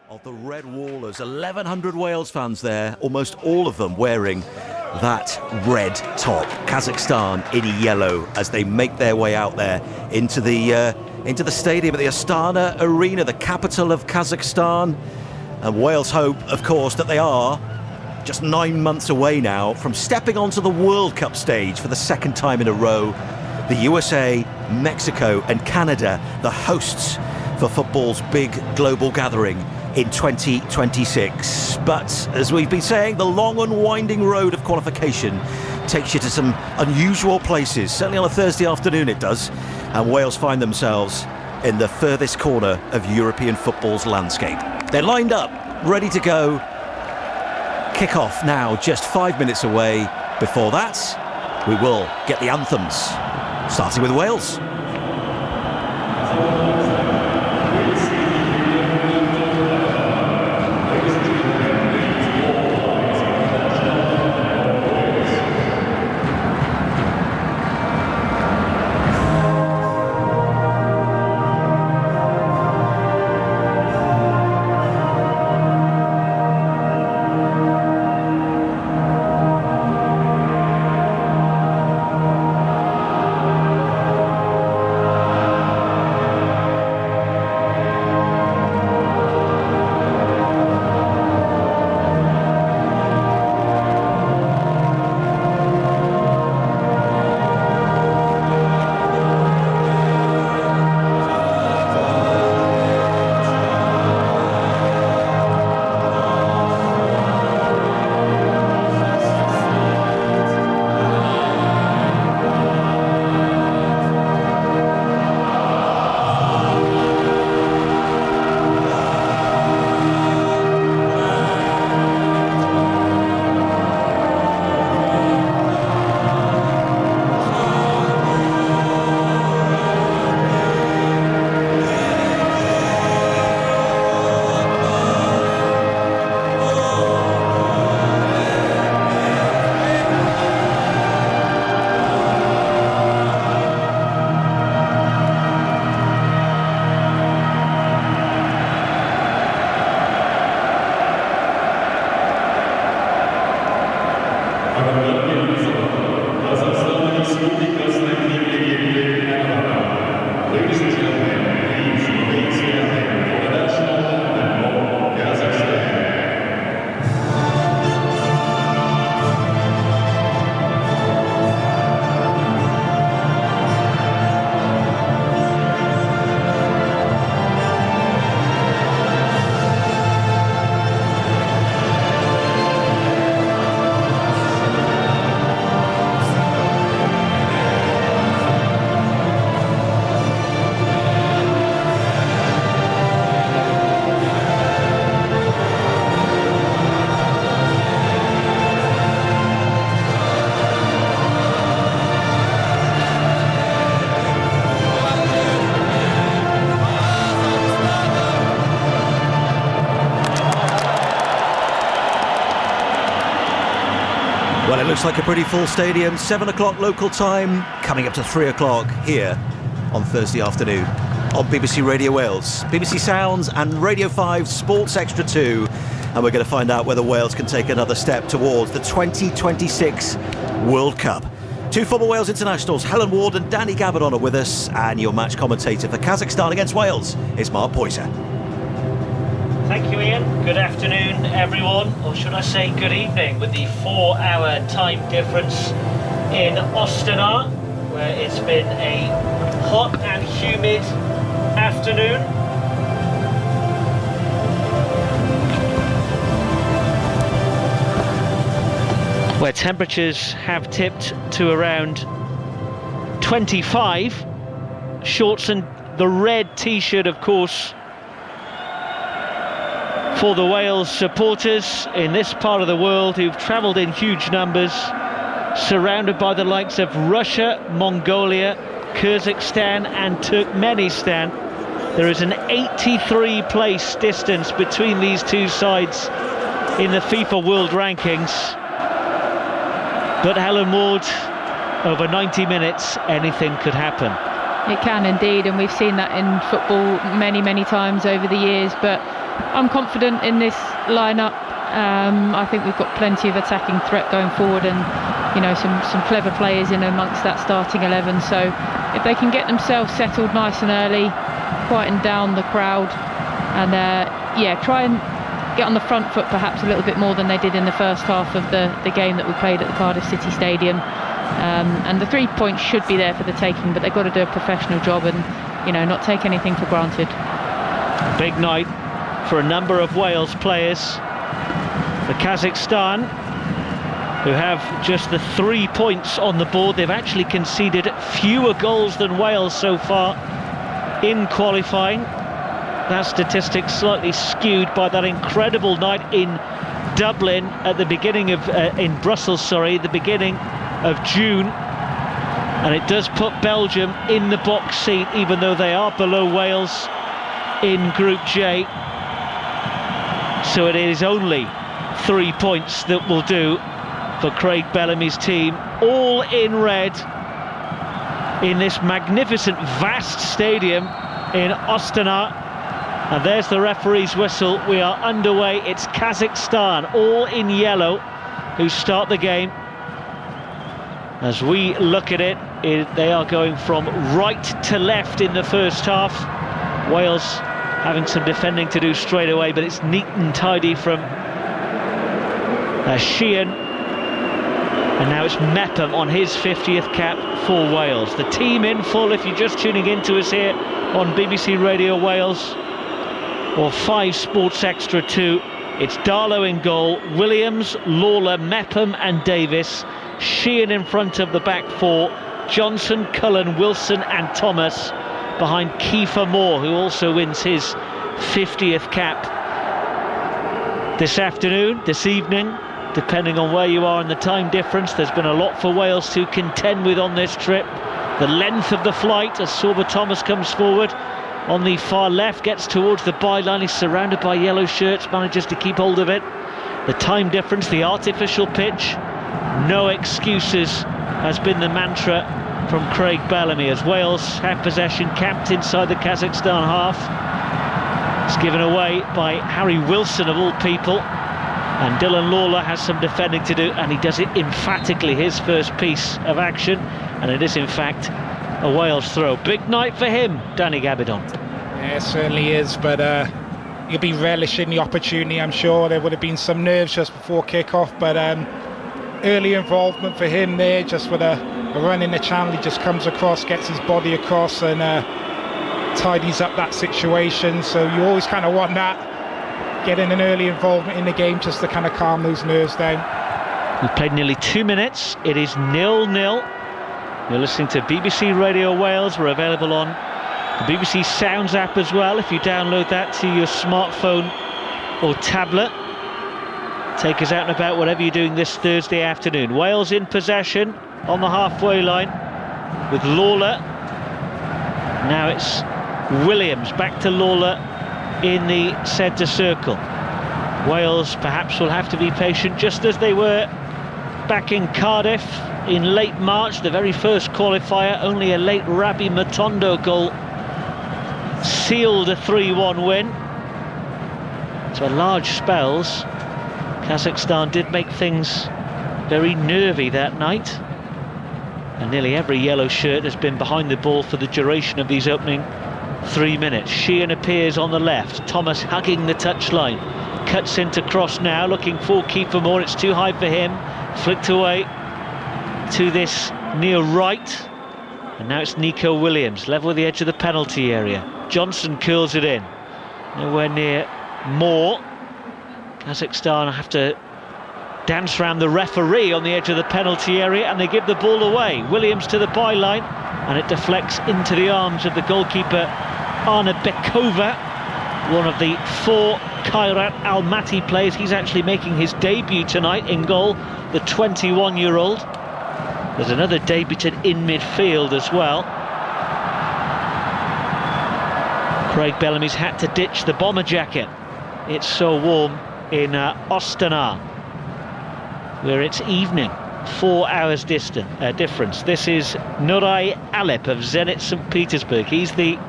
of the Red Wallers. 1,100 Wales fans there, almost all of them wearing that red top. Kazakhstan in yellow as they make their way out there into the stadium at the Astana Arena, the capital of Kazakhstan. And Wales hope, of course, that they are just 9 months away now from stepping onto the World Cup stage for the second time in a row. The USA, Mexico and Canada, the hosts for football's big global gathering in 2026. But as we've been saying, the long and winding road of qualification takes you to some unusual places. Certainly on a Thursday afternoon it does. And Wales find themselves in the furthest corner of European football's landscape. They're lined up, ready to go. Kick-off now, just 5 minutes away. Before that, we will get the anthems, starting with Wales. Well, it looks like a pretty full stadium. 7 o'clock local time, coming up to 3 o'clock here on Thursday afternoon on BBC Radio Wales, BBC Sounds and Radio 5 Sports Extra 2. And we're going to find out whether Wales can take another step towards the 2026 World Cup. Two former Wales internationals, Helen Ward and Danny Gabardon, are with us. And your match commentator for Kazakhstan against Wales is Mark Poyser. Thank you, Ian. Good afternoon, everyone, or should I say good evening, with the 4-hour time difference in Astana, where it's been a hot and humid afternoon. Where temperatures have tipped to around 25. Shorts and the red t-shirt, of course, for the Wales supporters in this part of the world who've travelled in huge numbers, surrounded by the likes of Russia, Mongolia, Kazakhstan and Turkmenistan. There is an 83 place distance between these two sides in the FIFA World Rankings. But Helen Ward, over 90 minutes, anything could happen. It can indeed, and we've seen that in football many times over the years, but I'm confident in this lineup. I think we've got plenty of attacking threat going forward, and some clever players in amongst that starting 11. So if they can get themselves settled nice and early, quieten down the crowd, and try and get on the front foot perhaps a little bit more than they did in the first half of the game that we played at the Cardiff City Stadium. And the 3 points should be there for the taking, but they've got to do a professional job and not take anything for granted. Big night for a number of Wales players. For Kazakhstan, who have just the 3 points on the board, they've actually conceded fewer goals than Wales so far in qualifying. That statistic slightly skewed by that incredible night in Dublin at the beginning of in Brussels, sorry, the beginning of June, and it does put Belgium in the box seat, even though they are below Wales in Group J. So it is only 3 points that will do for Craig Bellamy's team, all in red in this magnificent, vast stadium in Astana. And there's the referee's whistle. We are underway. It's Kazakhstan, all in yellow, who start the game. As we look at it, they are going from right to left in the first half. Wales having some defending to do straight away, but it's neat and tidy from Sheehan. And now it's Mepham on his 50th cap for Wales. The team in full, if you're just tuning in to us here on BBC Radio Wales, or 5 Sports Extra 2. It's Darlow in goal, Williams, Lawler, Mepham and Davis. Sheehan in front of the back 4, Johnson, Cullen, Wilson and Thomas behind Kiefer Moore, who also wins his 50th cap this evening, depending on where you are in the time difference. There's been a lot for Wales to contend with on this trip. The length of the flight as Sorba Thomas comes forward on the far left, gets towards the byline. He's surrounded by yellow shirts, manages to keep hold of it. The time difference, the artificial pitch, no excuses has been the mantra from Craig Bellamy, as Wales have possession, camped inside the Kazakhstan half. It's given away by Harry Wilson of all people, and Dylan Lawler has some defending to do, and he does it emphatically, his first piece of action, and it is in fact a Wales throw. Big night for him, Danny Gabidon. Yeah, it certainly is, but he'll be relishing the opportunity, I'm sure. There would have been some nerves just before kick-off, but early involvement for him there, just with a run in the channel. He just comes across, gets his body across and tidies up that situation. So you always kind of want that, getting an early involvement in the game just to kind of calm those nerves down. We've played nearly 2 minutes. It is 0-0. You're listening to BBC Radio Wales. We're available on the BBC Sounds app as well, if you download that to your smartphone or tablet. Take us out and about whatever you're doing this Thursday afternoon. Wales in possession on the halfway line with Lawler. Now it's Williams, back to Lawler in the centre circle. Wales perhaps will have to be patient, just as they were back in Cardiff in late March, the very first qualifier. Only a late Rabi Matondo goal sealed a 3-1 win. So large spells. Kazakhstan did make things very nervy that night, and nearly every yellow shirt has been behind the ball for the duration of these opening 3 minutes. Sheehan appears on the left, Thomas hugging the touchline, cuts into cross now, looking for Kiefer Moore. It's too high for him, flicked away to this near right, and now it's Nico Williams, level with the edge of the penalty area. Johnson curls it in, nowhere near Moore. Kazakhstan have to dance around the referee on the edge of the penalty area, and they give the ball away. Williams to the byline, and it deflects into the arms of the goalkeeper Arna Bekova, one of the 4 Kairat Almaty players. He's actually making his debut tonight in goal, the 21-year-old. There's another debutant in midfield as well. Craig Bellamy's had to ditch the bomber jacket. It's so warm in Astana, where it's evening, 4 hours difference. This is Nuray Alep of Zenit St. Petersburg. He's the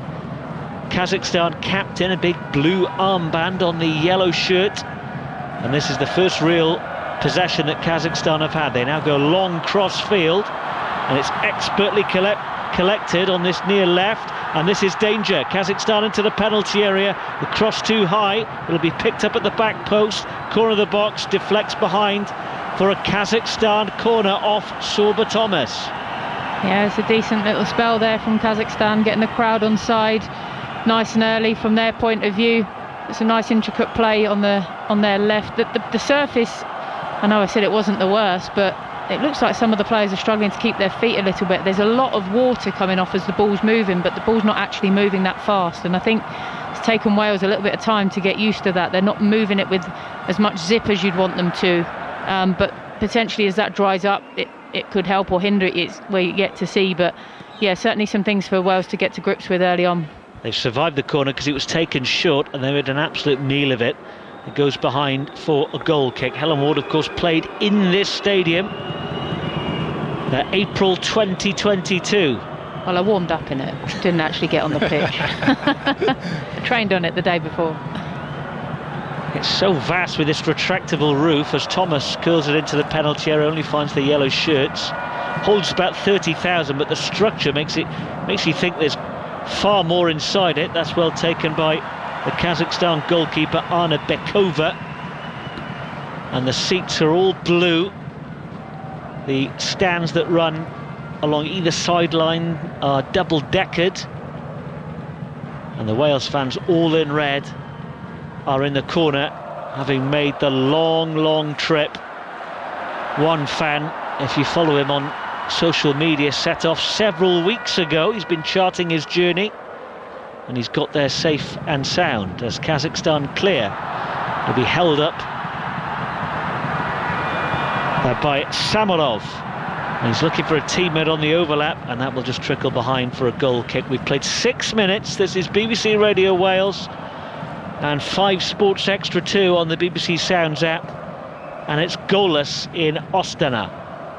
Kazakhstan captain, a big blue armband on the yellow shirt. And this is the first real possession that Kazakhstan have had. They now go long cross field, and it's expertly collected on this near left, and this is danger. Kazakhstan into the penalty area, the cross too high, it'll be picked up at the back post, corner of the box, deflects behind for a Kazakhstan corner off Sorba Thomas. Yeah, it's a decent little spell there from Kazakhstan, getting the crowd on side nice and early from their point of view. It's a nice intricate play on their left. The surface, I know I said it wasn't the worst, but it looks like some of the players are struggling to keep their feet a little bit. There's a lot of water coming off as the ball's moving, but the ball's not actually moving that fast, and I think it's taken Wales a little bit of time to get used to that. They're not moving it with as much zip as you'd want them to, but potentially as that dries up, it could help or hinder it. It's where you get to see, but yeah, certainly some things for Wales to get to grips with early on. They've survived the corner because it was taken short, and they made an absolute meal of it. It goes behind for a goal kick. Helen Ward, of course, played in this stadium April 2022. Well, I warmed up in it, didn't actually get on the pitch. I trained on it the day before. It's so vast with this retractable roof as Thomas curls it into the penalty area, only finds the yellow shirts. Holds about 30,000, but the structure makes you think there's far more inside it. That's well taken by the Kazakhstan goalkeeper Anna Bekova. And the seats are all blue. The stands that run along either sideline are double-deckered, and the Wales fans, all in red, are in the corner, having made the long trip. One fan, if you follow him on social media, set off several weeks ago. He's been charting his journey, and he's got there safe and sound as Kazakhstan clear. He'll be held up by Samarov, and he's looking for a teammate on the overlap, and that will just trickle behind for a goal kick. We've played 6 minutes. This is BBC Radio Wales and 5 Sports Extra 2 on the BBC Sounds app, and it's goalless in Astana.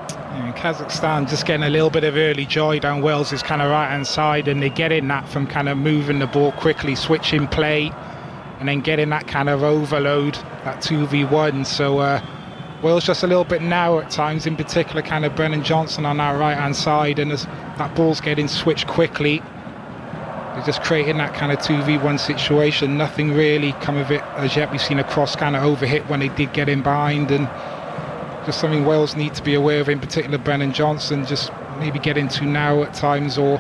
Yeah, Kazakhstan just getting a little bit of early joy down Wales' kind of right hand side, and they're getting that from kind of moving the ball quickly, switching play, and then getting that kind of overload, that 2v1. So Wales just a little bit narrow at times, in particular kind of Brennan Johnson on our right hand side, and as that ball's getting switched quickly, they're just creating that kind of 2v1 situation. Nothing really come of it as yet. We've seen a cross kind of overhit when they did get in behind, and just something Wales need to be aware of, in particular Brennan Johnson, just maybe getting too narrow at times, or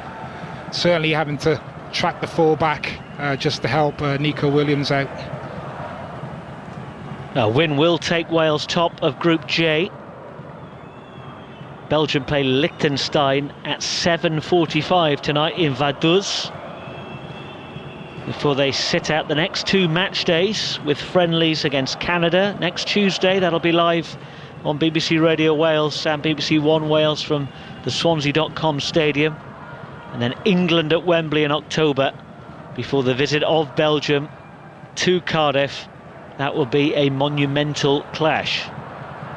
certainly having to track the full-back just to help Nico Williams out. A win will take Wales top of Group J. Belgium play Liechtenstein at 7:45 tonight in Vaduz, before they sit out the next 2 match days with friendlies against Canada next Tuesday. That'll be live on BBC Radio Wales and BBC One Wales from the Swansea.com stadium, and then England at Wembley in October before the visit of Belgium to Cardiff. That will be a monumental clash.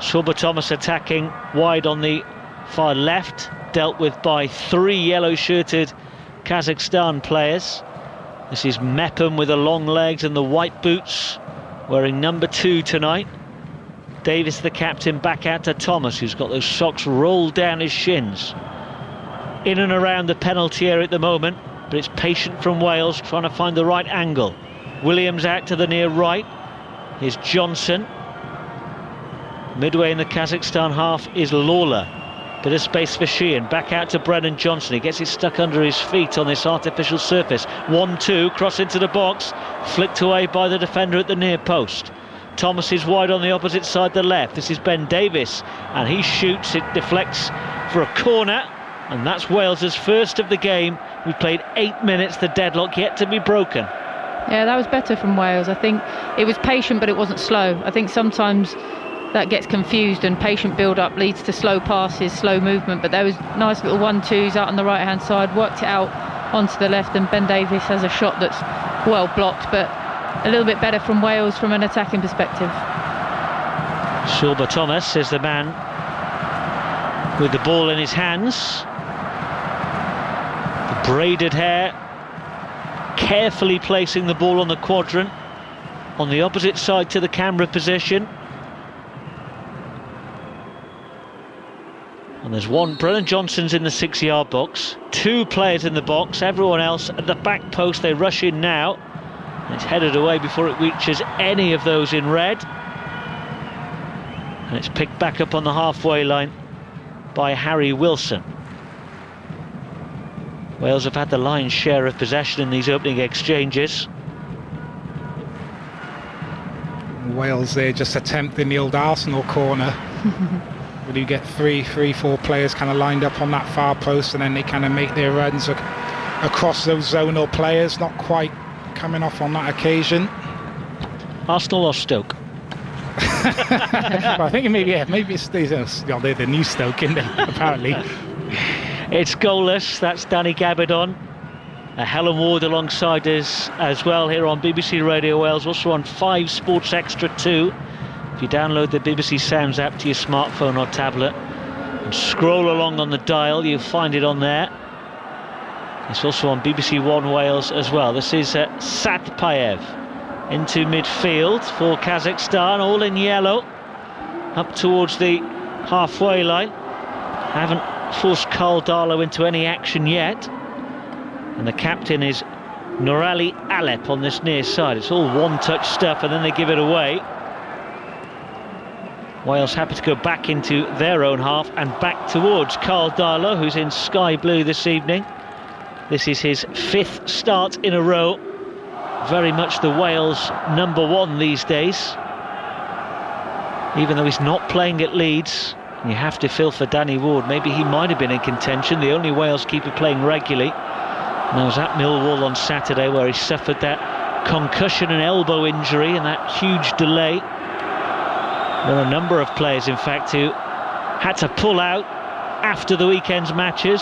Sorba Thomas attacking wide on the far left, dealt with by 3 yellow-shirted Kazakhstan players. This is Mepham with the long legs and the white boots, wearing number 2 tonight. Davis, the captain, back out to Thomas, who's got those socks rolled down his shins. In and around the penalty area at the moment, but it's patient from Wales, trying to find the right angle. Williams out to the near right. Here's Johnson. Midway in the Kazakhstan half is Lawler. Bit of space for Sheehan. Back out to Brennan Johnson. He gets it stuck under his feet on this artificial surface. 1-2, cross into the box. Flicked away by the defender at the near post. Thomas is wide on the opposite side, the left. This is Ben Davis, and he shoots. It deflects for a corner, and that's Wales's first of the game. We've played 8 minutes, the deadlock yet to be broken. Yeah, that was better from Wales. I think it was patient, but it wasn't slow. I think sometimes that gets confused, and patient build-up leads to slow passes, slow movement. But there was nice little 1-2s out on the right-hand side, worked it out onto the left, and Ben Davis has a shot that's well blocked, but a little bit better from Wales from an attacking perspective. Sorba Thomas is the man with the ball in his hands. The braided hair carefully placing the ball on the quadrant, on the opposite side to the camera position. And there's one. Brennan Johnson's in the 6-yard box, 2 players in the box, everyone else at the back post. They rush in now. It's headed away before it reaches any of those in red. And it's picked back up on the halfway line by Harry Wilson. Wales have had the lion's share of possession in these opening exchanges. Wales there just attempting the old Arsenal corner. Where you get three, 4 players kind of lined up on that far post, and then they kind of make their runs across those zonal players. Not quite coming off on that occasion. Arsenal or Stoke? Well, I think maybe it's they're the new Stoke, isn't it, apparently. It's goalless. That's Danny Gabidon. Helen Ward alongside us as well here on BBC Radio Wales, also on 5 Sports Extra 2. If you download the BBC Sounds app to your smartphone or tablet and scroll along on the dial, you'll find it on there. It's also on BBC One Wales as well. This is Satpayev into midfield for Kazakhstan, all in yellow, up towards the halfway line. Haven't forced Karl Darlow into any action yet. And the captain is Nurali Alep on this near side. It's all one-touch stuff, and then they give it away. Wales happy to go back into their own half and back towards Karl Darlow, who's in sky blue this evening. This is his 5th start in a row. Very much the Wales #1 these days. Even though he's not playing at Leeds, you have to feel for Danny Ward. Maybe he might have been in contention, the only Wales keeper playing regularly. And I was at Millwall on Saturday, where he suffered that concussion and elbow injury and that huge delay. There were a number of players, in fact, who had to pull out after the weekend's matches.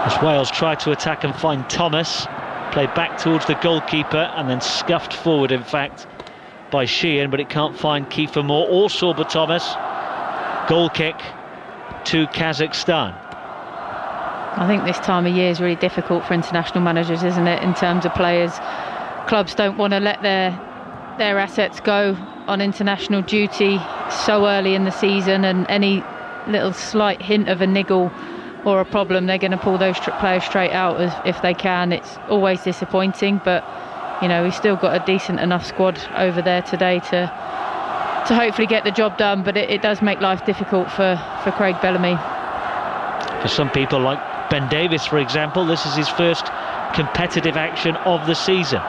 As Wales tried to attack and find Thomas, played back towards the goalkeeper and then scuffed forward, in fact, by Sheehan, but it can't find Kiefer Moore or Sorba Thomas. Goal kick to Kazakhstan. I think this time of year is really difficult for international managers, isn't it, in terms of players. Clubs don't want to let their assets go on international duty so early in the season, and any little slight hint of a niggle or a problem, they're going to pull those players straight out if they can. It's always disappointing, but you know, we've still got a decent enough squad over there today to hopefully get the job done, but it does make life difficult for Craig Bellamy. For some people like Ben Davies, for example, this is his first competitive action of the season.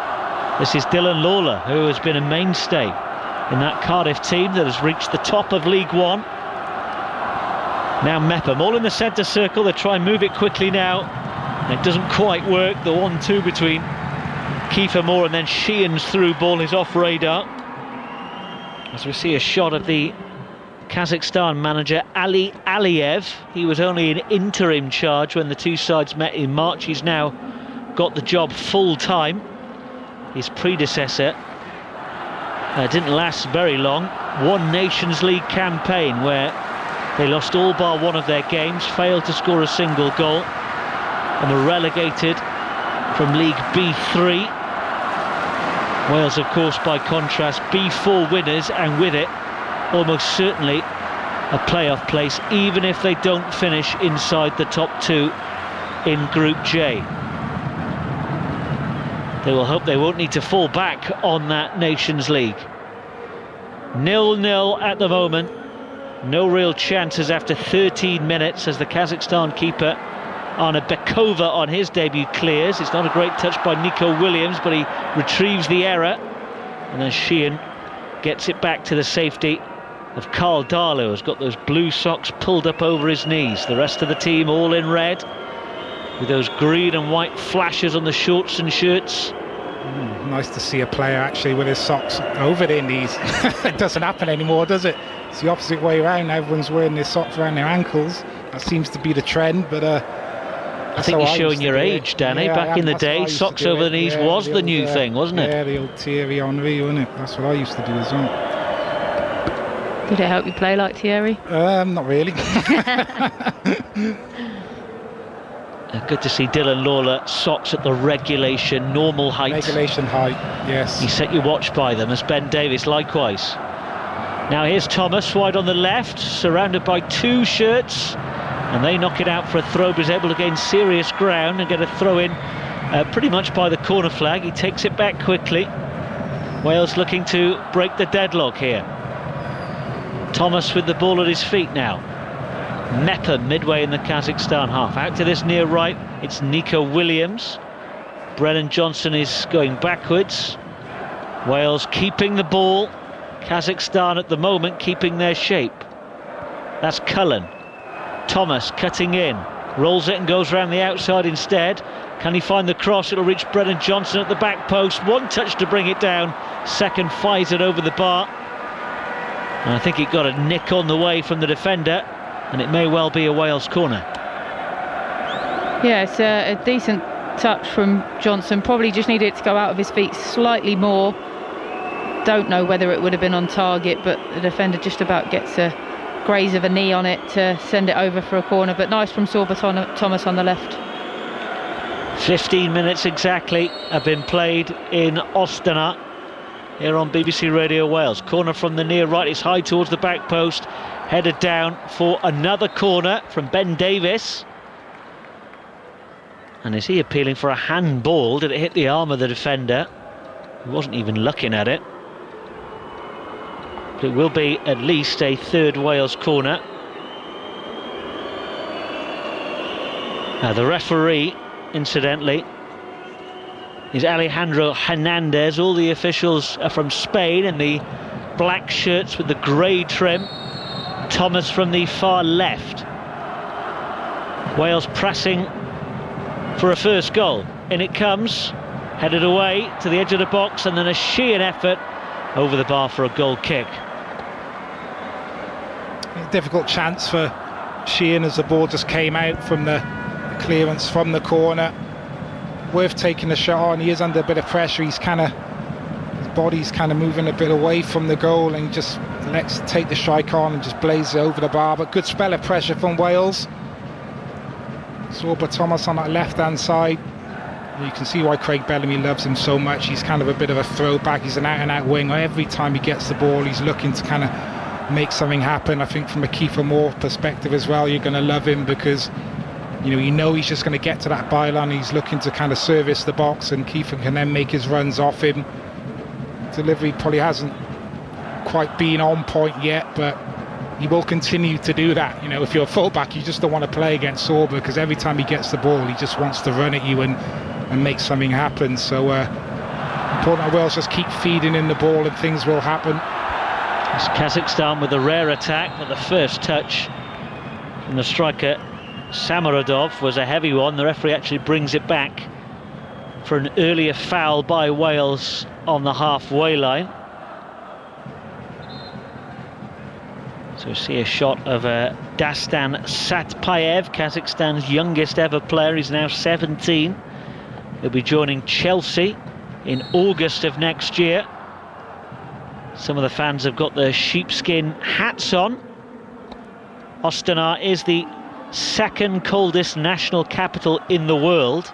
This is Dylan Lawler, who has been a mainstay in that Cardiff team that has reached the top of League One. Now Mepham, all in the centre circle. They try and move it quickly now. It doesn't quite work. The 1-2 between Kiefer Moore and then Sheehan's through ball is off radar. As we see a shot of the Kazakhstan manager Ali Aliyev. He was only in interim charge when the two sides met in March. He's now got the job full time. His predecessor didn't last very long. One Nations League campaign where they lost all bar one of their games, failed to score a single goal, and were relegated from League B3. Wales, of course, by contrast, B4 winners, and with it, almost certainly a playoff place, even if they don't finish inside the top 2 in Group J. They will hope they won't need to fall back on that Nations League. 0-0 at the moment. No real chances after 13 minutes as the Kazakhstan keeper Arna Bekova on his debut clears. It's not a great touch by Nico Williams, but he retrieves the error. And then Sheehan gets it back to the safety of Karl Darlow, who's got those blue socks pulled up over his knees. The rest of the team all in red, with those green and white flashes on the shorts and shirts. Nice to see a player actually with his socks over their knees. It doesn't happen anymore, does it? It's the opposite way around. Everyone's wearing their socks around their ankles. That seems to be the trend, but I think you're showing your age, Danny. Yeah, back in the day, socks over the knees was the new thing, wasn't it? Yeah, the old Thierry Henry, wasn't it? That's what I used to do as well. Did it help you play like Thierry? Not really. Good to see Dylan Lawler socks at the regulation normal height. Regulation height, yes. He set your watch by them, as Ben Davies likewise. Now here's Thomas wide on the left, surrounded by 2 shirts, and they knock it out for a throw, but he's able to gain serious ground and get a throw in pretty much by the corner flag. He takes it back quickly. Wales looking to break the deadlock here. Thomas with the ball at his feet now. Mepham midway in the Kazakhstan half. Out to this near right, it's Nico Williams. Brennan Johnson is going backwards. Wales keeping the ball. Kazakhstan at the moment keeping their shape. That's Cullen. Thomas cutting in. Rolls it and goes around the outside instead. Can he find the cross? It'll reach Brennan Johnson at the back post. 1 touch to bring it down. Second fires it over the bar. And I think it got a nick on the way from the defender, and it may well be a Wales corner. Yeah, it's a decent touch from Johnson. Probably just needed it to go out of his feet slightly more. Don't know whether it would have been on target, but the defender just about gets a graze of a knee on it to send it over for a corner. But nice from Sorba Thomas on the left. 15 minutes exactly have been played in Ostana here on BBC Radio Wales. Corner from the near right, it's high towards the back post, headed down for another corner from Ben Davies. And is he appealing for a handball? Did it hit the arm of the defender? He wasn't even looking at it. But it will be at least a third Wales corner. Now the referee, incidentally, is Alejandro Hernandez. All the officials are from Spain in the black shirts with the grey trim. Thomas from the far left. Wales pressing for a first goal. In it comes, headed away to the edge of the box, and then a sheer effort over the bar for a goal kick. A difficult chance for Sheehan as the ball just came out from the clearance from the corner. Worth taking a shot on. He is under a bit of pressure. He's kind of, his body's kind of moving a bit away from the goal, and just lets take the strike on and just blazes it over the bar. But good spell of pressure from Wales. Sorba Thomas on that left-hand side. You can see why Craig Bellamy loves him so much. He's kind of a bit of a throwback. He's an out-and-out winger. Every time he gets the ball, he's looking to kind of make something happen. I think from a Kiefer Moore perspective as well, you're going to love him because you know he's just going to get to that byline. He's looking to kind of service the box, and Kiefer can then make his runs off him. Delivery probably hasn't quite been on point yet, but he will continue to do that. If you're a fullback, you just don't want to play against Sorba, because every time he gets the ball, he just wants to run at you and make something happen. So important that Wales just keep feeding in the ball and things will happen. It's Kazakhstan with a rare attack, but the first touch from the striker Samarodov was a heavy one. The referee actually brings it back for an earlier foul by Wales on the halfway line. So we see a shot of Dastan Satpayev, Kazakhstan's youngest ever player. He's now 17. He'll be joining Chelsea in August of next year. Some of the fans have got their sheepskin hats on. Astana is the second coldest national capital in the world,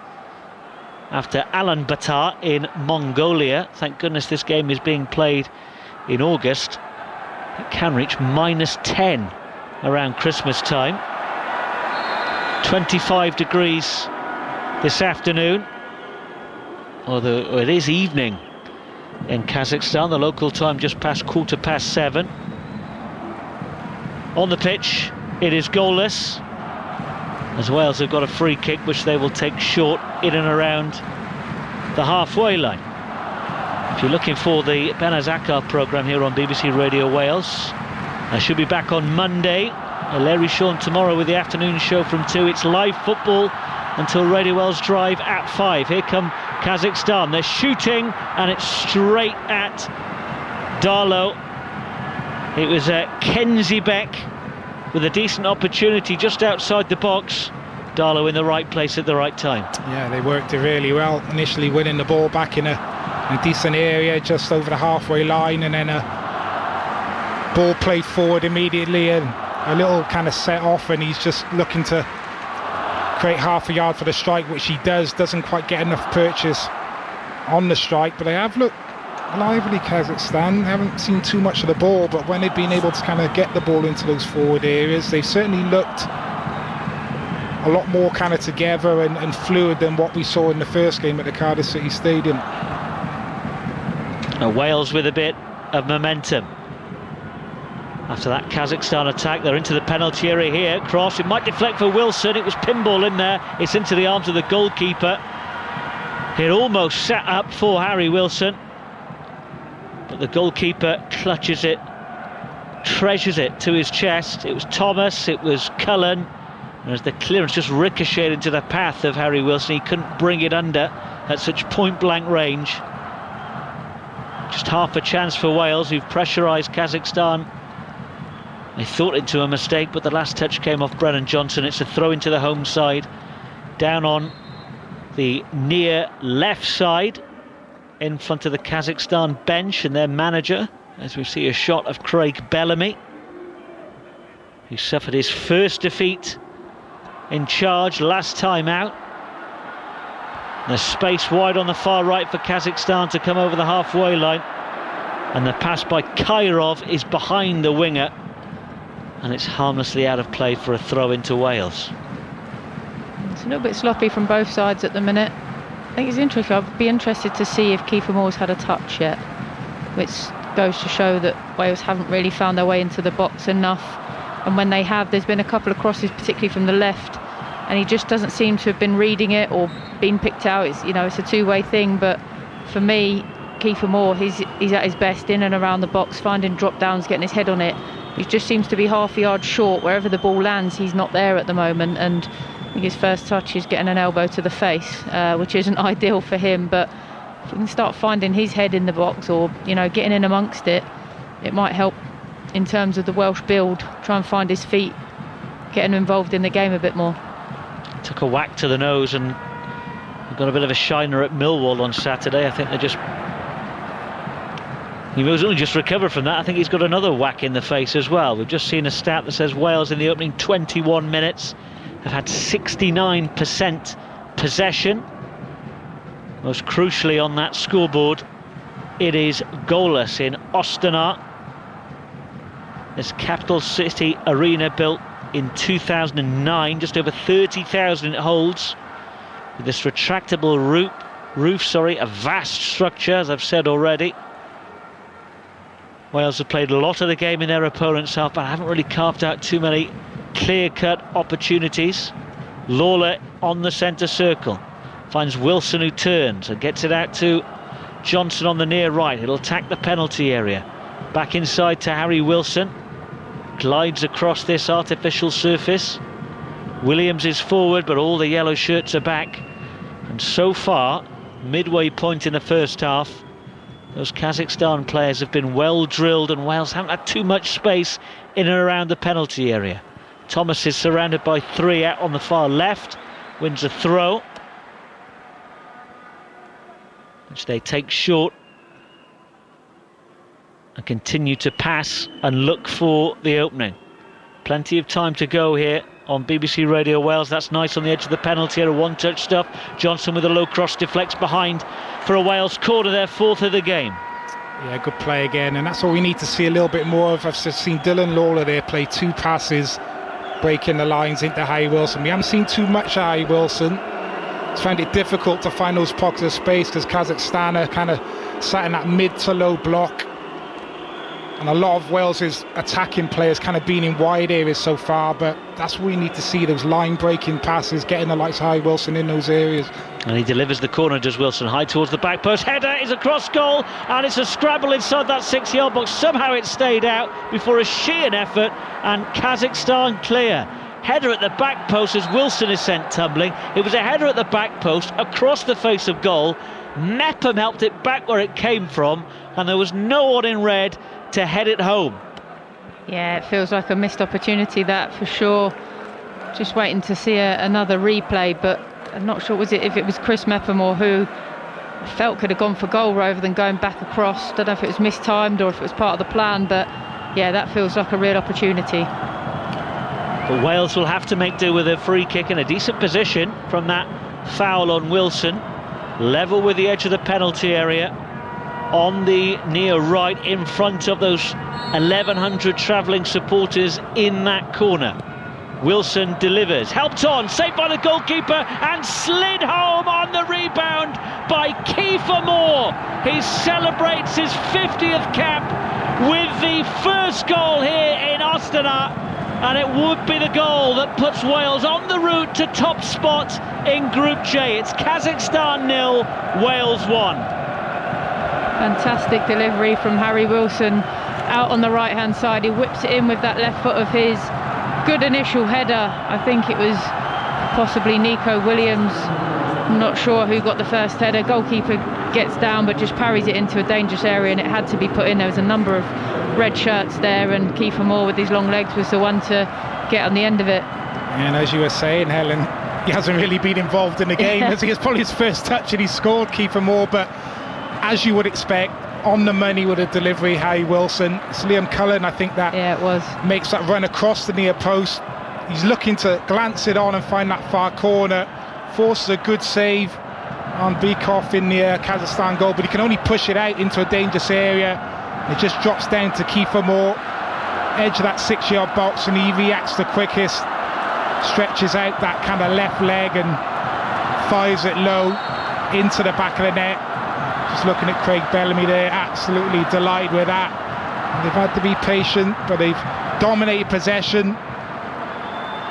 after Ulaanbaatar in Mongolia. Thank goodness this game is being played in August. It can reach -10 around Christmas time. 25 degrees this afternoon, although it is evening in Kazakhstan, the local time just past 7:15. On the pitch, it is goalless, as Wales have got a free kick which they will take short in and around the halfway line. If you're looking for the Benazakar programme here on BBC Radio Wales, I should be back on Monday. Larry Shawn tomorrow with the afternoon show from 2. It's live football until Radio Wales Drive at 5. Here come Kazakhstan. They're shooting, and it's straight at Darlow. It was Kenzie Beck with a decent opportunity just outside the box. Darlow in the right place at the right time. Yeah, they worked it really well. Initially winning the ball back in a decent area just over the halfway line, and then a ball played forward immediately, and a little kind of set off, and he's just looking to create half a yard for the strike, which he doesn't quite get enough purchase on the strike. But they have looked lively, Kazakhstan. Haven't seen too much of the ball, but when they've been able to kind of get the ball into those forward areas, they've certainly looked a lot more kind of together and fluid than what we saw in the first game at the Cardiff City Stadium. Wales with a bit of momentum. After that Kazakhstan attack, they're into the penalty area here. Cross, it might deflect for Wilson. It was pinball in there. It's into the arms of the goalkeeper. It almost set up for Harry Wilson, but the goalkeeper clutches it, treasures it to his chest. It was Thomas, it was Cullen, and as the clearance just ricocheted into the path of Harry Wilson, he couldn't bring it under at such point-blank range. Just half a chance for Wales, who've pressurised Kazakhstan. They thought into a mistake, but the last touch came off Brennan Johnson. It's a throw into the home side, down on the near left side, in front of the Kazakhstan bench and their manager, as we see a shot of Craig Bellamy, who suffered his first defeat in charge last time out. There's space wide on the far right for Kazakhstan to come over the halfway line, and the pass by Kairov is behind the winger, and it's harmlessly out of play for a throw into Wales. It's a little bit sloppy from both sides at the minute. I think it's interesting. I'd be interested to see if Kiefer Moore's had a touch yet, which goes to show that Wales haven't really found their way into the box enough, and when they have, there's been a couple of crosses, particularly from the left, and he just doesn't seem to have been reading it or been picked out. It's, you know, it's a two-way thing, but for me, Kiefer Moore, he's at his best in and around the box, finding drop downs, getting his head on it. He just seems to be half a yard short. Wherever the ball lands, he's not there at the moment, and I think his first touch is getting an elbow to the face, which isn't ideal for him. But if we can start finding his head in the box, or, you know, getting in amongst it, it might help in terms of the Welsh build. Try and find his feet, getting involved in the game a bit more. Took a whack to the nose and got a bit of a shiner at Millwall on Saturday. I think they just... He was only just recovered from that. I think he's got another whack in the face as well. We've just seen a stat that says Wales in the opening 21 minutes have had 69% possession. Most crucially on that scoreboard, it is goalless in Astana. This capital city arena built in 2009, just over 30,000 it holds, with this retractable roof, a vast structure, as I've said already. Wales have played a lot of the game in their opponent's half, but haven't really carved out too many clear-cut opportunities. Lawler on the centre circle, finds Wilson, who turns and gets it out to Johnson on the near right. He'll attack the penalty area. Back inside to Harry Wilson. Glides across this artificial surface. Williams is forward, but all the yellow shirts are back. And so far, midway point in the first half, those Kazakhstan players have been well drilled, and Wales haven't had too much space in and around the penalty area. Thomas is surrounded by three out on the far left, wins a throw, which they take short and continue to pass and look for the opening. Plenty of time to go here on BBC Radio Wales. That's nice on the edge of the penalty area, one-touch stuff. Johnson with a low cross deflects behind for a Wales corner, their fourth of the game. Yeah, good play again, and that's what we need to see a little bit more of. I've just seen Dylan Lawler there play two passes, breaking the lines into Harry Wilson. We haven't seen too much of Harry Wilson. It's found it difficult to find those pockets of space because Kazakhstan are kind of sat in that mid to low block, and a lot of Wales's attacking players kind of been in wide areas so far, but that's what we need to see, those line-breaking passes, getting the likes of Harry Wilson in those areas. And he delivers the corner, does Wilson, high towards the back post. Header is a cross goal, and it's a scrabble inside that 6-yard box. Somehow it stayed out before a Sheehan effort, and Kazakhstan clear. Header at the back post as Wilson is sent tumbling. It was a header at the back post across the face of goal. Mepham helped it back where it came from, and there was no one in red to head it home. Yeah, it feels like a missed opportunity, that for sure. Just waiting to see another replay, but I'm not sure if it was Chris Mepham or who I felt could have gone for goal rather than going back across. Don't know if it was mistimed or if it was part of the plan, but yeah, that feels like a real opportunity. But Wales will have to make do with a free kick in a decent position from that foul on Wilson. Level with the edge of the penalty area, on the near right, in front of those 1,100 travelling supporters in that corner. Wilson delivers, helped on, saved by the goalkeeper, and slid home on the rebound by Kiefer Moore. He celebrates his 50th cap with the first goal here in Astana, and it would be the goal that puts Wales on the route to top spot in Group J. It's Kazakhstan 0, Wales 1. Fantastic delivery from Harry Wilson out on the right-hand side. He whips it in with that left foot of his. Good initial header. I think it was possibly Nico Williams. I'm not sure who got the first header. Goalkeeper gets down but just parries it into a dangerous area, and it had to be put in. There was a number of red shirts there, and Kiefer Moore with his long legs was the one to get on the end of it. And as you were saying, Helen, he hasn't really been involved in the game. I think it's probably his first touch and he scored, Kiefer Moore, but as you would expect, on the money with a delivery, Harry Wilson. It's Liam Cullen, I think, that it was. Makes that run across the near post. He's looking to glance it on and find that far corner. Forces a good save on Bykov in the Kazakhstan goal, but he can only push it out into a dangerous area. It just drops down to Kiefer Moore, edge of that 6-yard box, and he reacts the quickest. Stretches out that kind of left leg and fires it low into the back of the net. Just looking at Craig Bellamy there, absolutely delighted with that. And they've had to be patient, but they've dominated possession.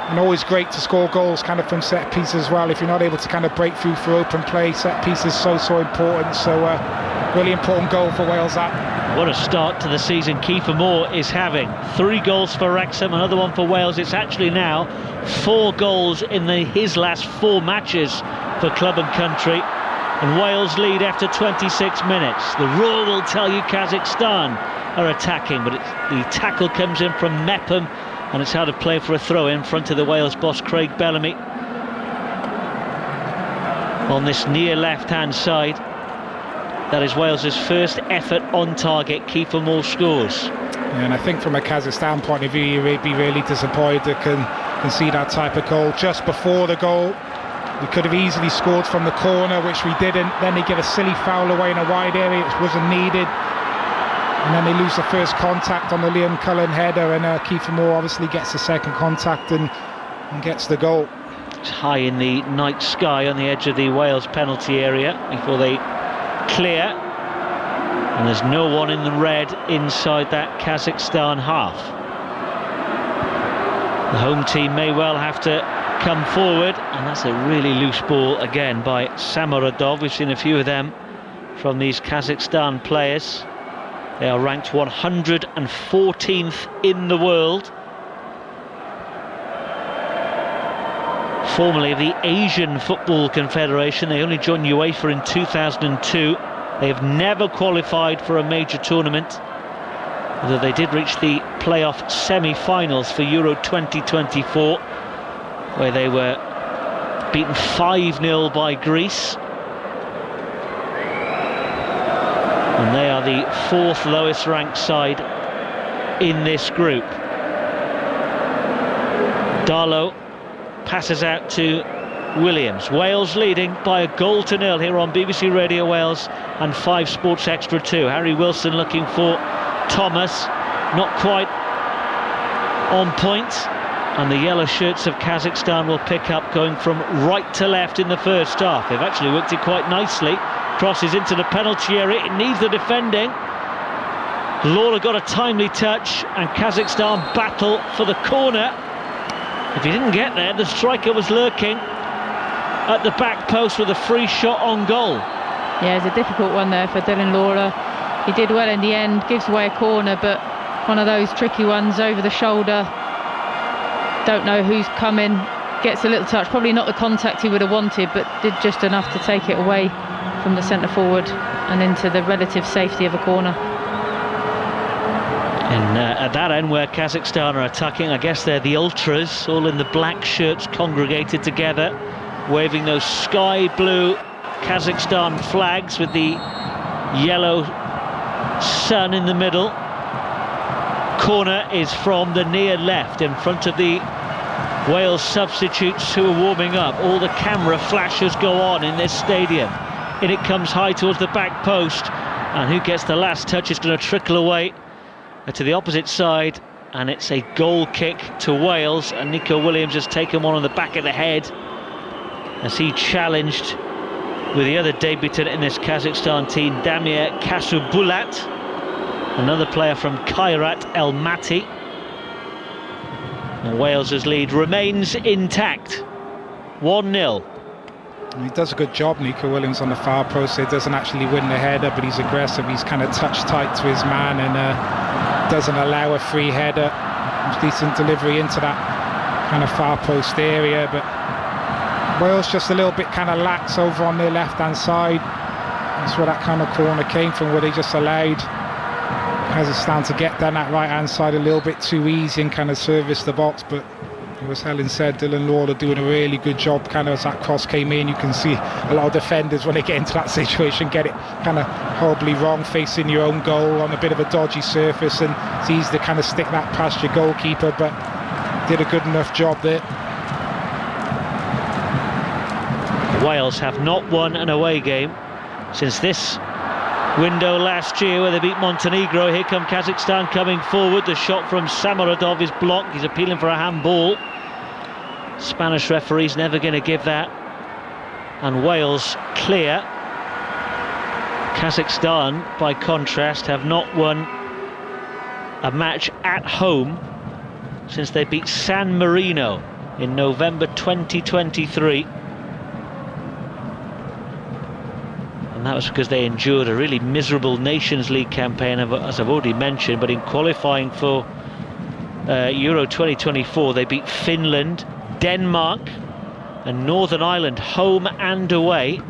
And always great to score goals kind of from set pieces as well. If you're not able to kind of break through for open play, set pieces so important. So really important goal for Wales, that. What a start to the season Kiefer Moore is having. 3 goals for Wrexham, another one for Wales. It's actually now 4 goals in his last 4 matches for club and country. And Wales lead after 26 minutes. The roar will tell you Kazakhstan are attacking, but the tackle comes in from Mepham, and it's out of play for a throw in front of the Wales boss Craig Bellamy. On this near left-hand side, that is Wales's first effort on target. Kiefer Moore scores. And I think from a Kazakhstan point of view, you'd be really disappointed to concede that type of goal just before the goal. We could have easily scored from the corner, which we didn't. Then they get a silly foul away in a wide area, which wasn't needed. And then they lose the first contact on the Liam Cullen header, and Kiefer Moore obviously gets the second contact and gets the goal. It's high in the night sky on the edge of the Wales penalty area before they clear. And there's no one in the red inside that Kazakhstan half. The home team may well have to come forward, and that's a really loose ball again by Samaradov. We've seen a few of them from these Kazakhstan players. They are ranked 114th in the world. Formerly of the Asian Football Confederation, they only joined UEFA in 2002. They have never qualified for a major tournament, although they did reach the playoff semi-finals for Euro 2024, where they were beaten 5-0 by Greece. And they are the 4th lowest ranked side in this group. Darlow passes out to Williams. Wales leading by a 1-0 here on BBC Radio Wales and 5 Sports Extra 2. Harry Wilson looking for Thomas, not quite on point. And the yellow shirts of Kazakhstan will pick up going from right to left in the first half. They've actually worked it quite nicely. Crosses into the penalty area. It needs the defending. Lawler got a timely touch, and Kazakhstan battle for the corner. If he didn't get there, the striker was lurking at the back post with a free shot on goal. Yeah, it's a difficult one there for Dylan Lawler. He did well in the end, gives away a corner, but one of those tricky ones over the shoulder. Don't know who's coming, gets a little touch, probably not the contact he would have wanted, but did just enough to take it away from the centre forward and into the relative safety of a corner. And at that end where Kazakhstan are attacking, I guess they're the ultras, all in the black shirts congregated together, waving those sky blue Kazakhstan flags with the yellow sun in the middle. Corner is from the near left in front of the Wales substitutes who are warming up. All the camera flashes go on in this stadium. In it comes high towards the back post, and who gets the last touch is going to trickle away to the opposite side, and it's a goal kick to Wales, and Nico Williams has taken one on the back of the head as he challenged with the other debutant in this Kazakhstan team, Damir Kasubulat, another player from Kairat Almaty. And Wales's lead remains intact, 1-0. He does a good job, Nico Williams, on the far post. He doesn't actually win the header, but he's aggressive. He's kind of touch tight to his man and doesn't allow a free header. Decent delivery into that kind of far post area, but Wales just a little bit kind of lax over on their left-hand side. That's where that kind of corner came from, where they just allowed Kazakhstan to get down that right-hand side a little bit too easy and kind of service the box. But as Helen said, Dylan Lawler doing a really good job kind of as that cross came in. You can see a lot of defenders, when they get into that situation, get it kind of horribly wrong, facing your own goal on a bit of a dodgy surface, and it's easy to kind of stick that past your goalkeeper, but did a good enough job there. Wales have not won an away game since this window last year, where they beat Montenegro. Here come Kazakhstan coming forward. The shot from Samaradov is blocked. He's appealing for a handball. Spanish referee's never going to give that, and Wales clear. Kazakhstan, by contrast, have not won a match at home since they beat San Marino in November 2023. And that was because they endured a really miserable Nations League campaign, as I've already mentioned. But in qualifying for Euro 2024, they beat Finland, Denmark and Northern Ireland, home and away.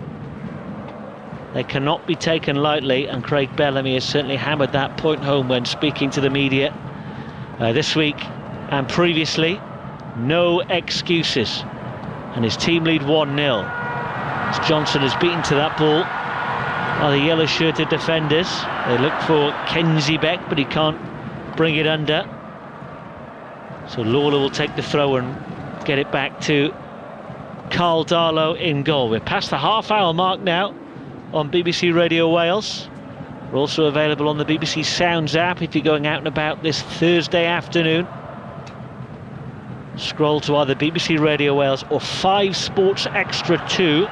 They cannot be taken lightly, and Craig Bellamy has certainly hammered that point home when speaking to the media this week and previously. No excuses, and his team lead 1-0 as Johnson is beaten to that ball by the yellow-shirted defenders. They look for Kenzie Beck, but he can't bring it under. So Lawler will take the throw and get it back to Carl Darlow in goal. We're past the half-hour mark now on BBC Radio Wales. We're also available on the BBC Sounds app if you're going out and about this Thursday afternoon. Scroll to either BBC Radio Wales or 5 Sports Extra 2.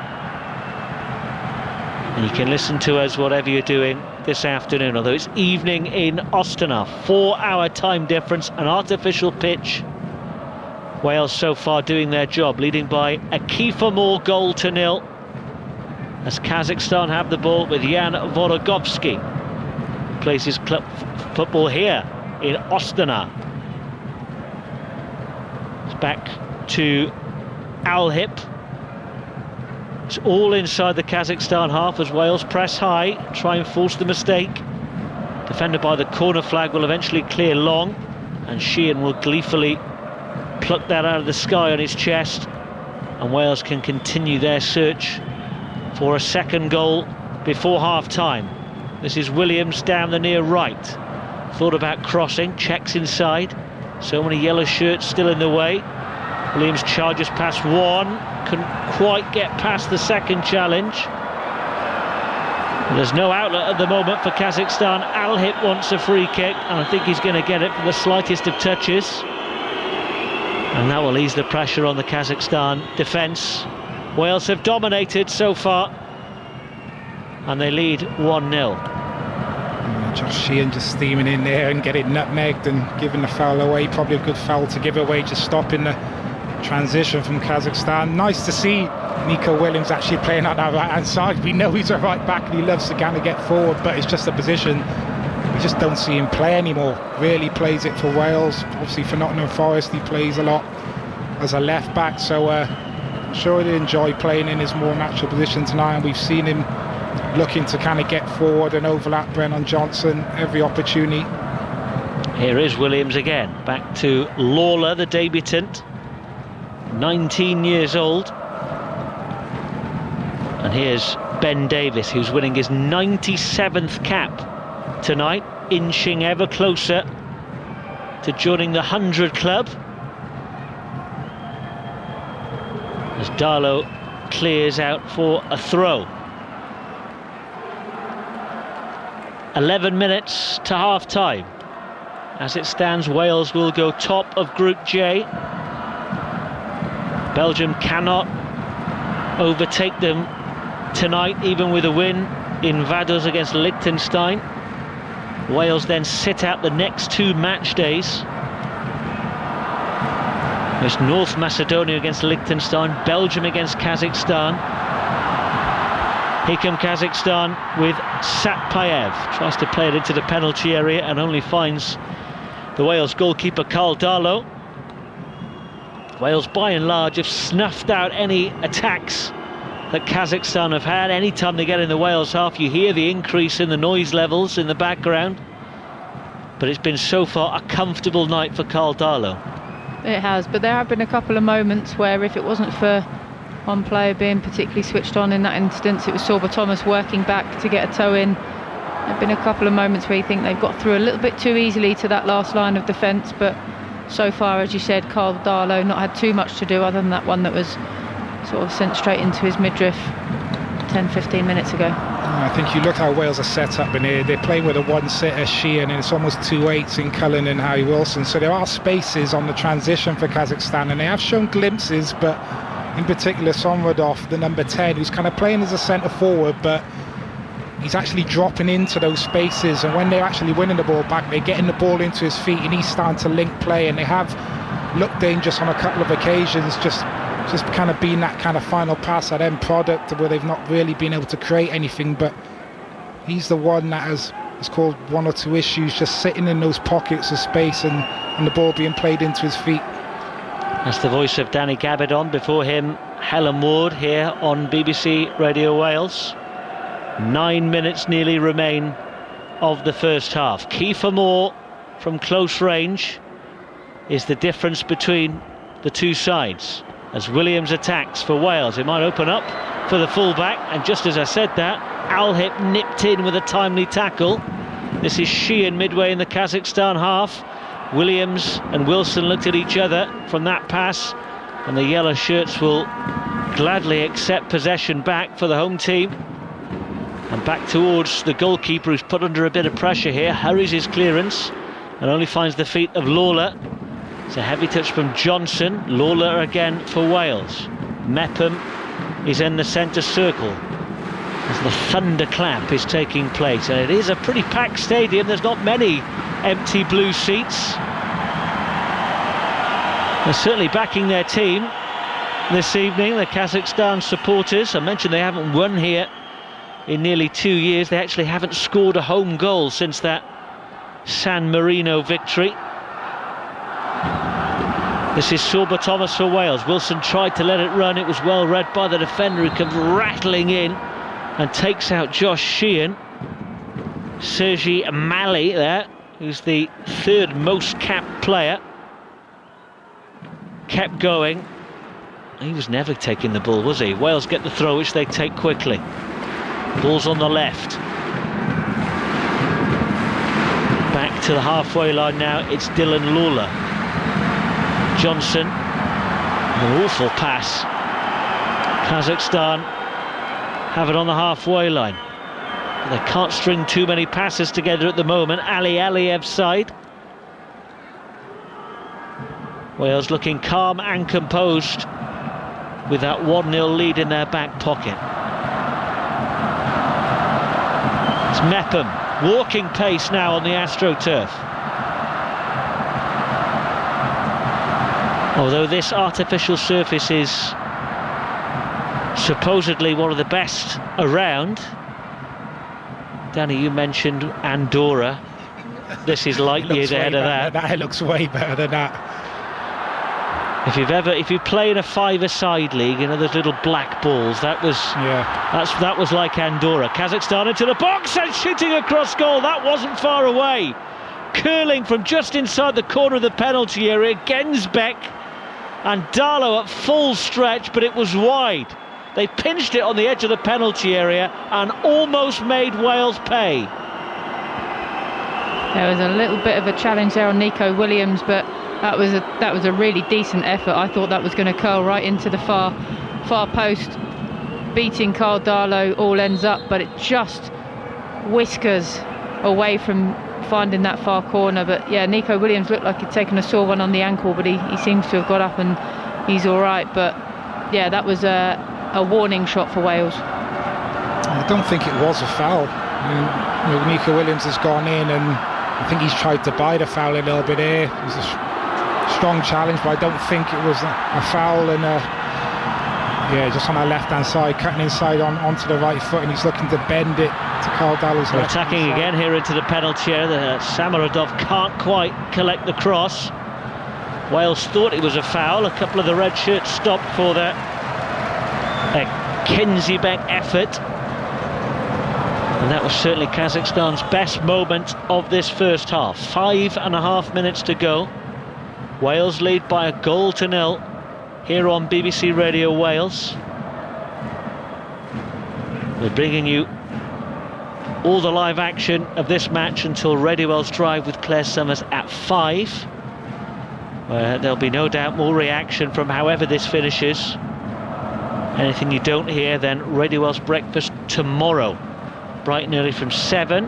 And you can listen to us whatever you're doing this afternoon, although it's evening in Ostana. 4-hour time difference, an artificial pitch. Wales so far doing their job, leading by a Kiefer Moore goal to 0. As Kazakhstan have the ball with Jan Vorogovsky, who plays his club football here in Ostana. It's back to Alhip. It's all inside the Kazakhstan half as Wales press high, try and force the mistake. Defended by the corner flag will eventually clear long, and Sheehan will gleefully pluck that out of the sky on his chest, and Wales can continue their search for a second goal before half-time. This is Williams down the near right. Thought about crossing, checks inside. So many yellow shirts still in the way. Williams charges past one, couldn't quite get past the second challenge. There's no outlet at the moment for Kazakhstan. Alhip wants a free kick, and I think he's going to get it for the slightest of touches. And that will ease the pressure on the Kazakhstan defence. Wales have dominated so far, and they lead 1-0. Josh Sheehan just steaming in there and getting nutmegged and giving the foul away. Probably a good foul to give away, just stopping the transition from Kazakhstan. Nice to see Nico Williams actually playing on that right-hand side. We know he's a right back and he loves to kind of get forward, but it's just a position we just don't see him play anymore. Really plays it for Wales. Obviously for Nottingham Forest he plays a lot as a left back, so I'm sure he'll enjoy playing in his more natural position tonight, and we've seen him looking to kind of get forward and overlap Brennan Johnson every opportunity. Here is Williams again, back to Lawler, the debutant, 19 years old. And here's Ben Davies, who's winning his 97th cap tonight, inching ever closer to joining the 100 club. as Darlow clears out for a throw. 11 minutes to half-time. As it stands, Wales will go top of Group J. Belgium cannot overtake them tonight, even with a win in Vaduz against Liechtenstein. Wales then sit out the next 2 match days. There's North Macedonia against Liechtenstein, Belgium against Kazakhstan. Here come Kazakhstan with Satpayev. Tries to play it into the penalty area and only finds the Wales goalkeeper Karl Darlow. Wales by and large have snuffed out any attacks that Kazakhstan have had. Anytime they get in the Wales half, you hear the increase in the noise levels in the background. But it's been so far a comfortable night for Karl Darlow. It has, but there have been a couple of moments where if it wasn't for one player being particularly switched on in that instance, it was Sorba Thomas working back to get a toe in. There have been a couple of moments where you think they've got through a little bit too easily to that last line of defence, but so far, as you said, Karl Darlow not had too much to do other than that one that was sort of sent straight into his midriff 10-15 minutes ago. I think you look how Wales are set up in here. They're playing with a one-sitter, Sheehan, and it's almost 2-8s in Cullen and Harry Wilson. So there are spaces on the transition for Kazakhstan, and they have shown glimpses, but in particular Somrodov, the number 10, who's kind of playing as a centre-forward, but he's actually dropping into those spaces, and when they're actually winning the ball back, they're getting the ball into his feet, and he's starting to link play, and they have looked dangerous on a couple of occasions, just kind of being that kind of final pass, that end product where they've not really been able to create anything. But he's the one that has caused 1 or 2 issues, just sitting in those pockets of space and the ball being played into his feet. That's the voice of Danny Gabidon. Before him, Helen Ward here on BBC Radio Wales. 9 minutes nearly remain of the first half. Kiefer Moore from close range is the difference between the two sides. As Williams attacks for Wales, it might open up for the fullback, and just as I said that, Al-Hip nipped in with a timely tackle. This is Sheehan midway in the Kazakhstan half. Williams and Wilson looked at each other from that pass, and the yellow shirts will gladly accept possession back for the home team. And back towards the goalkeeper, who's put under a bit of pressure here, hurries his clearance and only finds the feet of Lawler. It's a heavy touch from Johnson. Lawler again for Wales. Mepham is in the centre circle as the thunderclap is taking place, and it is a pretty packed stadium. There's not many empty blue seats. They're certainly backing their team this evening, the Kazakhstan supporters. I mentioned they haven't won here in nearly 2 years. They actually haven't scored a home goal since that San Marino victory. This is Sorba Thomas for Wales. Wilson tried to let it run. It was well read by the defender, who comes rattling in and takes out Josh Sheehan. Sergi Mali there, who's the 3rd most capped player, kept going. He was never taking the ball, was he? Wales get the throw, which they take quickly. Ball's on the left. Back to the halfway line now, it's Dylan Lawler. Johnson, an awful pass. Kazakhstan have it on the halfway line. They can't string too many passes together at the moment. Ali Aliyev's side. Wales looking calm and composed with that 1-0 lead in their back pocket. It's Mepham, walking pace now on the AstroTurf. Although this artificial surface is supposedly one of the best around. Danny, you mentioned Andorra. This is light years ahead of that. That looks way better than that. If you play in a 5-a-side league, you know those little black balls. That was like Andorra. Kazakhstan into the box and shooting across goal. That wasn't far away. Curling from just inside the corner of the penalty area. Gensbeck and Darlow at full stretch, but it was wide. They pinched it on the edge of the penalty area and almost made Wales pay. There was a little bit of a challenge there on Nico Williams, but that was a really decent effort. I thought that was going to curl right into the far far post, beating Carl Darlow, all ends up, but it just whiskers away from finding that far corner. But yeah, Nico Williams looked like he'd taken a sore one on the ankle, but he seems to have got up and he's all right. But yeah, that was a warning shot for Wales. I don't think it was a foul. Nico Williams has gone in, and I think he's tried to buy the foul a little bit here. It was a strong challenge, but I don't think it was a foul. And just on our left-hand side, cutting inside onto the right foot, and he's looking to bend it to Carl Dallow's left. Attacking again here into the penalty area. Samarodov can't quite collect the cross. Wales thought it was a foul. A couple of the red shirts stopped for that Kenzie Beck effort. And that was certainly Kazakhstan's best moment of this first half. 5.5 minutes to go. Wales lead by 1-0 here on BBC Radio Wales. We're bringing you all the live action of this match until Radio Wales Drive with Claire Summers at 5. Where there'll be no doubt more reaction from however this finishes. Anything you don't hear, then Radio Wales Breakfast tomorrow, bright and early from 7.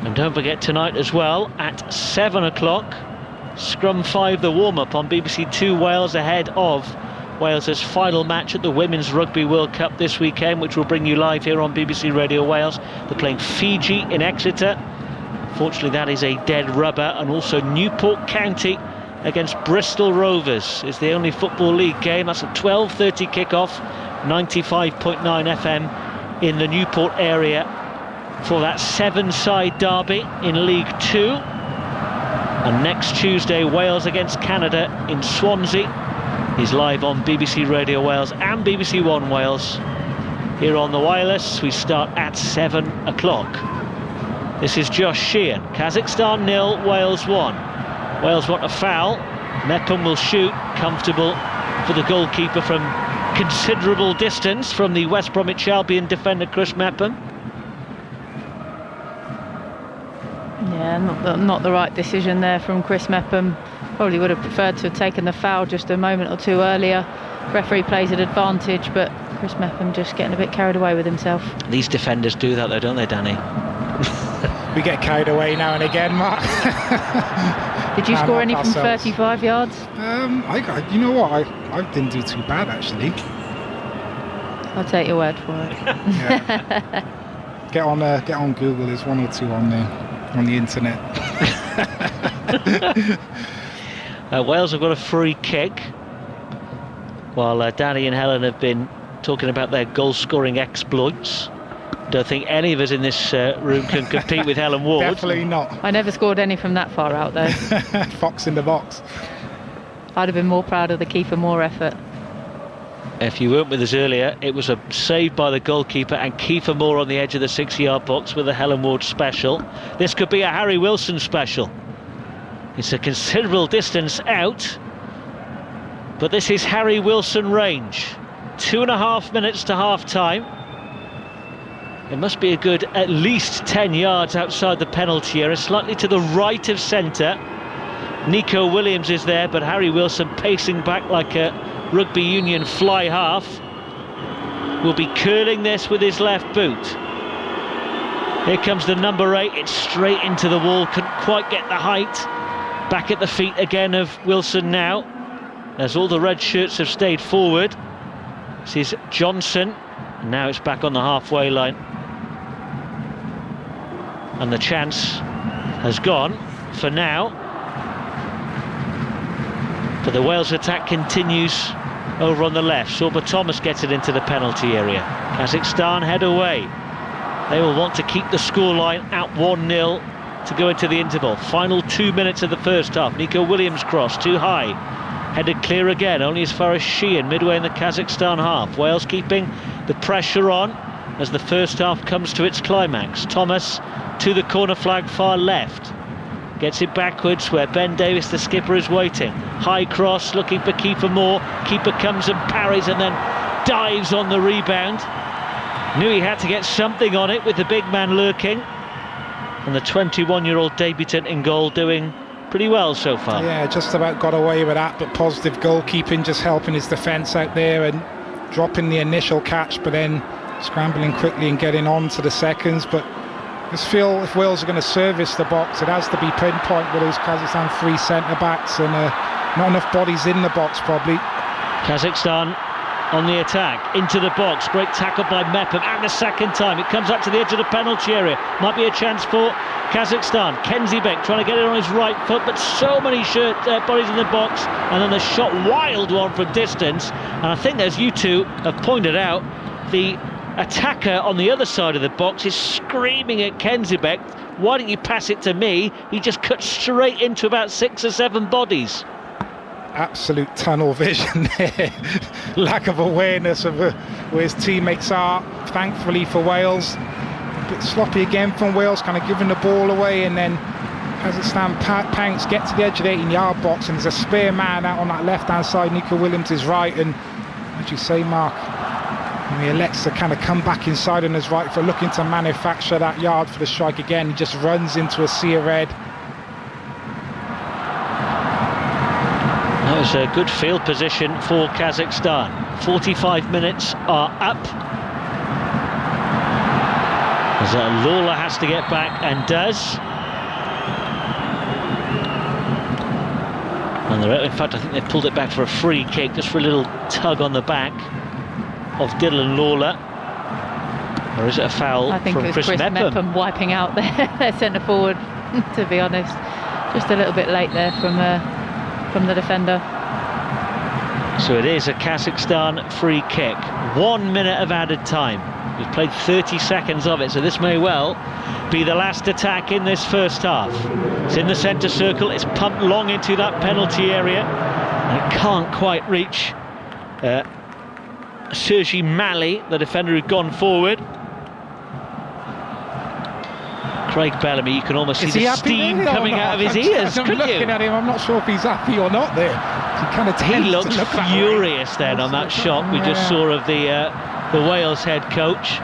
And don't forget tonight as well at 7 o'clock, Scrum 5, the warm-up on BBC Two Wales ahead of Wales's final match at the Women's Rugby World Cup this weekend, which will bring you live here on BBC Radio Wales. They're playing Fiji in Exeter. Fortunately, that is a dead rubber. And also Newport County against Bristol Rovers is the only Football League game. That's a 12:30 kickoff, 95.9 FM in the Newport area for that 7-side derby in League 2. And next Tuesday, Wales against Canada in Swansea is live on BBC Radio Wales and BBC One Wales. Here on the wireless, we start at 7 o'clock. This is Josh Sheehan. Kazakhstan 0, Wales 1. Wales want a foul. Mepham will shoot, comfortable for the goalkeeper from considerable distance from the West Bromwich Albion defender Chris Mepham. Yeah, not the right decision there from Chris Mepham. Probably would have preferred to have taken the foul just a moment or two earlier. Referee plays at advantage, but Chris Mepham just getting a bit carried away with himself. These defenders do that though, don't they, Danny? We get carried away now and again, Mark. Did you score any from 35 yards? You know what? I didn't do too bad actually. I'll take your word for it. Yeah. Get on Google. There's one or two on the internet. Wales have got a free kick, while Danny and Helen have been talking about their goal-scoring exploits. Don't think any of us in this room can compete with Helen Ward. Definitely not. I never scored any from that far out though. Fox in the box. I'd have been more proud of the Kiefer Moore effort. If you weren't with us earlier, it was a save by the goalkeeper and Kiefer Moore on the edge of the 6-yard box with a Helen Ward special. This could be a Harry Wilson special. It's a considerable distance out, but this is Harry Wilson range. 2.5 minutes to half-time. It must be a good at least 10 yards outside the penalty area, slightly to the right of centre. Nico Williams is there, but Harry Wilson pacing back like a rugby union fly half. Will be curling this with his left boot. Here comes the number 8, it's straight into the wall, couldn't quite get the height. Back at the feet again of Wilson now, as all the red shirts have stayed forward. This is Johnson, and now it's back on the halfway line. And the chance has gone for now. But the Wales attack continues over on the left. Sorba Thomas gets it into the penalty area. Kazakhstan head away. They will want to keep the scoreline at 1-0 to go into the interval. Final 2 minutes of the first half. Nico Williams cross, too high. Headed clear again, only as far as Sheehan, midway in the Kazakhstan half. Wales keeping the pressure on as the first half comes to its climax. Thomas to the corner flag far left. Gets it backwards where Ben Davies, the skipper, is waiting. High cross, looking for Kiefer Moore. Keeper comes and parries and then dives on the rebound. Knew he had to get something on it with the big man lurking. And the 21-year-old debutant in goal doing pretty well so far. Yeah, just about got away with that, but positive goalkeeping, just helping his defence out there and dropping the initial catch, but then scrambling quickly and getting on to the seconds. But I just feel if Wales are going to service the box, it has to be pinpoint with those Kazakhstan 3 centre-backs, and not enough bodies in the box probably. Kazakhstan on the attack, into the box, great tackle by Mepham, and the second time it comes up to the edge of the penalty area, might be a chance for Kazakhstan. Kenzibek trying to get it on his right foot, but so many bodies in the box, and then the shot, wild one from distance. And I think, as you two have pointed out, the attacker on the other side of the box is screaming at Kenzibek, why don't you pass it to me? He just cut straight into about 6 or 7 bodies. Absolute tunnel vision there. Lack of awareness of where his teammates are, thankfully for Wales. A bit sloppy again from Wales, kind of giving the ball away, and then Kazakhstan Panks get to the edge of the 18-yard box, and there's a spare man out on that left-hand side. Nico Williams is right, and as you say, Mark, he elects to kind of come back inside on his right foot, looking to manufacture that yard for the strike again. He just runs into a sea of red. That was a good field position for Kazakhstan. 45 minutes are up. As Lawler has to get back, and does. And in fact, I think they've pulled it back for a free kick, just for a little tug on the back of Dylan Lawler. Or is it a foul from Chris Mepham? I think it was Chris Mepham wiping out their centre forward, to be honest. Just a little bit late there from the defender. So it is a Kazakhstan free kick. 1 minute of added time. We've played 30 seconds of it, so this may well be the last attack in this first half. It's in the centre circle, it's pumped long into that penalty area, and it can't quite reach Sergi Mali, the defender who'd gone forward. Craig Bellamy, you can almost see the steam coming out of his ears, couldn't you? I'm looking at him, I'm not sure if he's happy or not there. He looked furious then on that shot we just saw of the Wales head coach.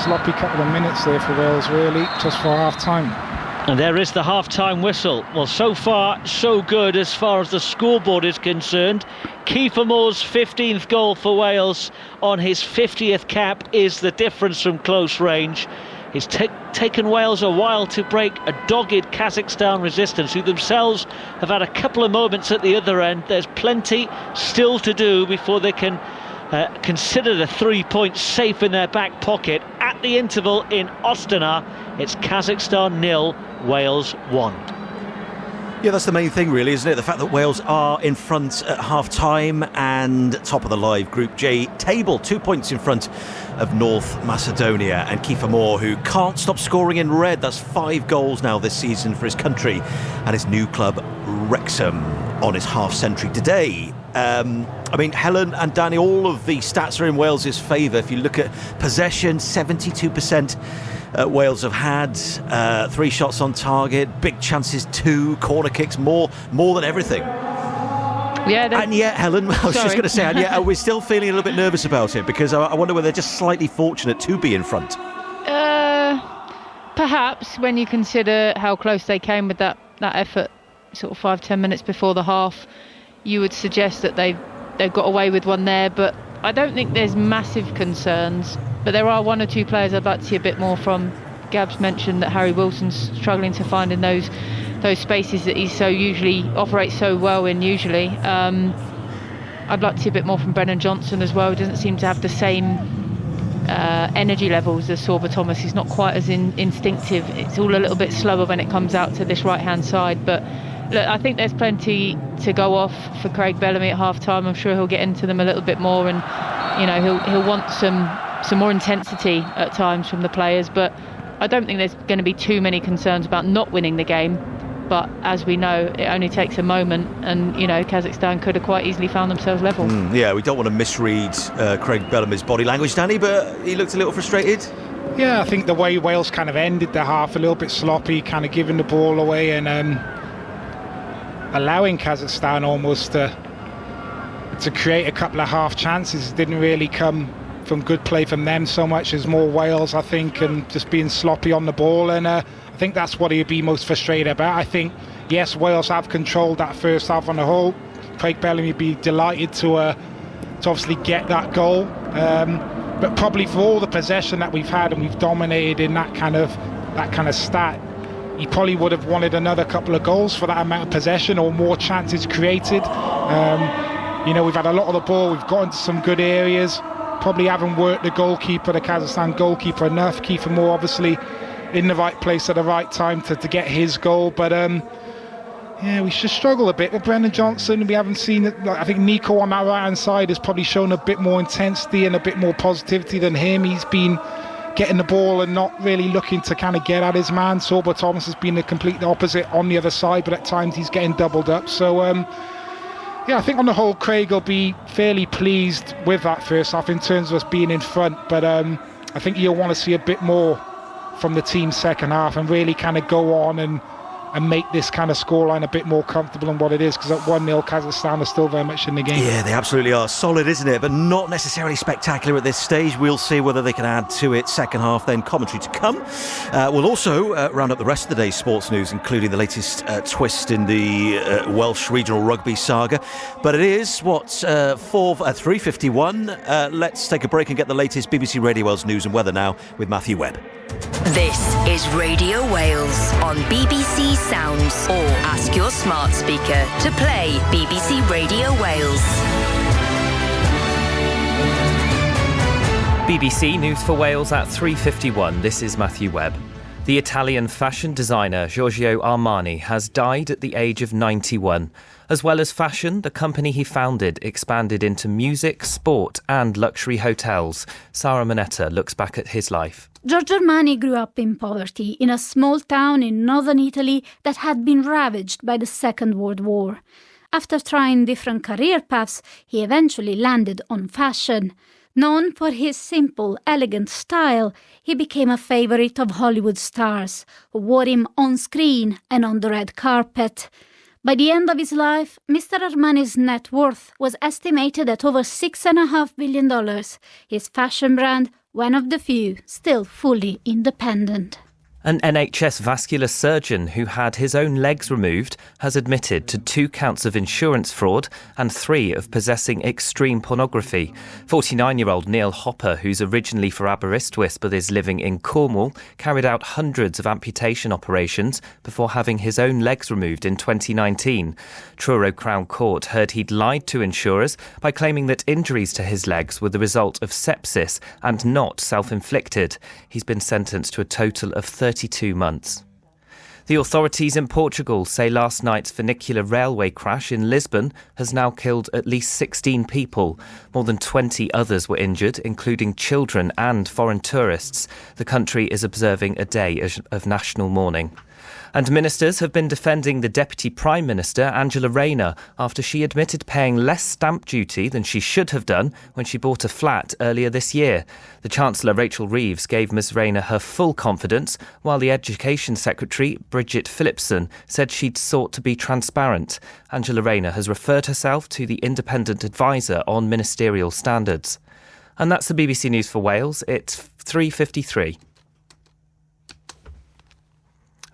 Sloppy couple of minutes there for Wales, really, just for half-time. And there is the half-time whistle. Well, so far, so good as far as the scoreboard is concerned. Kiefer Moore's 15th goal for Wales on his 50th cap is the difference from close range. It's taken Wales a while to break a dogged Kazakhstan resistance, who themselves have had a couple of moments at the other end. There's plenty still to do before they can consider the 3 points safe in their back pocket. At the interval in Astana, it's Kazakhstan 0, Wales 1. Yeah, that's the main thing, really, isn't it? The fact that Wales are in front at half-time and top of the live Group J table, 2 points in front of North Macedonia. And Kiefer Moore, who can't stop scoring in red. That's 5 goals now this season for his country and his new club, Wrexham, on his half-century today. I mean, Helen and Danny, all of the stats are in Wales' favour. If you look at possession, 72% Wales have had, 3 shots on target, big chances 2, corner kicks, more than everything. Yeah, and yet, Helen, I was just going to say, and yet we're still feeling a little bit nervous about it, because I wonder whether they're just slightly fortunate to be in front. Perhaps, when you consider how close they came with that effort, sort of 5-10 minutes before the half, you would suggest that they've got away with one there. But I don't think there's massive concerns. But there are 1 or 2 players I'd like to see a bit more from. Gabs mentioned that Harry Wilson's struggling to find in those spaces that he so usually operates so well in usually. I'd like to see a bit more from Brennan Johnson as well. He doesn't seem to have the same energy levels as Sorba Thomas. He's not quite as instinctive. It's all a little bit slower when it comes out to this right-hand side. But look, I think there's plenty to go off for Craig Bellamy at half-time. I'm sure he'll get into them a little bit more, and he'll want some more intensity at times from the players. But I don't think there's going to be too many concerns about not winning the game. But as we know, it only takes a moment, and Kazakhstan could have quite easily found themselves level. Yeah, we don't want to misread Craig Bellamy's body language, Danny, but he looked a little frustrated. Yeah, I think the way Wales kind of ended the half, a little bit sloppy, kind of giving the ball away and allowing Kazakhstan almost to create a couple of half chances. Didn't really come from good play from them so much as more Wales, I think, and just being sloppy on the ball. And I think that's what he'd be most frustrated about. I think, yes, Wales have controlled that first half on the whole. Craig Bellamy would be delighted to obviously get that goal. But probably for all the possession that we've had and we've dominated in that kind of stat, he probably would have wanted another couple of goals for that amount of possession or more chances created. We've had a lot of the ball, we've got into some good areas, probably haven't worked the Kazakhstan goalkeeper enough. Kiefer Moore obviously in the right place at the right time to get his goal, but we should struggle a bit with Brendan Johnson. We haven't seen it. I think Nico on that right hand side has probably shown a bit more intensity and a bit more positivity than him. He's been getting the ball and not really looking to kind of get at his man. Sorba Thomas has been the complete opposite on the other side, but at times he's getting doubled up. So I think on the whole Craig will be fairly pleased with that first half in terms of us being in front, but I think he'll want to see a bit more from the team's second half and really kind of go on and make this kind of scoreline a bit more comfortable than what it is, because at 1-0 Kazakhstan are still very much in the game. Yeah, they absolutely are. Solid, isn't it? But not necessarily spectacular at this stage. We'll see whether they can add to it. Second half, then commentary to come. We'll also round up the rest of the day's sports news, including the latest twist in the Welsh regional rugby saga. But it is, 3:51. Let's take a break and get the latest BBC Radio Wales news and weather now with Matthew Webb. This is Radio Wales on BBC Sounds, or ask your smart speaker to play BBC Radio Wales. BBC News for Wales at 3:51. This is Matthew Webb. The Italian fashion designer Giorgio Armani has died at the age of 91. As well as fashion, the company he founded expanded into music, sport and luxury hotels. Sara Monetta looks back at his life. Giorgio Armani grew up in poverty in a small town in northern Italy that had been ravaged by the Second World War. After trying different career paths, he eventually landed on fashion. Known for his simple, elegant style, he became a favourite of Hollywood stars, who wore him on screen and on the red carpet. By the end of his life, Mr. Armani's net worth was estimated at over $6.5 billion. His fashion brand, one of the few still fully independent. An NHS vascular surgeon who had his own legs removed has admitted to 2 counts of insurance fraud and 3 of possessing extreme pornography. 49-year-old Neil Hopper, who's originally for Aberystwyth but is living in Cornwall, carried out hundreds of amputation operations before having his own legs removed in 2019. Truro Crown Court heard he'd lied to insurers by claiming that injuries to his legs were the result of sepsis and not self-inflicted. He's been sentenced to a total of 32 months. The authorities in Portugal say last night's funicular railway crash in Lisbon has now killed at least 16 people. More than 20 others were injured, including children and foreign tourists. The country is observing a day of national mourning. And ministers have been defending the Deputy Prime Minister, Angela Rayner, after she admitted paying less stamp duty than she should have done when she bought a flat earlier this year. The Chancellor, Rachel Reeves, gave Ms Rayner her full confidence, while the Education Secretary, Bridget Phillipson, said she'd sought to be transparent. Angela Rayner has referred herself to the Independent Advisor on Ministerial Standards. And that's the BBC News for Wales. It's 3:53.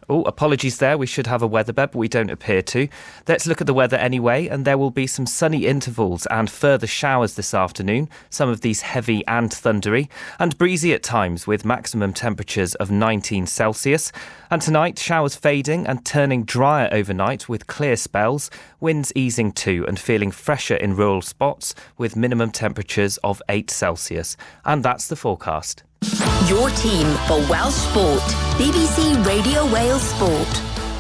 Oh, apologies there. We should have a weather bed, but we don't appear to. Let's look at the weather anyway, and there will be some sunny intervals and further showers this afternoon, some of these heavy and thundery, and breezy at times with maximum temperatures of 19 Celsius. And tonight, showers fading and turning drier overnight with clear spells, winds easing too and feeling fresher in rural spots with minimum temperatures of 8 Celsius. And that's the forecast. Your team for Welsh Sport. BBC Radio Wales Sport.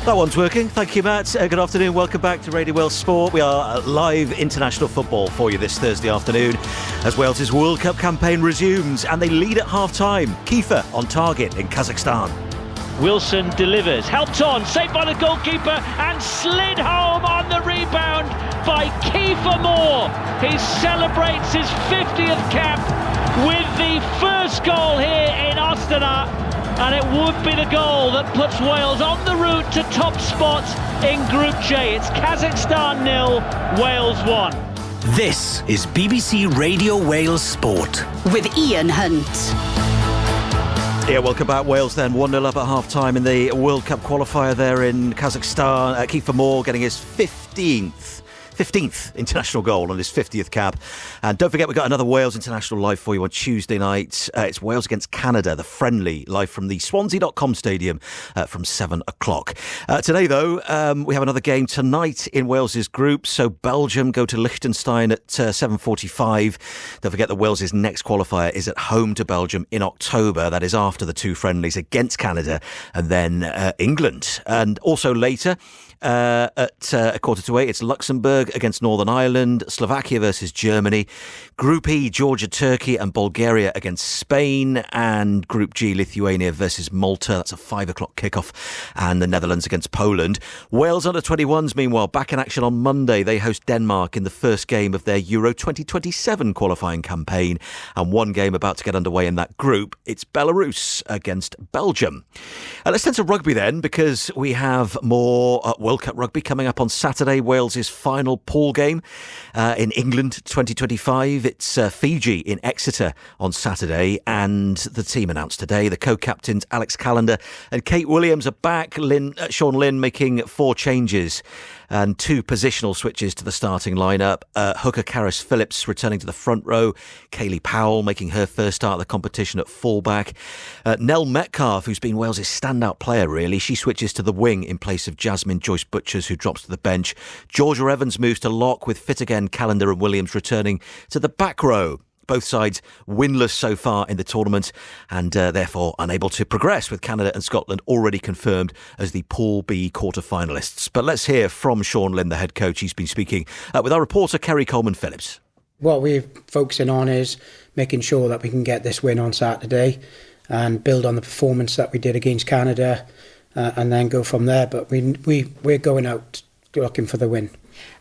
That one's working. Thank you, Matt. Good afternoon. Welcome back to Radio Wales Sport. We are live international football for you this Thursday afternoon as Wales's World Cup campaign resumes, and they lead at half-time. Kiefer on target in Kazakhstan. Wilson delivers, helped on, saved by the goalkeeper and slid home on the rebound by Kiefer Moore. He celebrates his 50th cap with the first goal here in Astana, and it would be the goal that puts Wales on the route to top spot in Group J. It's Kazakhstan 0, Wales 1. This is BBC Radio Wales Sport. With Ian Hunt. Yeah, welcome back. Wales then 1-0 up at half-time in the World Cup qualifier there in Kazakhstan. Kiefer Moore getting his 15th international goal on his 50th cap. And don't forget, we've got another Wales international live for you on Tuesday night. It's Wales against Canada, the friendly, live from the Swansea.com stadium from 7 o'clock. Today, though, we have another game tonight in Wales's group. So Belgium go to Liechtenstein at 7:45. Don't forget that Wales's next qualifier is at home to Belgium in October. That is after the two friendlies against Canada and then England. And also later, at 7:45, it's Luxembourg against Northern Ireland, Slovakia versus Germany, Group E, Georgia, Turkey and Bulgaria against Spain, and Group G, Lithuania versus Malta. That's a 5 o'clock kickoff, and the Netherlands against Poland. Wales under-21s, meanwhile, back in action on Monday. They host Denmark in the first game of their Euro 2027 qualifying campaign, and one game about to get underway in that group. It's Belarus against Belgium. Let's turn to rugby then, because we have more World Cup rugby coming up on Saturday. Wales's final pool game in England 2025. It's Fiji in Exeter on Saturday, and the team announced today the co-captains Alex Callender and Kate Williams are back. Sean Lynn making 4 changes and 2 positional switches to the starting lineup. Hooker Karis Phillips returning to the front row. Kaylee Powell making her first start of the competition at fullback. Nell Metcalf, who's been Wales's standout player really, she switches to the wing in place of Jasmine Joyce Butchers, who drops to the bench. Georgia Evans moves to lock, with fit again Callender and Williams returning to the back row. Both sides winless so far in the tournament and therefore unable to progress, with Canada and Scotland already confirmed as the Pool B quarter-finalists. But let's hear from Sean Lynn, the head coach. He's been speaking with our reporter Kerry Coleman-Phillips. What we're focusing on is making sure that we can get this win on Saturday and build on the performance that we did against Canada and then go from there. But we're going out looking for the win.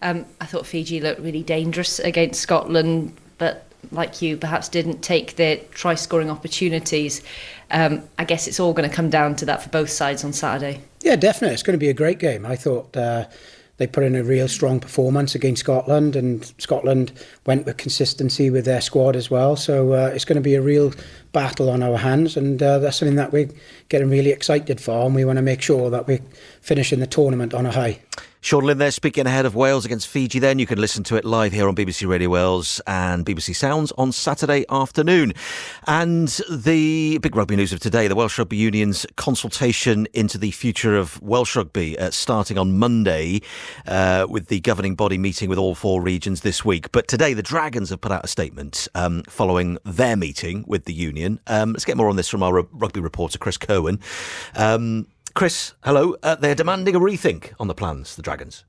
I thought Fiji looked really dangerous against Scotland, but like you, perhaps didn't take their try-scoring opportunities. I guess it's all going to come down to that for both sides on Saturday. Yeah, definitely. It's going to be a great game. I thought they put in a real strong performance against Scotland, and Scotland went with consistency with their squad as well. So it's going to be a real battle on our hands, and that's something that we're getting really excited for, and we want to make sure that we're finishing the tournament on a high. Sean Lynn there speaking ahead of Wales against Fiji then. You can listen to it live here on BBC Radio Wales and BBC Sounds on Saturday afternoon. And the big rugby news of today, the Welsh Rugby Union's consultation into the future of Welsh rugby starting on Monday with the governing body meeting with all 4 regions this week. But today the Dragons have put out a statement following their meeting with the union. Let's get more on this from our rugby reporter Chris Cohen. Chris, hello. They're demanding a rethink on the plans, the Dragons.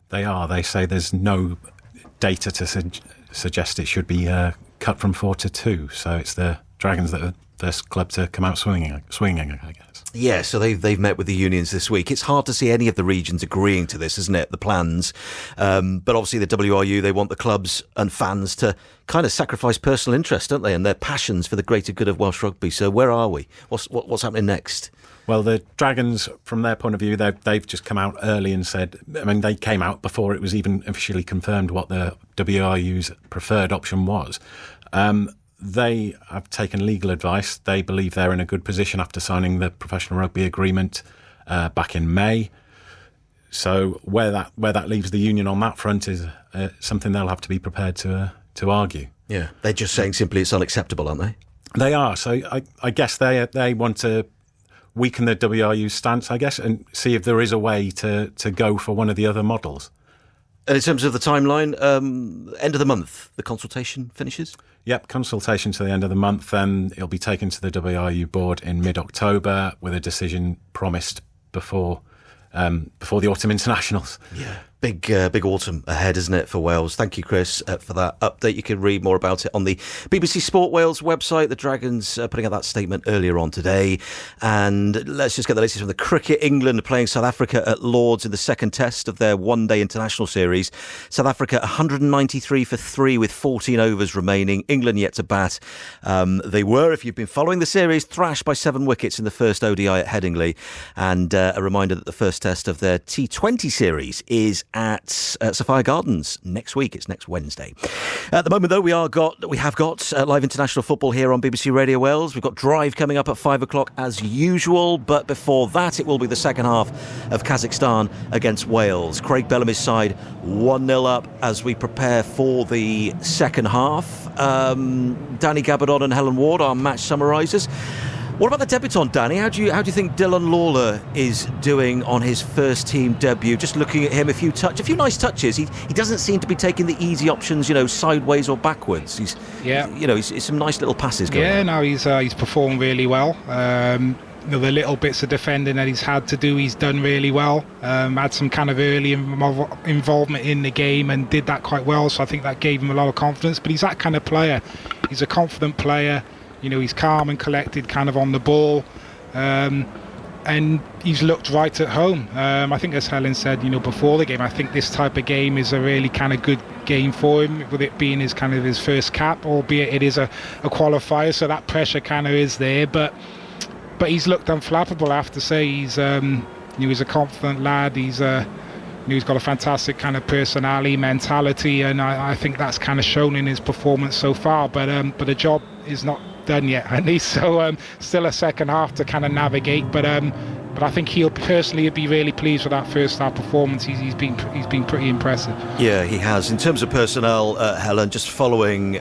They are. They say there's no data to suggest it should be cut from 4 to 2. So it's the Dragons that are first club to come out swinging, I guess. Yeah, so they've met with the unions this week. It's hard to see any of the regions agreeing to this, isn't it, the plans? But obviously the WRU, they want the clubs and fans to kind of sacrifice personal interest, don't they, and their passions for the greater good of Welsh rugby. So where are we? What's happening next? Well, the Dragons, from their point of view, they've just come out early and said, I mean, they came out before it was even officially confirmed what the WRU's preferred option was. They have taken legal advice. They believe they're in a good position after signing the professional rugby agreement back in May. So where that leaves the union on that front is something they'll have to be prepared to argue. Yeah, they're just saying simply it's unacceptable, aren't they? They are. So I guess they want to weaken the WRU's stance, I guess, and see if there is a way to go for one of the other models. And in terms of the timeline, end of the month, the consultation finishes? Yep, consultation to the end of the month, and it'll be taken to the WRU board in mid-October with a decision promised before the autumn internationals. Yeah, big autumn ahead, isn't it, for Wales? Thank you, Chris, for that update. You can read more about it on the BBC Sport Wales website. The Dragons putting out that statement earlier on today. And let's just get the latest from the cricket. England playing South Africa at Lords in the second test of their one-day international series. South Africa 193 for 3 with 14 overs remaining. England yet to bat. They were, if you've been following the series, thrashed by 7 wickets in the first ODI at Headingley. And a reminder that the first test of their T20 series is at Sapphire Gardens next week. It's next Wednesday. At the moment, though, we have got live international football here on BBC Radio Wales. We've got Drive coming up at 5 o'clock as usual, but before that, it will be the second half of Kazakhstan against Wales. Craig Bellamy's side 1-0 up as we prepare for the second half. Danny Gabardon and Helen Ward, our match summarisers. What about the debutant, Danny? How do you think Dylan Lawler is doing on his first team debut? Just looking at him, a few nice touches. He doesn't seem to be taking the easy options, sideways or backwards. He's some nice little passes going on. No, he's performed really well. The little bits of defending that he's had to do, he's done really well. Had some kind of early involvement in the game and did that quite well. So I think that gave him a lot of confidence. But he's that kind of player. He's a confident player. He's calm and collected kind of on the ball, and he's looked right at home. I think, as Helen said, before the game, I think this type of game is a really kind of good game for him, with it being his first cap, albeit it is a qualifier, so that pressure kind of is there. But he's looked unflappable, I have to say. He's a confident lad. He's got a fantastic kind of personality, mentality, and I think that's kind of shown in his performance so far. But the job is not done yet, at least. So still a second half to kind of navigate. But I think he'll personally be really pleased with that first half performance. He's been pretty impressive. Yeah, he has. In terms of personnel, Helen, just following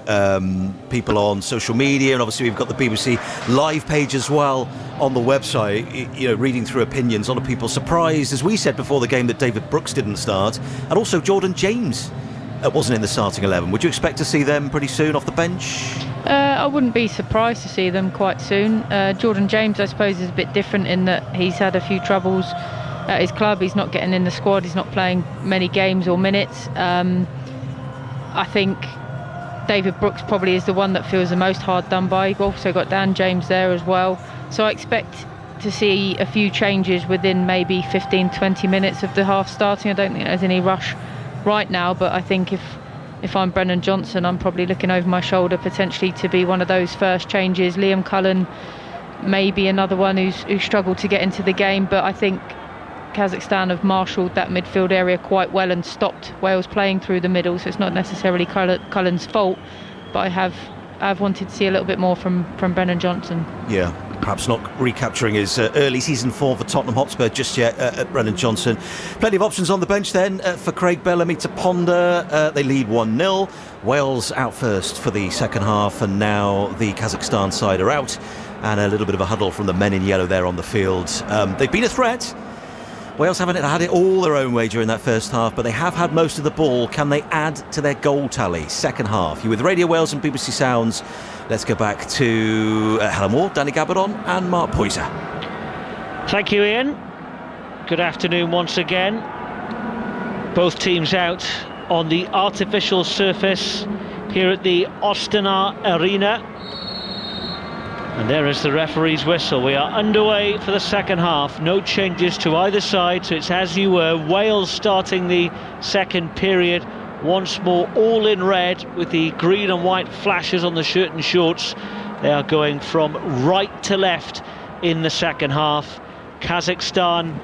people on social media, and obviously we've got the BBC live page as well on the website. Reading through opinions, a lot of people surprised, as we said before the game, that David Brooks didn't start, and also Jordan James wasn't in the starting 11. Would you expect to see them pretty soon off the bench? I wouldn't be surprised to see them quite soon. Jordan James, I suppose, is a bit different in that he's had a few troubles at his club. He's not getting in the squad. He's not playing many games or minutes. I think David Brooks probably is the one that feels the most hard done by. You've also got Dan James there as well. So I expect to see a few changes within maybe 15-20 minutes of the half starting. I don't think there's any rush right now, but I think if I'm Brennan Johnson, I'm probably looking over my shoulder potentially to be one of those first changes. Liam Cullen may be another one who's struggled to get into the game, but I think Kazakhstan have marshalled that midfield area quite well and stopped Wales playing through the middle, so it's not necessarily Cullen's fault, but I've wanted to see a little bit more from Brennan Johnson. Yeah, perhaps not recapturing his early season form for Tottenham Hotspur just yet at Brennan Johnson. Plenty of options on the bench then for Craig Bellamy to ponder. They lead 1-0. Wales out first for the second half, and now the Kazakhstan side are out, and a little bit of a huddle from the men in yellow there on the field. They've been a threat. Wales haven't had it all their own way during that first half, but they have had most of the ball. Can they add to their goal tally? Second half. You're with Radio Wales and BBC Sounds. Let's go back to Helen Ward, Danny Gabardon and Mark Poyser. Thank you, Ian. Good afternoon once again. Both teams out on the artificial surface here at the Ostana Arena. And there is the referee's whistle. We are underway for the second half. No changes to either side, so it's as you were. Wales starting the second period. Once more all in red with the green and white flashes on the shirt and shorts. They are going from right to left in the second half. Kazakhstan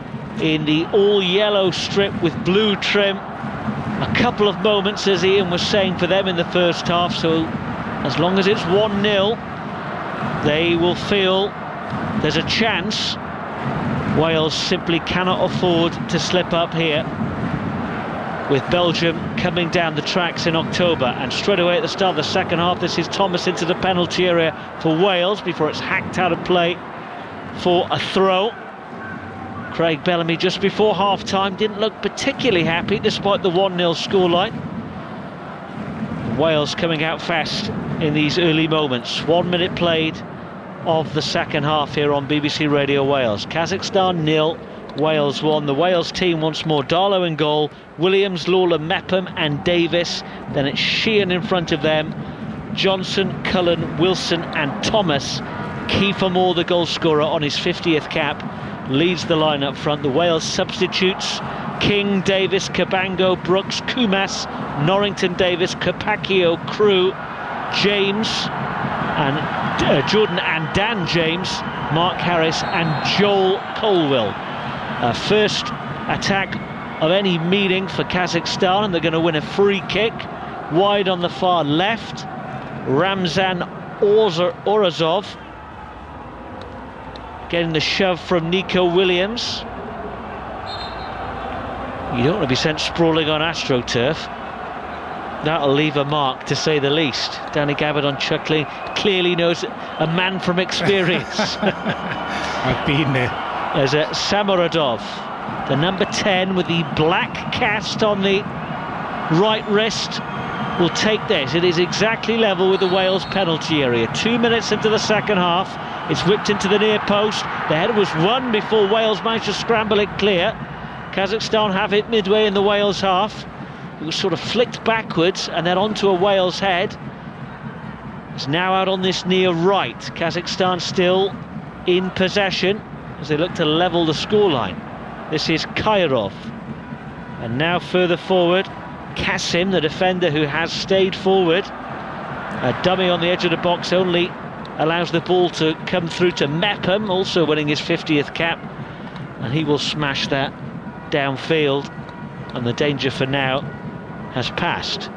in the all yellow strip with blue trim. A couple of moments, as Ian was saying, for them in the first half, so as long as it's 1-0, they will feel there's a chance. Wales simply cannot afford to slip up here, with Belgium coming down the tracks in October. And straight away at the start of the second half, this is Thomas into the penalty area for Wales before it's hacked out of play for a throw. Craig Bellamy just before half-time didn't look particularly happy despite the 1-0 scoreline. Wales coming out fast in these early moments. 1 minute played of the second half here on BBC Radio Wales. Kazakhstan 0, Wales 1. The Wales team once more. Darlow in goal, Williams, Lawler, Mepham and Davis. Then it's Sheehan in front of them. Johnson, Cullen, Wilson and Thomas. Kiefer Moore, the goal scorer, on his 50th cap, leads the line up front. The Wales substitutes: King, Davis, Cabango, Brooks, Kumas, Norrington, Davis, Capaccio, Crew, James and Jordan and Dan James, Mark Harris and Joel Colwill. First attack of any meaning for Kazakhstan, and they're going to win a free kick wide on the far left. Ramzan Orazov getting the shove from Nico Williams. You don't want to be sent sprawling on AstroTurf. That'll leave a mark, to say the least. Danny Gabardon chuckling, clearly knows a man from experience. I've been there. There's a Samuradov, the number 10 with the black cast on the right wrist, will take this. It is exactly level with the Wales penalty area. 2 minutes into the second half, it's whipped into the near post. The header was won before Wales managed to scramble it clear. Kazakhstan have it midway in the Wales half. It was sort of flicked backwards and then onto a Wales head. It's now out on this near right. Kazakhstan still in possession as they look to level the scoreline. This is Kairov. And now further forward, Kasim, the defender who has stayed forward. A dummy on the edge of the box only allows the ball to come through to Mepham, also winning his 50th cap. And he will smash that downfield. And the danger for now has passed.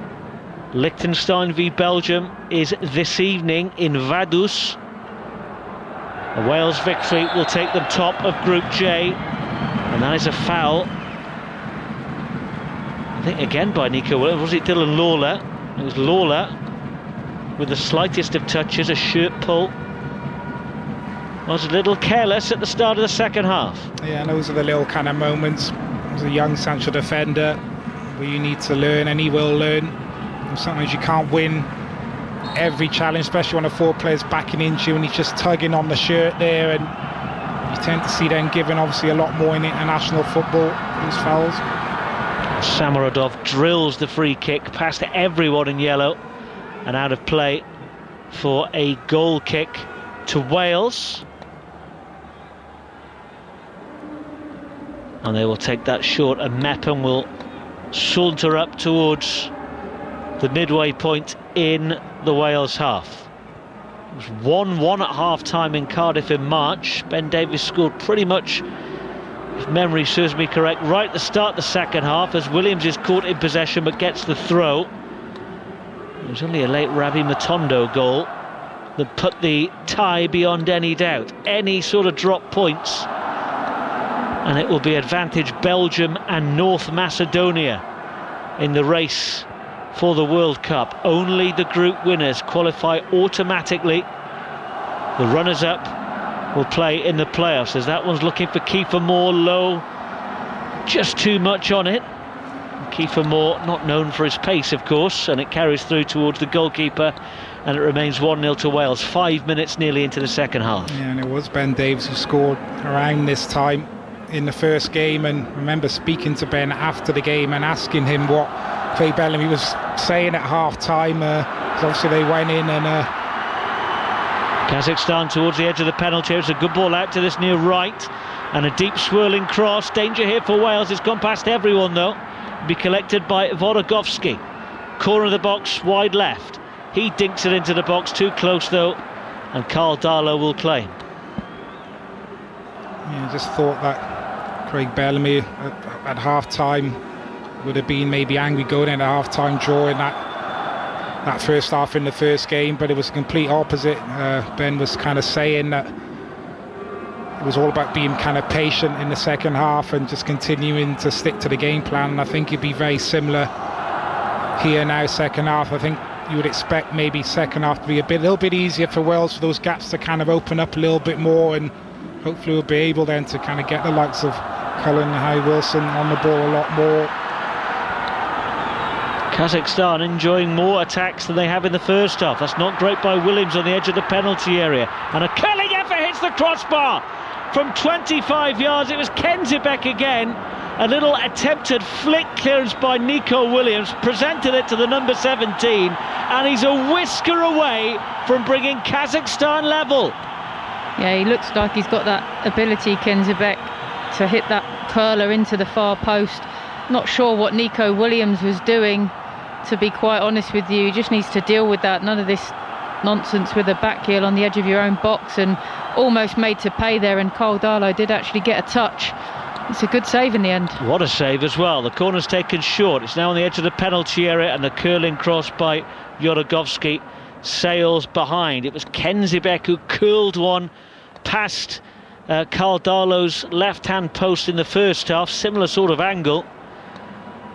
Liechtenstein v Belgium is this evening in Vaduz. A Wales victory will take them top of Group J, and that is a foul, I think again by Nico Williams. Was it Dylan Lawler? It was Lawler with the slightest of touches, a shirt pull. Was a little careless at the start of the second half. Yeah, and those are the little kind of moments as a young central defender where you need to learn, and he will learn. And sometimes you can't win every challenge, especially when a forward player's backing into you and he's just tugging on the shirt there, and you tend to see them given obviously a lot more in international football, these fouls. Samuradov drills the free kick past everyone in yellow and out of play for a goal kick to Wales. And they will take that short, and Mepham will saunter up towards the midway point in the Wales half. It was 1-1 at half-time in Cardiff in March. Ben Davies scored pretty much, if memory serves me correct, right at the start of the second half as Williams is caught in possession but gets the throw. It was only a late Ravi Matondo goal that put the tie beyond any doubt. Any sort of drop points and it will be advantage Belgium and North Macedonia in the race for the World Cup. Only the group winners qualify automatically. The runners-up will play in the playoffs, as that one's looking for Kiefer Moore low, just too much on it. Kiefer Moore not known for his pace, of course, and it carries through towards the goalkeeper, and it remains 1-0 to Wales. 5 minutes nearly into the second half. Yeah, and it was Ben Davies who scored around this time in the first game, and I remember speaking to Ben after the game and asking him what Craig Bellamy was saying at half-time, because obviously they went in and... Kazakhstan towards the edge of the penalty. It's a good ball out to this near right, and a deep swirling cross. Danger here for Wales. It's gone past everyone though. Be collected by Worogovsky. Corner of the box, wide left. He dinks it into the box, too close though, and Carl Darlow will claim. Yeah, I just thought that Craig Bellamy at half-time would have been maybe angry going in a half-time draw in that first half in the first game, but it was the complete opposite. Ben was kind of saying that it was all about being kind of patient in the second half and just continuing to stick to the game plan, and I think it'd be very similar here now, second half. I think you would expect maybe second half to be a little bit easier for Wales, for those gaps to kind of open up a little bit more, and hopefully we'll be able then to kind of get the likes of Cullen and Harry Wilson on the ball a lot more. Kazakhstan enjoying more attacks than they have in the first half. That's not great by Williams on the edge of the penalty area, and a curling effort hits the crossbar from 25 yards. It was Kenzibek again. A little attempted flick clearance by Nico Williams, presented it to the number 17, and he's a whisker away from bringing Kazakhstan level. Yeah, he looks like he's got that ability, Kenzibek, to hit that curler into the far post. Not sure what Nico Williams was doing, to be quite honest with you. He just needs to deal with that. None of this nonsense with a back heel on the edge of your own box, and almost made to pay there. And Carl Darlow did actually get a touch It's a good save in the end. What a save as well. The corner's taken short. It's now on the edge of the penalty area, and the curling cross by Jorogovski sails behind. It was Kenzibek who curled one past Karl Darlow's left-hand post in the first half. Similar sort of angle.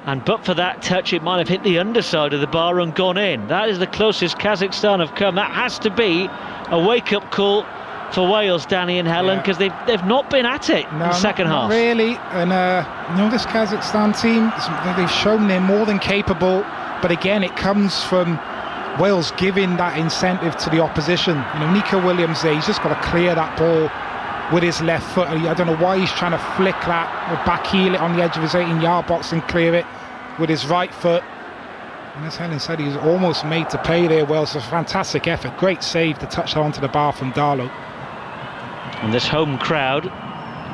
And but for that touch, it might have hit the underside of the bar and gone in. That is the closest Kazakhstan have come. That has to be a wake-up call for Wales, Danny and Helen, because they've not been at it in the second half. Not really. And this Kazakhstan team, they've shown they're more than capable. But again, it comes from Wales giving that incentive to the opposition. Nico Williams there, he's just got to clear that ball with his left foot. I don't know why he's trying to flick that or back heel it on the edge of his 18-yard box and clear it with his right foot. And as Helen said, he was almost made to pay there. Wales, a fantastic effort, great save to touch that onto the bar from Darlow. And this home crowd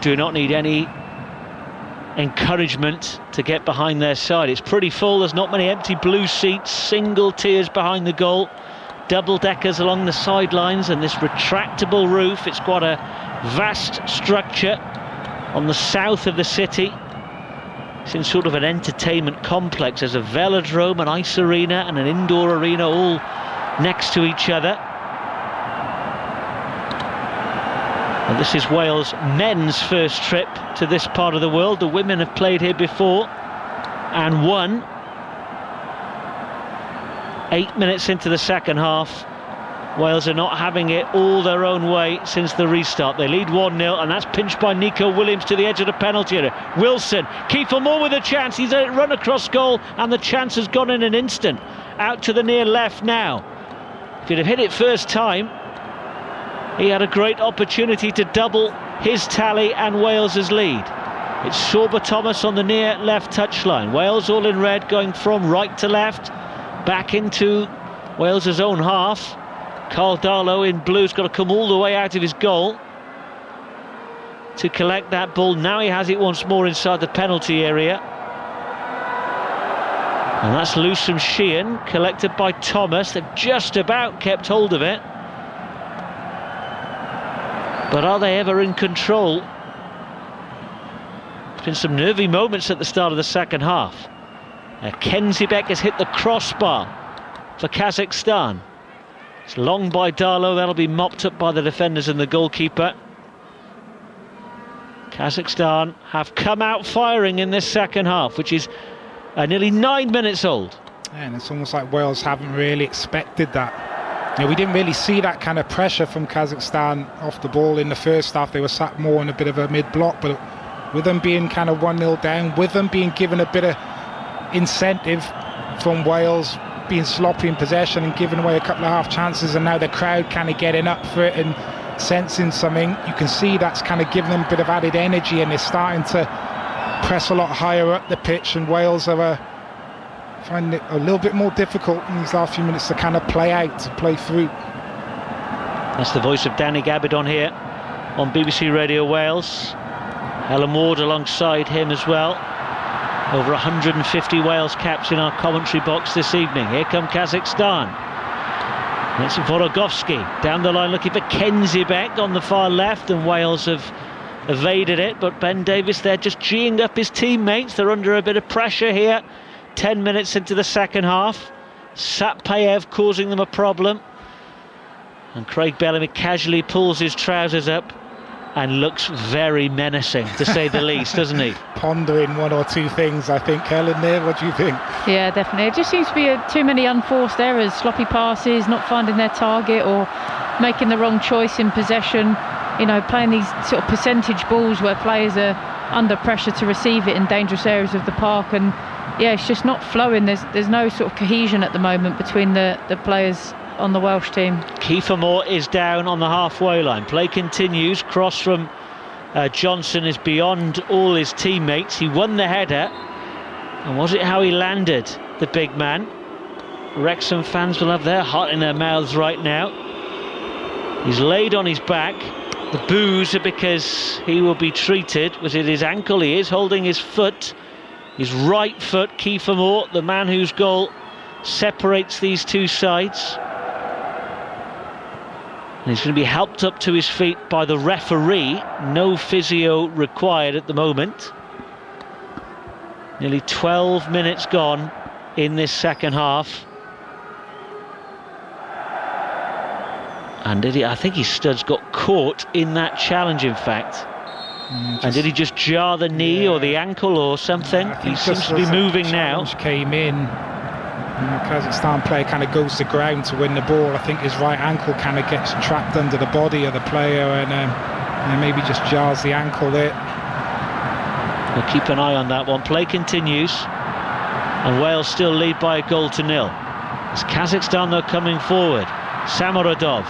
do not need any encouragement to get behind their side. It's pretty full. There's not many empty blue seats, single tiers behind the goal, double deckers along the sidelines, and this retractable roof. It's quite a vast structure on the south of the city. It's in sort of an entertainment complex. There's a velodrome, an ice arena and an indoor arena all next to each other. And this is Wales' men's first trip to this part of the world. The women have played here before and won. 8 minutes into the second half, Wales are not having it all their own way since the restart. They lead 1-0, and that's pinched by Nico Williams to the edge of the penalty area. Wilson, Kiefer Moore with a chance. He's let it run across goal, and the chance has gone in an instant. Out to the near left now. If he'd have hit it first time, he had a great opportunity to double his tally and Wales's lead. It's Sorba Thomas on the near left touchline. Wales all in red, going from right to left, back into Wales's own half. Karl Darlow in blue's got to come all the way out of his goal to collect that ball. Now he has it once more inside the penalty area. And that's loose from Sheehan, collected by Thomas. They've just about kept hold of it. But are they ever in control? There's been some nervy moments at the start of the second half. Kenzibek has hit the crossbar for Kazakhstan. It's long by Darlow. That'll be mopped up by the defenders and the goalkeeper. Kazakhstan have come out firing in this second half, which is nearly 9 minutes old. And it's almost like Wales haven't really expected that. We didn't really see that kind of pressure from Kazakhstan off the ball in the first half. They were sat more in a bit of a mid-block, but with them being kind of 1-0 down, with them being given a bit of incentive from Wales, being sloppy in possession and giving away a couple of half chances, and now the crowd kind of getting up for it and sensing something, you can see that's kind of giving them a bit of added energy, and they're starting to press a lot higher up the pitch, and Wales are finding it a little bit more difficult in these last few minutes to kind of play out, to play through. That's the voice of Danny Gabidon here on BBC Radio Wales. Helen Ward alongside him as well. Over 150 Wales caps in our commentary box this evening. Here come Kazakhstan. It's Vorogovski down the line looking for Kenzibek on the far left, and Wales have evaded it, but Ben Davies there just geeing up his teammates. They're under a bit of pressure here. 10 minutes into the second half. Satpayev causing them a problem, and Craig Bellamy casually pulls his trousers up and looks very menacing, to say the least, doesn't he? Pondering one or two things, I think. Helen, there, what do you think? Yeah, definitely. It just seems to be too many unforced errors, sloppy passes, not finding their target or making the wrong choice in possession. Playing these sort of percentage balls where players are under pressure to receive it in dangerous areas of the park, and yeah, it's just not flowing. There's no sort of cohesion at the moment between the players on the Welsh team. Kiefer Moore is down on the halfway line. Play continues. Cross from Johnson is beyond all his teammates. He won the header, and was it how he landed, the big man? Wrexham fans will have their heart in their mouths right now. He's laid on his back. The boos are because he will be treated. Was it his ankle? He is holding his foot, his right foot. Kiefer Moore, the man whose goal separates these two sides. And he's going to be helped up to his feet by the referee. No physio required at the moment. Nearly 12 minutes gone in this second half. And I think his studs got caught in that challenge, in fact. And did he just jar the knee or the ankle or something? He seems to be moving now. Came in, and the Kazakhstan player kind of goes to ground to win the ball. I think his right ankle kind of gets trapped under the body of the player, and maybe just jars the ankle there. We'll keep an eye on that one. Play continues, and Wales still lead by a goal to nil. It's Kazakhstan though coming forward. Samuradov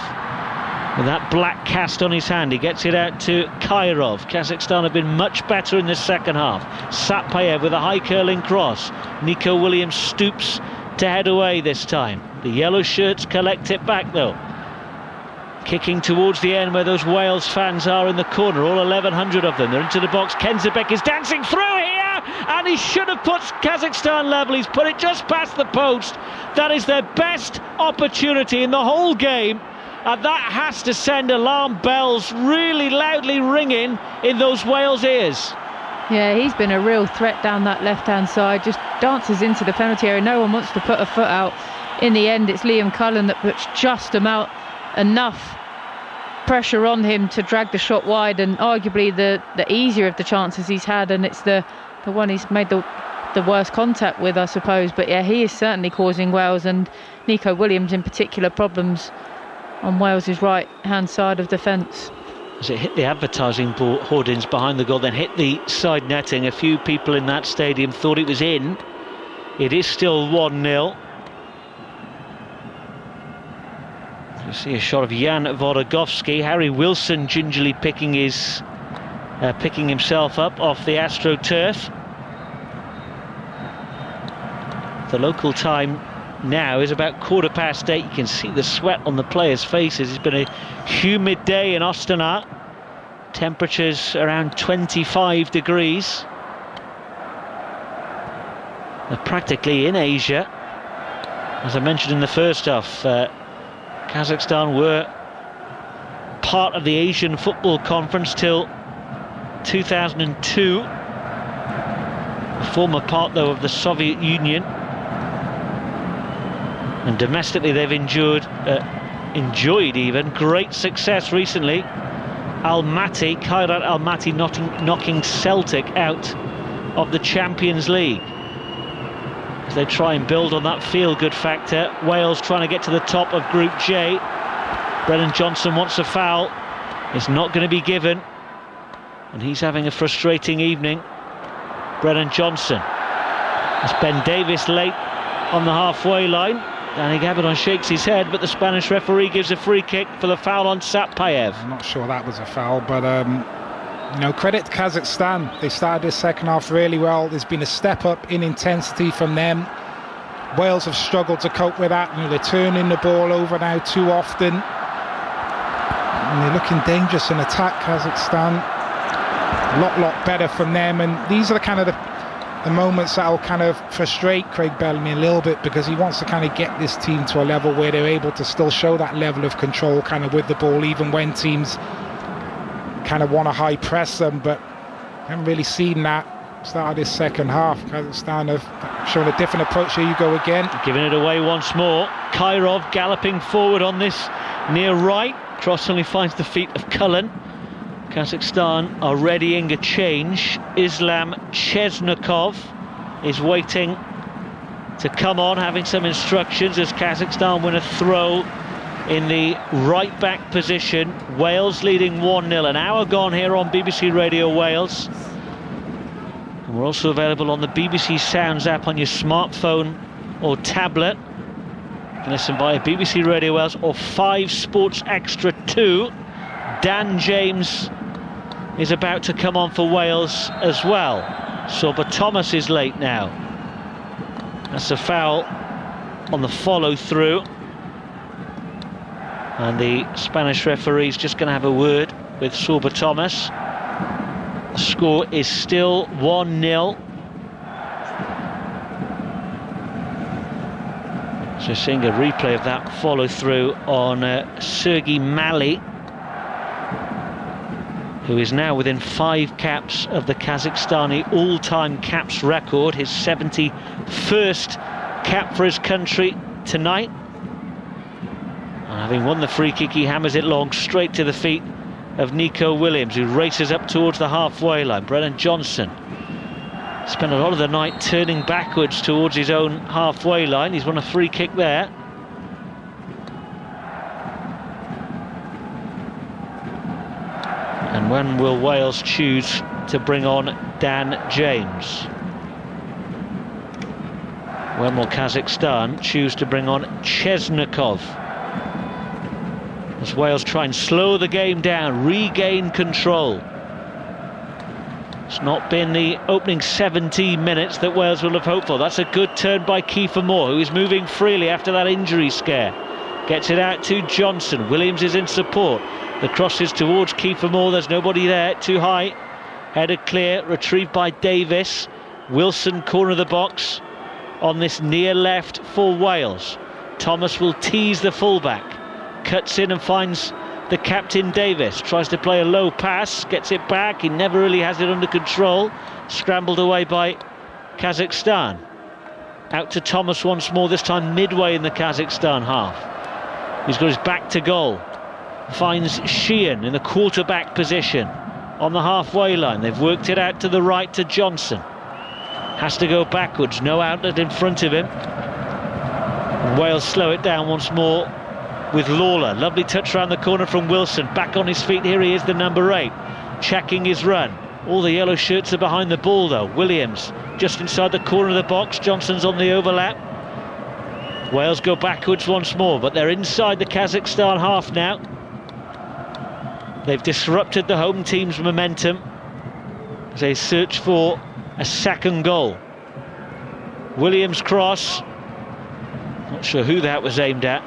with that black cast on his hand, he gets it out to Kairov. Kazakhstan have been much better in the second half. Satpayev with a high curling cross. Nico Williams stoops to head away this time. The yellow shirts collect it back though. Kicking towards the end where those Wales fans are in the corner, all 1,100 of them. They're into the box. Kenzebek is dancing through here, and he should have put Kazakhstan level. He's put it just past the post. That is their best opportunity in the whole game, and that has to send alarm bells really loudly ringing in those Wales ears. Yeah, he's been a real threat down that left-hand side, just dances into the penalty area. No one wants to put a foot out. In the end, it's Liam Cullen that puts just enough pressure on him to drag the shot wide, and arguably the easier of the chances he's had, and it's the one he's made the worst contact with, I suppose. But yeah, he is certainly causing Wales and Nico Williams in particular problems on Wales' right hand side of defence. As it hit the advertising hoardings behind the goal, then hit the side netting, a few people in that stadium thought it was in. It is still 1-0. You see a shot of Jan Worogovsky. Harry Wilson gingerly picking himself up off the AstroTurf. The local time now is about 8:15. You can see the sweat on the players' faces. It's been a humid day in Astana. Temperatures around 25 degrees. They're practically in Asia. As I mentioned in the first half, Kazakhstan were part of the Asian Football Conference till 2002. A former part, though, of the Soviet Union. And domestically they've enjoyed even great success recently. Kairat Almaty knocking Celtic out of the Champions League. As they try and build on that feel-good factor. Wales trying to get to the top of Group J. Brennan Johnson wants a foul. It's not going to be given. And he's having a frustrating evening. Brennan Johnson. It's Ben Davis late on the halfway line. Danny Gabardon shakes his head, but the Spanish referee gives a free kick for the foul on Satpayev. I'm not sure that was a foul, but credit to Kazakhstan. They started this second half really well. There's been a step up in intensity from them. Wales have struggled to cope with that. They're turning the ball over now too often, and they're looking dangerous in attack. Kazakhstan, a lot better from them, and these are the kind of the moments that will kind of frustrate Craig Bellamy a little bit, because he wants to kind of get this team to a level where they're able to still show that level of control kind of with the ball, even when teams kind of want to high press them. But I haven't really seen that start of this second half. Kazakhstan have shown a different approach. Here you go again, giving it away once more. Kairov galloping forward on this near right. Cross only finds the feet of Cullen. Kazakhstan are readying a change. Islam Chesnikov is waiting to come on, having some instructions as Kazakhstan win a throw in the right back position. Wales leading 1-0. An hour gone here on BBC Radio Wales. And we're also available on the BBC Sounds app on your smartphone or tablet. You can listen via BBC Radio Wales or 5 Sports Extra 2. Dan James is about to come on for Wales as well. Sorba Thomas is late now. That's a foul on the follow through, and the Spanish referee's just going to have a word with Sorba Thomas. The score is still 1-0. So seeing a replay of that follow through on Sergei Mali, who is now within 5 caps of the Kazakhstani all-time caps record, his 71st cap for his country tonight. And having won the free kick, he hammers it long straight to the feet of Nico Williams, who races up towards the halfway line. Brennan Johnson spent a lot of the night turning backwards towards his own halfway line. He's won a free kick there. And when will Wales choose to bring on Dan James? When will Kazakhstan choose to bring on Chesnikov? As Wales try and slow the game down, regain control. It's not been the opening 17 minutes that Wales will have hoped for. That's a good turn by Kiefer Moore, who is moving freely after that injury scare. Gets it out to Johnson. Williams is in support. The cross is towards Kiefer Moore. There's nobody there. Too high. Headed clear. Retrieved by Davis. Wilson, corner of the box on this near left for Wales. Thomas will tease the fullback. Cuts in and finds the captain Davis. Tries to play a low pass. Gets it back. He never really has it under control. Scrambled away by Kazakhstan. Out to Thomas once more, this time midway in the Kazakhstan half. He's got his back to goal. Finds Sheehan in the quarterback position on the halfway line. They've worked it out to the right to Johnson. Has to go backwards, no outlet in front of him. And Wales slow it down once more with Lawler. Lovely touch around the corner from Wilson. Back on his feet, here he is, the number 8. Checking his run. All the yellow shirts are behind the ball though. Williams just inside the corner of the box. Johnson's on the overlap. Wales go backwards once more, but they're inside the Kazakhstan half now. They've disrupted the home team's momentum as they search for a second goal. Williams cross. Not sure who that was aimed at.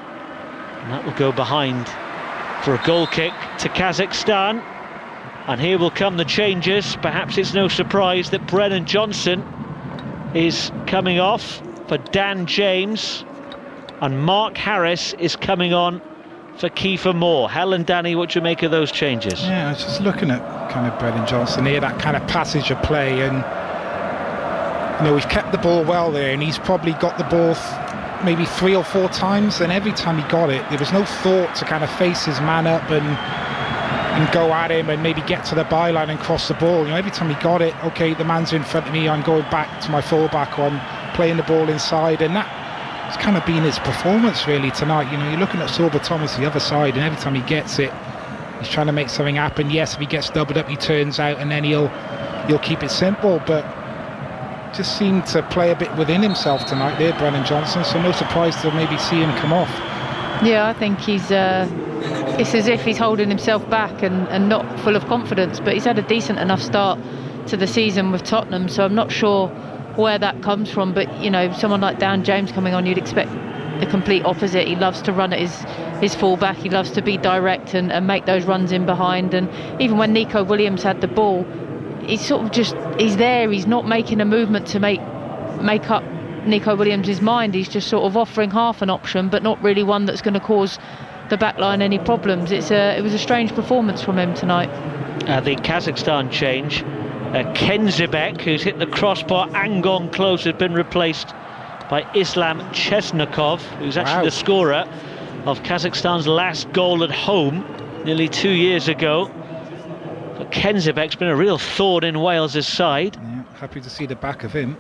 And that will go behind for a goal kick to Kazakhstan. And here will come the changes. Perhaps it's no surprise that Brennan Johnson is coming off for Dan James. And Mark Harris is coming on for Kiefer Moore. Helen, Danny, what do you make of those changes? Yeah, I was just looking at kind of Brennan Johnson here, that kind of passage of play, and you know, we've kept the ball well there, and he's probably got the ball maybe 3 or 4 times, and every time he got it, there was no thought to kind of face his man up and go at him and maybe get to the byline and cross the ball. You know, every time he got it, okay, the man's in front of me, I'm going back to my fullback, or I'm playing the ball inside, and that it's kind of been his performance really tonight. You know, you're looking at Sorba Thomas the other side, and every time he gets it, he's trying to make something happen. Yes, if he gets doubled up, he turns out, and then he'll keep it simple. But just seemed to play a bit within himself tonight there, Brennan Johnson. So no surprise to maybe see him come off. Yeah, I think he's. It's as if he's holding himself back and not full of confidence. But he's had a decent enough start to the season with Tottenham, so I'm not sure where that comes from. But you know, someone like Dan James coming on, you'd expect the complete opposite. He loves to run at his fullback. He loves to be direct and make those runs in behind. And even when Nico Williams had the ball, he's sort of just he's there. He's not making a movement to make up Nico Williams' mind. He's just sort of offering half an option, but not really one that's going to cause the backline any problems. It was a strange performance from him tonight. The Kazakhstan change. Kenzibek, who's hit the crossbar and gone close, has been replaced by Islam Chesnikov, who's actually the scorer of Kazakhstan's last goal at home nearly 2 years ago. But Kenzibek's been a real thorn in Wales' side. Yeah, happy to see the back of him.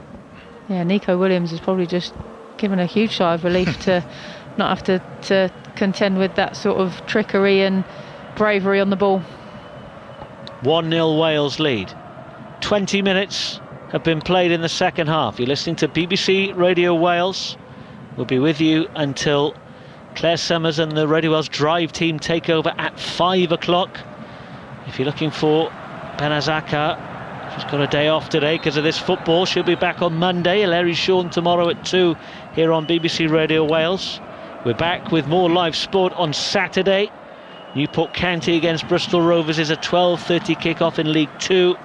Yeah, Nico Williams has probably just given a huge sigh of relief to not have to contend with that sort of trickery and bravery on the ball. 1-0 Wales lead. 20 minutes have been played in the second half. You're listening to BBC Radio Wales. We'll be with you until Claire Summers and the Radio Wales Drive team take over at 5 o'clock. If you're looking for Benazaka, she's got a day off today because of this football. She'll be back on Monday. Larry Shawn tomorrow at 2 here on BBC Radio Wales. We're back with more live sport on Saturday. Newport County against Bristol Rovers is a 12:30 kick-off in League 2.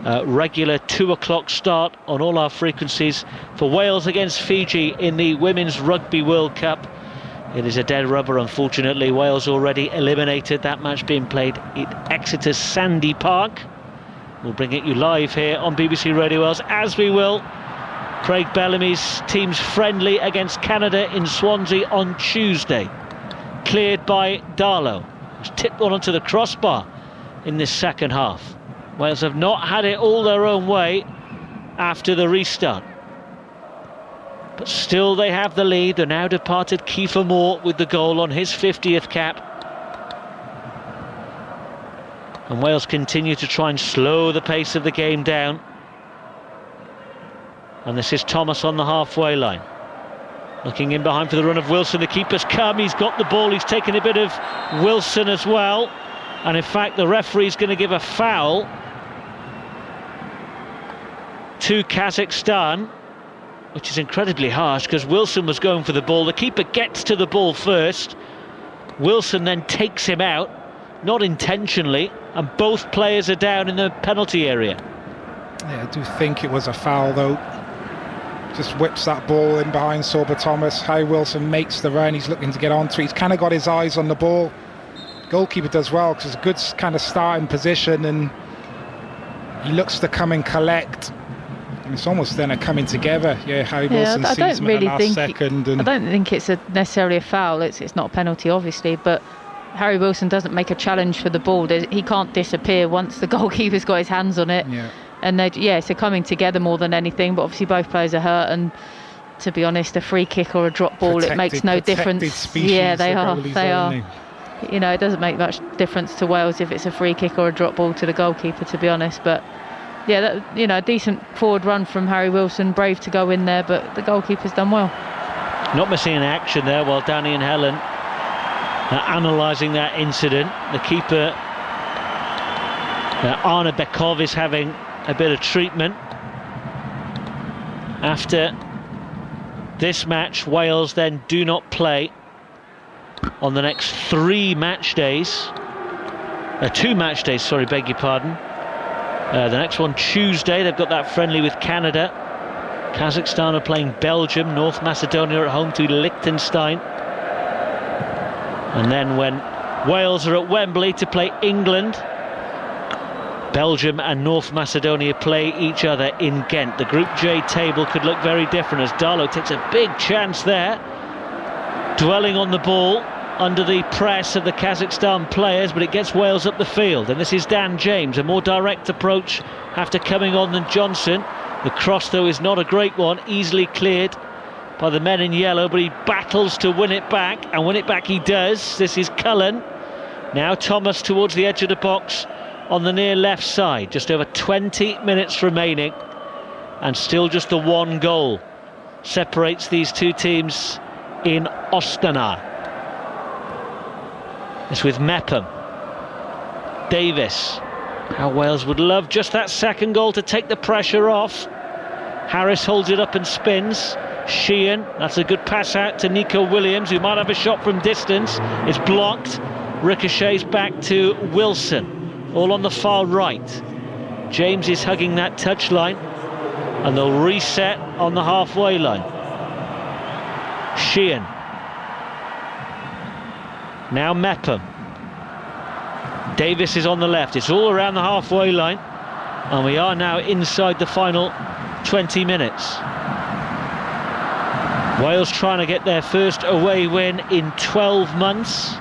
regular 2 o'clock start on all our frequencies for Wales against Fiji in the Women's Rugby World Cup. It is a dead rubber, unfortunately. Wales already eliminated. That match being played at Exeter's Sandy Park. We'll bring it you live here on BBC Radio Wales, as we will Craig Bellamy's team's friendly against Canada in Swansea on Tuesday. Cleared by Darlow, who's tipped one onto the crossbar in this second half. Wales have not had it all their own way after the restart. But still they have the lead. The now departed Kiefer Moore with the goal on his 50th cap. And Wales continue to try and slow the pace of the game down. And this is Thomas on the halfway line. Looking in behind for the run of Wilson. The keeper's come, he's got the ball, he's taken a bit of Wilson as well. And in fact the referee's going to give a foul to Kazakhstan, which is incredibly harsh because Wilson was going for the ball. The keeper gets to the ball first. Wilson then takes him out, not intentionally, and both players are down in the penalty area. Yeah, I do think it was a foul though. Just whips that ball in behind Sorba Thomas. Harry Wilson makes the run, he's looking to get onto it. He's kind of got his eyes on the ball. Goalkeeper does well because it's a good kind of starting position, and he looks to come and collect. It's almost then a coming together. Yeah, Harry Wilson sees him in the last second. I don't think it's necessarily a foul. It's not a penalty, obviously, but Harry Wilson doesn't make a challenge for the ball. He can't disappear once the goalkeeper's got his hands on it. Yeah. And it's a coming together more than anything. But obviously both players are hurt, and to be honest, a free kick or a drop ball, it makes no difference. Species, yeah, they are. You know, it doesn't make much difference to Wales if it's a free kick or a drop ball to the goalkeeper, to be honest. But yeah, a decent forward run from Harry Wilson, brave to go in there, but the goalkeeper's done well. Not missing an action there while Danny and Helen are analysing that incident. The keeper, Arne Bekov, is having a bit of treatment. After this match, Wales then do not play on the next 2 match days, sorry, beg your pardon. The next one Tuesday, they've got that friendly with Canada. Kazakhstan are playing Belgium, North Macedonia at home to Liechtenstein. And then when Wales are at Wembley to play England, Belgium and North Macedonia play each other in Ghent. The Group J table could look very different as Darlow takes a big chance there, dwelling on the ball under the press of the Kazakhstan players, but it gets Wales up the field. And this is Dan James, a more direct approach after coming on than Johnson. The cross, though, is not a great one, easily cleared by the men in yellow, but he battles to win it back, and win it back he does. This is Cullen. Now Thomas towards the edge of the box on the near left side. Just over 20 minutes remaining, and still just the 1 goal separates these two teams in Astana. It's with Mepham. Davis. How Wales would love just that second goal to take the pressure off. Harris holds it up and spins. Sheehan, that's a good pass out to Nico Williams, who might have a shot from distance. It's blocked. Ricochets back to Wilson, all on the far right. James is hugging that touchline, and they'll reset on the halfway line. Sheehan. Now Mepham. Davis is on the left. It's all around the halfway line, and we are now inside the final 20 minutes. Wales trying to get their first away win in 12 months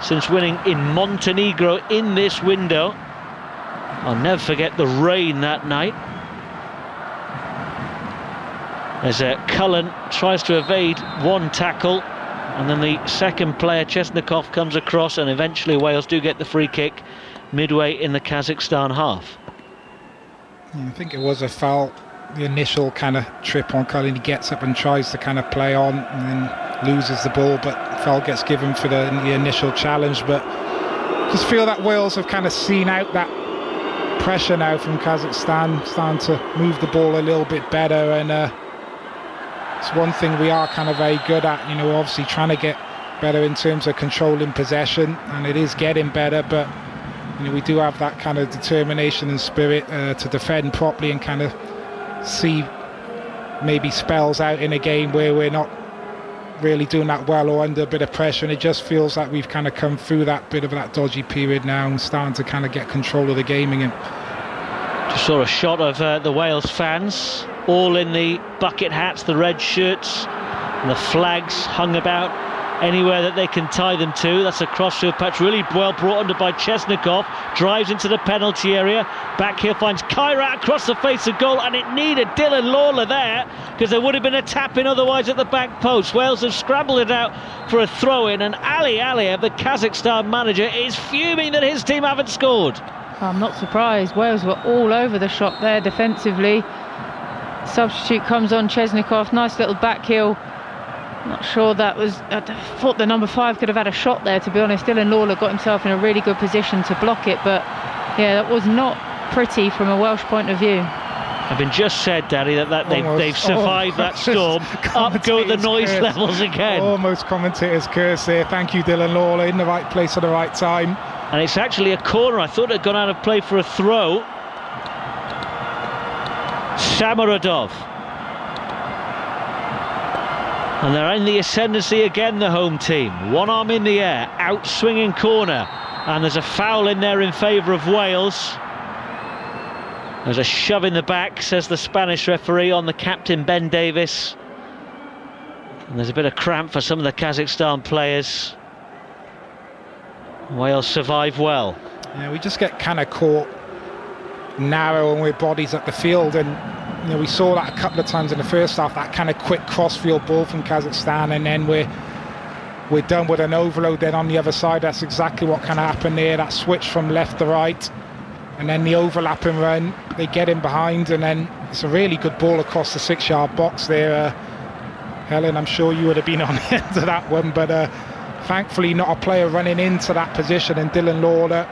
since winning in Montenegro in this window. I'll never forget the rain that night. As Cullen tries to evade one tackle, and then the second player, Chesnikov, comes across, and eventually Wales do get the free kick midway in the Kazakhstan half. I think it was a foul. The initial kind of trip on Cullen, he gets up and tries to kind of play on, and then loses the ball, but foul gets given for the initial challenge. But just feel that Wales have kind of seen out that pressure now from Kazakhstan, starting to move the ball a little bit better, and it's one thing we are kind of very good at, obviously trying to get better in terms of controlling possession, and it is getting better, but we do have that kind of determination and spirit to defend properly and kind of see maybe spells out in a game where we're not really doing that well or under a bit of pressure, and it just feels like we've kind of come through that bit of that dodgy period now and starting to kind of get control of the game again. Just saw a shot of the Wales fans, all in the bucket hats, the red shirts, and the flags hung about anywhere that they can tie them to. That's a crossfield patch, really well brought under by Chesnikov, drives into the penalty area, back here finds Kairat across the face of goal, and it needed Dylan Lawler there, because there would have been a tap-in otherwise at the back post. Wales have scrambled it out for a throw-in, and Ali Aliyev, the Kazakhstan manager, is fuming that his team haven't scored. I'm not surprised. Wales were all over the shop there defensively. Substitute comes on, Chesnikov, nice little back heel. Not sure that was... I thought the number 5 could have had a shot there, to be honest. Dylan Lawler got himself in a really good position to block it, but yeah, that was not pretty from a Welsh point of view. I've been just said, Daddy, that they've survived that storm. Up go the noise levels again. Almost commentator's curse there. Thank you, Dylan Lawler, in the right place at the right time. And it's actually a corner. I thought it had gone out of play for a throw. Samarodov. And they're in the ascendancy again, the home team. One arm in the air, out swinging corner. And there's a foul in there in favour of Wales. There's a shove in the back, says the Spanish referee, on the captain, Ben Davis. And there's a bit of cramp for some of the Kazakhstan players. Wales survive well. Yeah, we just get kind of caught narrow and with bodies at the field, and we saw that a couple of times in the first half, that kind of quick cross-field ball from Kazakhstan, and then we're done with an overload then on the other side. That's exactly what kind of happened there, that switch from left to right, and then the overlapping run, they get in behind, and then it's a really good ball across the 6-yard box there. Helen, I'm sure you would have been on the end of that one, but thankfully not a player running into that position, and Dylan Lawler,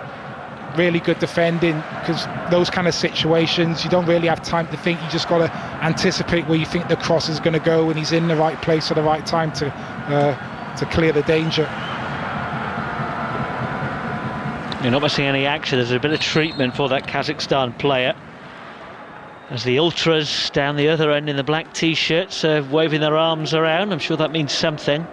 really good defending, because those kind of situations you don't really have time to think, you just got to anticipate where you think the cross is going to go, and he's in the right place at the right time to clear the danger. You're not missing any action. There's a bit of treatment for that Kazakhstan player as the ultras down the other end in the black t-shirts waving their arms around. I'm sure that means something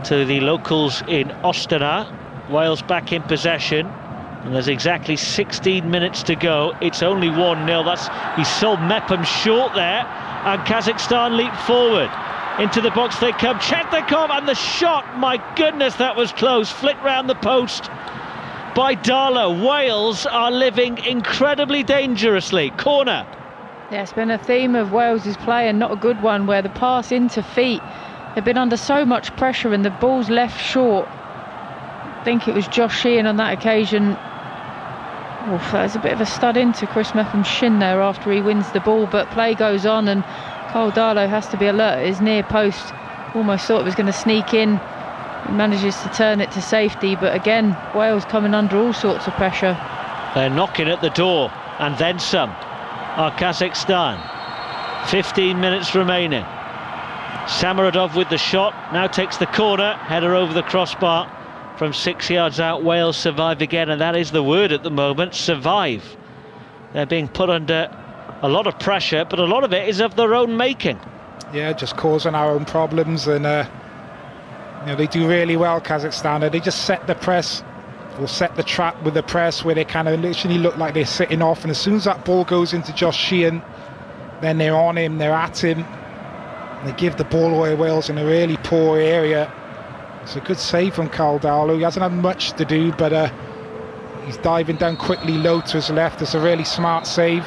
to the locals in Astana. Wales back in possession, and there's exactly 16 minutes to go. It's only 1-0. He sold Mepham short there, and Kazakhstan leap forward. Into the box they come. Chetnikov, and the shot, my goodness, that was close. Flicked round the post by Darlow. Wales are living incredibly dangerously. Corner. Yeah, it's been a theme of Wales's play, and not a good one, where the pass into feet, they've been under so much pressure and the ball's left short. I think it was Josh Sheehan on that occasion. Oof, that was a bit of a stud into Chris Mepham's shin there after he wins the ball, but play goes on, and Cole Darlow has to be alert at his near post. Almost thought it was going to sneak in. He manages to turn it to safety, but again, Wales coming under all sorts of pressure. They're knocking at the door, and then some. Kazakhstan. 15 minutes remaining. Samarodov with the shot, now takes the corner, header over the crossbar from 6 yards out. Wales survive again, and that is the word at the moment, survive. They're being put under a lot of pressure, but a lot of it is of their own making. Yeah, just causing our own problems, and they do really well, Kazakhstan. They just set the press, or set the trap with the press, where they kind of literally look like they're sitting off, and as soon as that ball goes into Josh Sheehan, then they're on him, they're at him. They give the ball away, Wales, in a really poor area. It's a good save from Carl Darlow. He hasn't had much to do, but he's diving down quickly low to his left. It's a really smart save.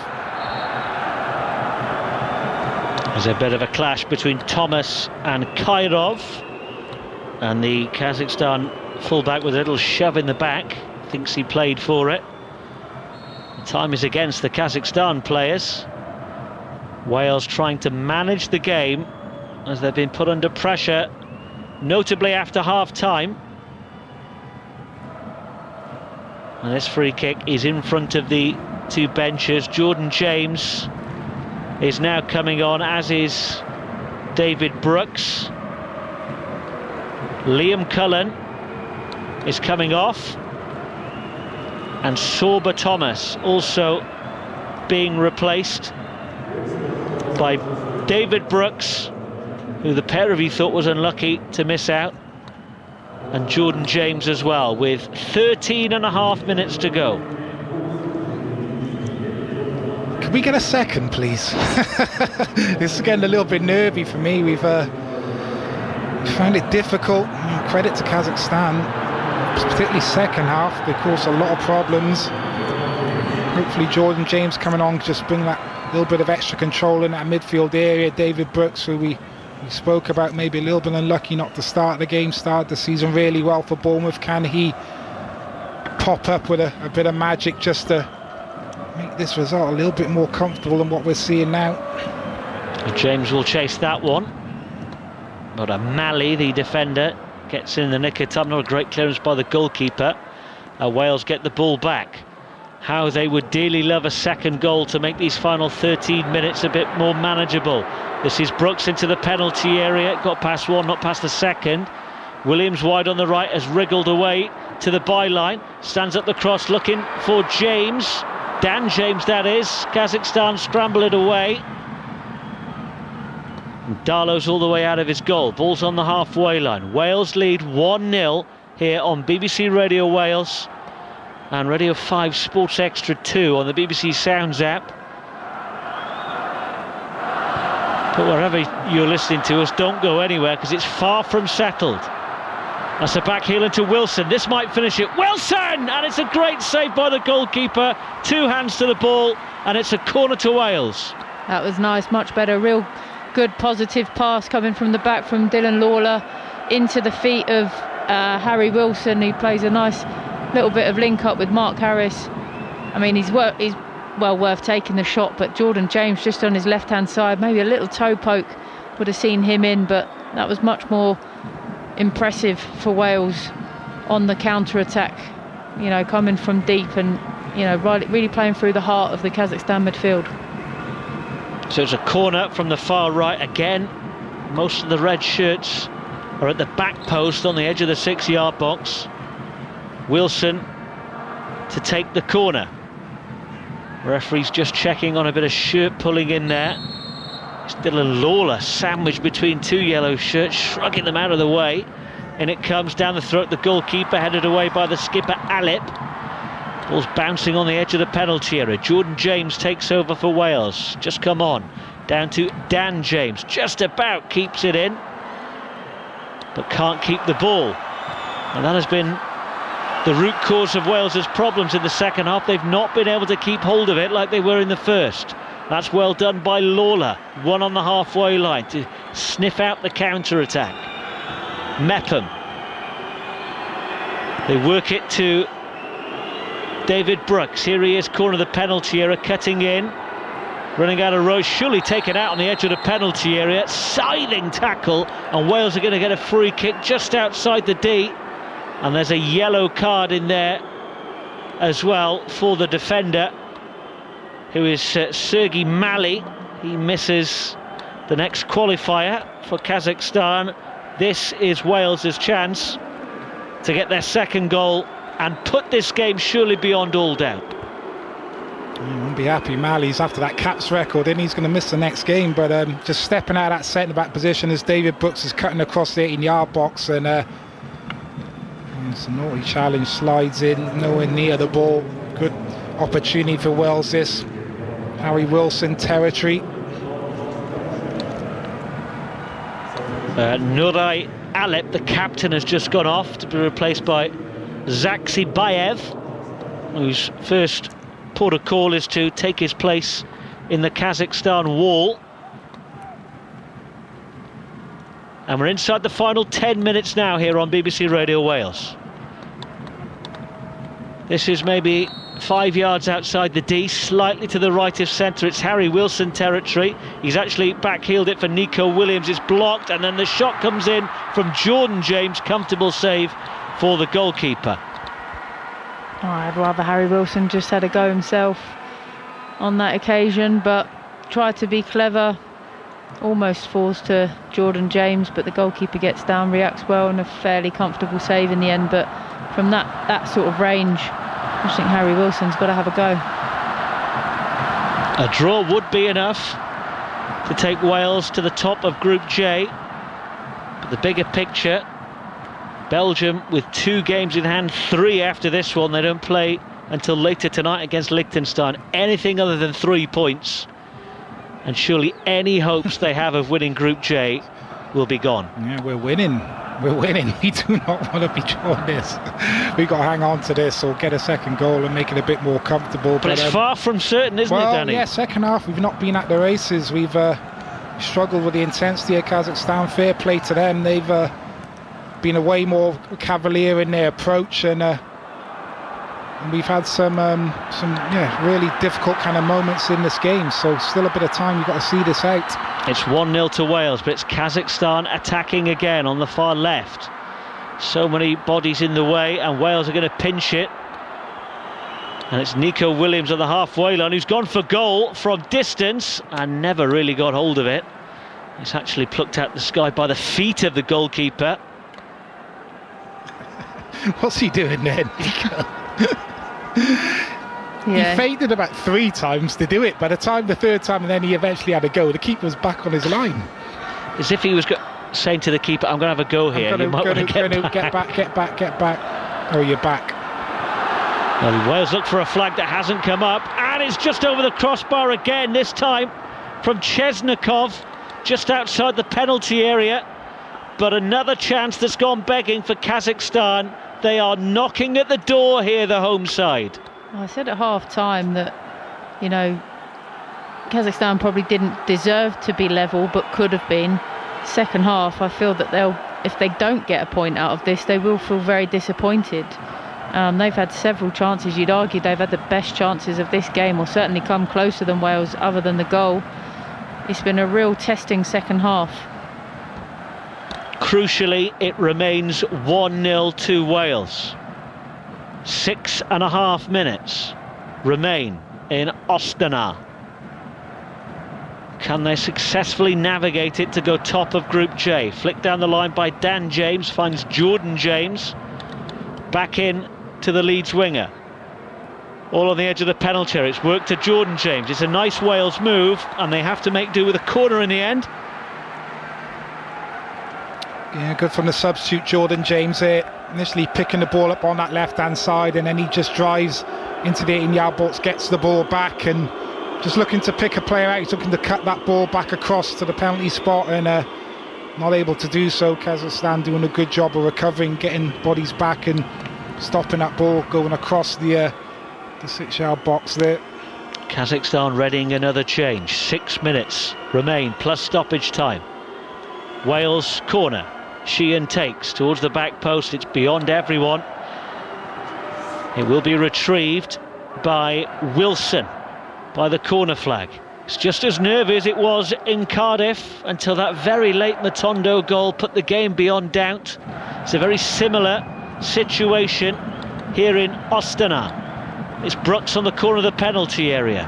There's a bit of a clash between Thomas and Kairov, and the Kazakhstan fullback with a little shove in the back, thinks he played for it. The time is against the Kazakhstan players. Wales trying to manage the game as they've been put under pressure, notably after half-time. And this free kick is in front of the two benches. Jordan James is now coming on, as is David Brooks. Liam Cullen is coming off. and Sorba Thomas also being replaced by David Brooks, who the pair of you thought was unlucky to miss out, and Jordan James as well, with 13 and a half minutes to go. Can we get a second, please? This is getting a little bit nervy for me. We've found it difficult. Credit to Kazakhstan, particularly second half. They caused a lot of problems. Hopefully Jordan James coming on, just bring that little bit of extra control in that midfield area. David Brooks, who we spoke about, maybe a little bit unlucky not to start the game, started the season really well for Bournemouth. Can he pop up with a bit of magic just to make this result a little bit more comfortable than what we're seeing now? James will chase that one, but Malley, the defender, gets in the nick of time. Not a great clearance by the goalkeeper. Wales get the ball back. How they would dearly love a second goal to make these final 13 minutes a bit more manageable. This is Brooks into the penalty area. Got past one, not past the second. Williams wide on the right, has wriggled away to the byline. Stands up the cross looking for James. Dan James, that is. Kazakhstan scramble it away. And Darlow's all the way out of his goal. Ball's on the halfway line. Wales lead 1-0 here on BBC Radio Wales and Radio 5 Sports Extra 2 on the BBC Sounds app. But wherever you're listening to us, don't go anywhere, because it's far from settled. That's a back heel into Wilson. This might finish it. Wilson! And it's a great save by the goalkeeper. Two hands to the ball, and it's a corner to Wales. That was nice, much better. Real good positive pass coming from the back from Dylan Lawler into the feet of Harry Wilson. He plays a nice little bit of link up with Mark Harris. I mean, he's well worth taking the shot, but Jordan James just on his left hand side, maybe a little toe poke would have seen him in, but that was much more impressive for Wales on the counter attack, you know, coming from deep and, you know, really playing through the heart of the Kazakhstan midfield. So it's a corner from the far right again. Most of the red shirts are at the back post on the edge of the 6-yard box. Wilson to take the corner. Referee's just checking on a bit of shirt pulling in there. Dylan Lawler sandwiched between two yellow shirts, shrugging them out of the way. And it comes down the throat. The goalkeeper headed away by the skipper Alip. Ball's bouncing on the edge of the penalty area. Jordan James takes over for Wales. Just come on. Down to Dan James. Just about keeps it in, but can't keep the ball. And that has been the root cause of Wales's problems in the second half. They've not been able to keep hold of it like they were in the first. That's well done by Lawler. One on the halfway line to sniff out the counter-attack. Mepham. They work it to David Brooks. Here he is, corner of the penalty area, cutting in. Running out of row, surely taken out on the edge of the penalty area. Scything tackle, and Wales are going to get a free kick just outside the D. And there's a yellow card in there as well for the defender, who is Sergei Malley. He misses the next qualifier for Kazakhstan. This is Wales' chance to get their second goal and put this game surely beyond all doubt. You won't be happy, Malley's after that caps record, and he's going to miss the next game. But just stepping out of that centre-back position as David Brooks is cutting across the 18-yard box, and it's a naughty challenge, slides in, nowhere near the ball. Good opportunity for Wales, this Harry Wilson territory. Nuray Alep, the captain, has just gone off to be replaced by Zaksibayev, whose first port of call is to take his place in the Kazakhstan wall. And we're inside the final 10 minutes now here on BBC Radio Wales. This is maybe 5 yards outside the D, slightly to the right of centre. It's Harry Wilson territory. He's actually back-heeled it for Nico Williams. It's blocked, and then the shot comes in from Jordan James. Comfortable save for the goalkeeper. Oh, I'd rather Harry Wilson just had a go himself on that occasion, but tried to be clever. Almost falls to Jordan James, but the goalkeeper gets down, reacts well, and a fairly comfortable save in the end. But from that sort of range, I just think Harry Wilson's got to have a go. A draw would be enough to take Wales to the top of Group J. But the bigger picture, Belgium with 2 games in hand, 3 after this one. They don't play until later tonight against Liechtenstein. Anything other than 3 points, and surely any hopes they have of winning Group J will be gone. Yeah, we're winning. We're winning. We do not want to be drawing this. We've got to hang on to this or get a second goal and make it a bit more comfortable. But it's far from certain, isn't it, Danny? Yeah, second half we've not been at the races. We've struggled with the intensity of Kazakhstan. Fair play to them. They've been a way more cavalier in their approach, and we've had some really difficult kind of moments in this game. So still a bit of time. You've got to see this out. It's 1-0 to Wales, but it's Kazakhstan attacking again on the far left. So many bodies in the way, and Wales are going to pinch it. And it's Nico Williams on the halfway line, who's gone for goal from distance and never really got hold of it. It's actually plucked out the sky by the feet of the goalkeeper. What's he doing then, Nico? Yeah. He feinted about 3 times to do it. By the time the 3rd time, and then he eventually had a go, the keeper was back on his line. As if he was saying to the keeper, I'm going to have a go here. You might want to get back. Oh, you're back. Well, Wales look for a flag that hasn't come up, and it's just over the crossbar again, this time from Chesnikov, just outside the penalty area. But another chance that's gone begging for Kazakhstan. They are knocking at the door here, the home side. I said at half-time that, Kazakhstan probably didn't deserve to be level, but could have been. Second half, I feel that if they don't get a point out of this, they will feel very disappointed. They've had several chances. You'd argue they've had the best chances of this game, or certainly come closer than Wales, other than the goal. It's been a real testing second half. Crucially, it remains 1-0 to Wales. 6.5 minutes remain in Astana. Can they successfully navigate it to go top of Group J? Flicked down the line by Dan James, finds Jordan James. Back in to the Leeds winger. All on the edge of the penalty area. It's worked to Jordan James. It's a nice Wales move, and they have to make do with a corner in the end. Yeah, good from the substitute Jordan James there. Initially picking the ball up on that left-hand side, and then he just drives into the 18-yard box, gets the ball back, and just looking to pick a player out. He's looking to cut that ball back across to the penalty spot, and not able to do so. Kazakhstan doing a good job of recovering, getting bodies back and stopping that ball going across the 6-yard box there. Kazakhstan readying another change. 6 minutes remain plus stoppage time. Wales corner. Sheehan takes towards the back post. It's beyond everyone. It will be retrieved by Wilson by the corner flag. It's just as nervy as it was in Cardiff until that very late Matondo goal put the game beyond doubt. It's a very similar situation here in Astana. It's Brooks on the corner of the penalty area.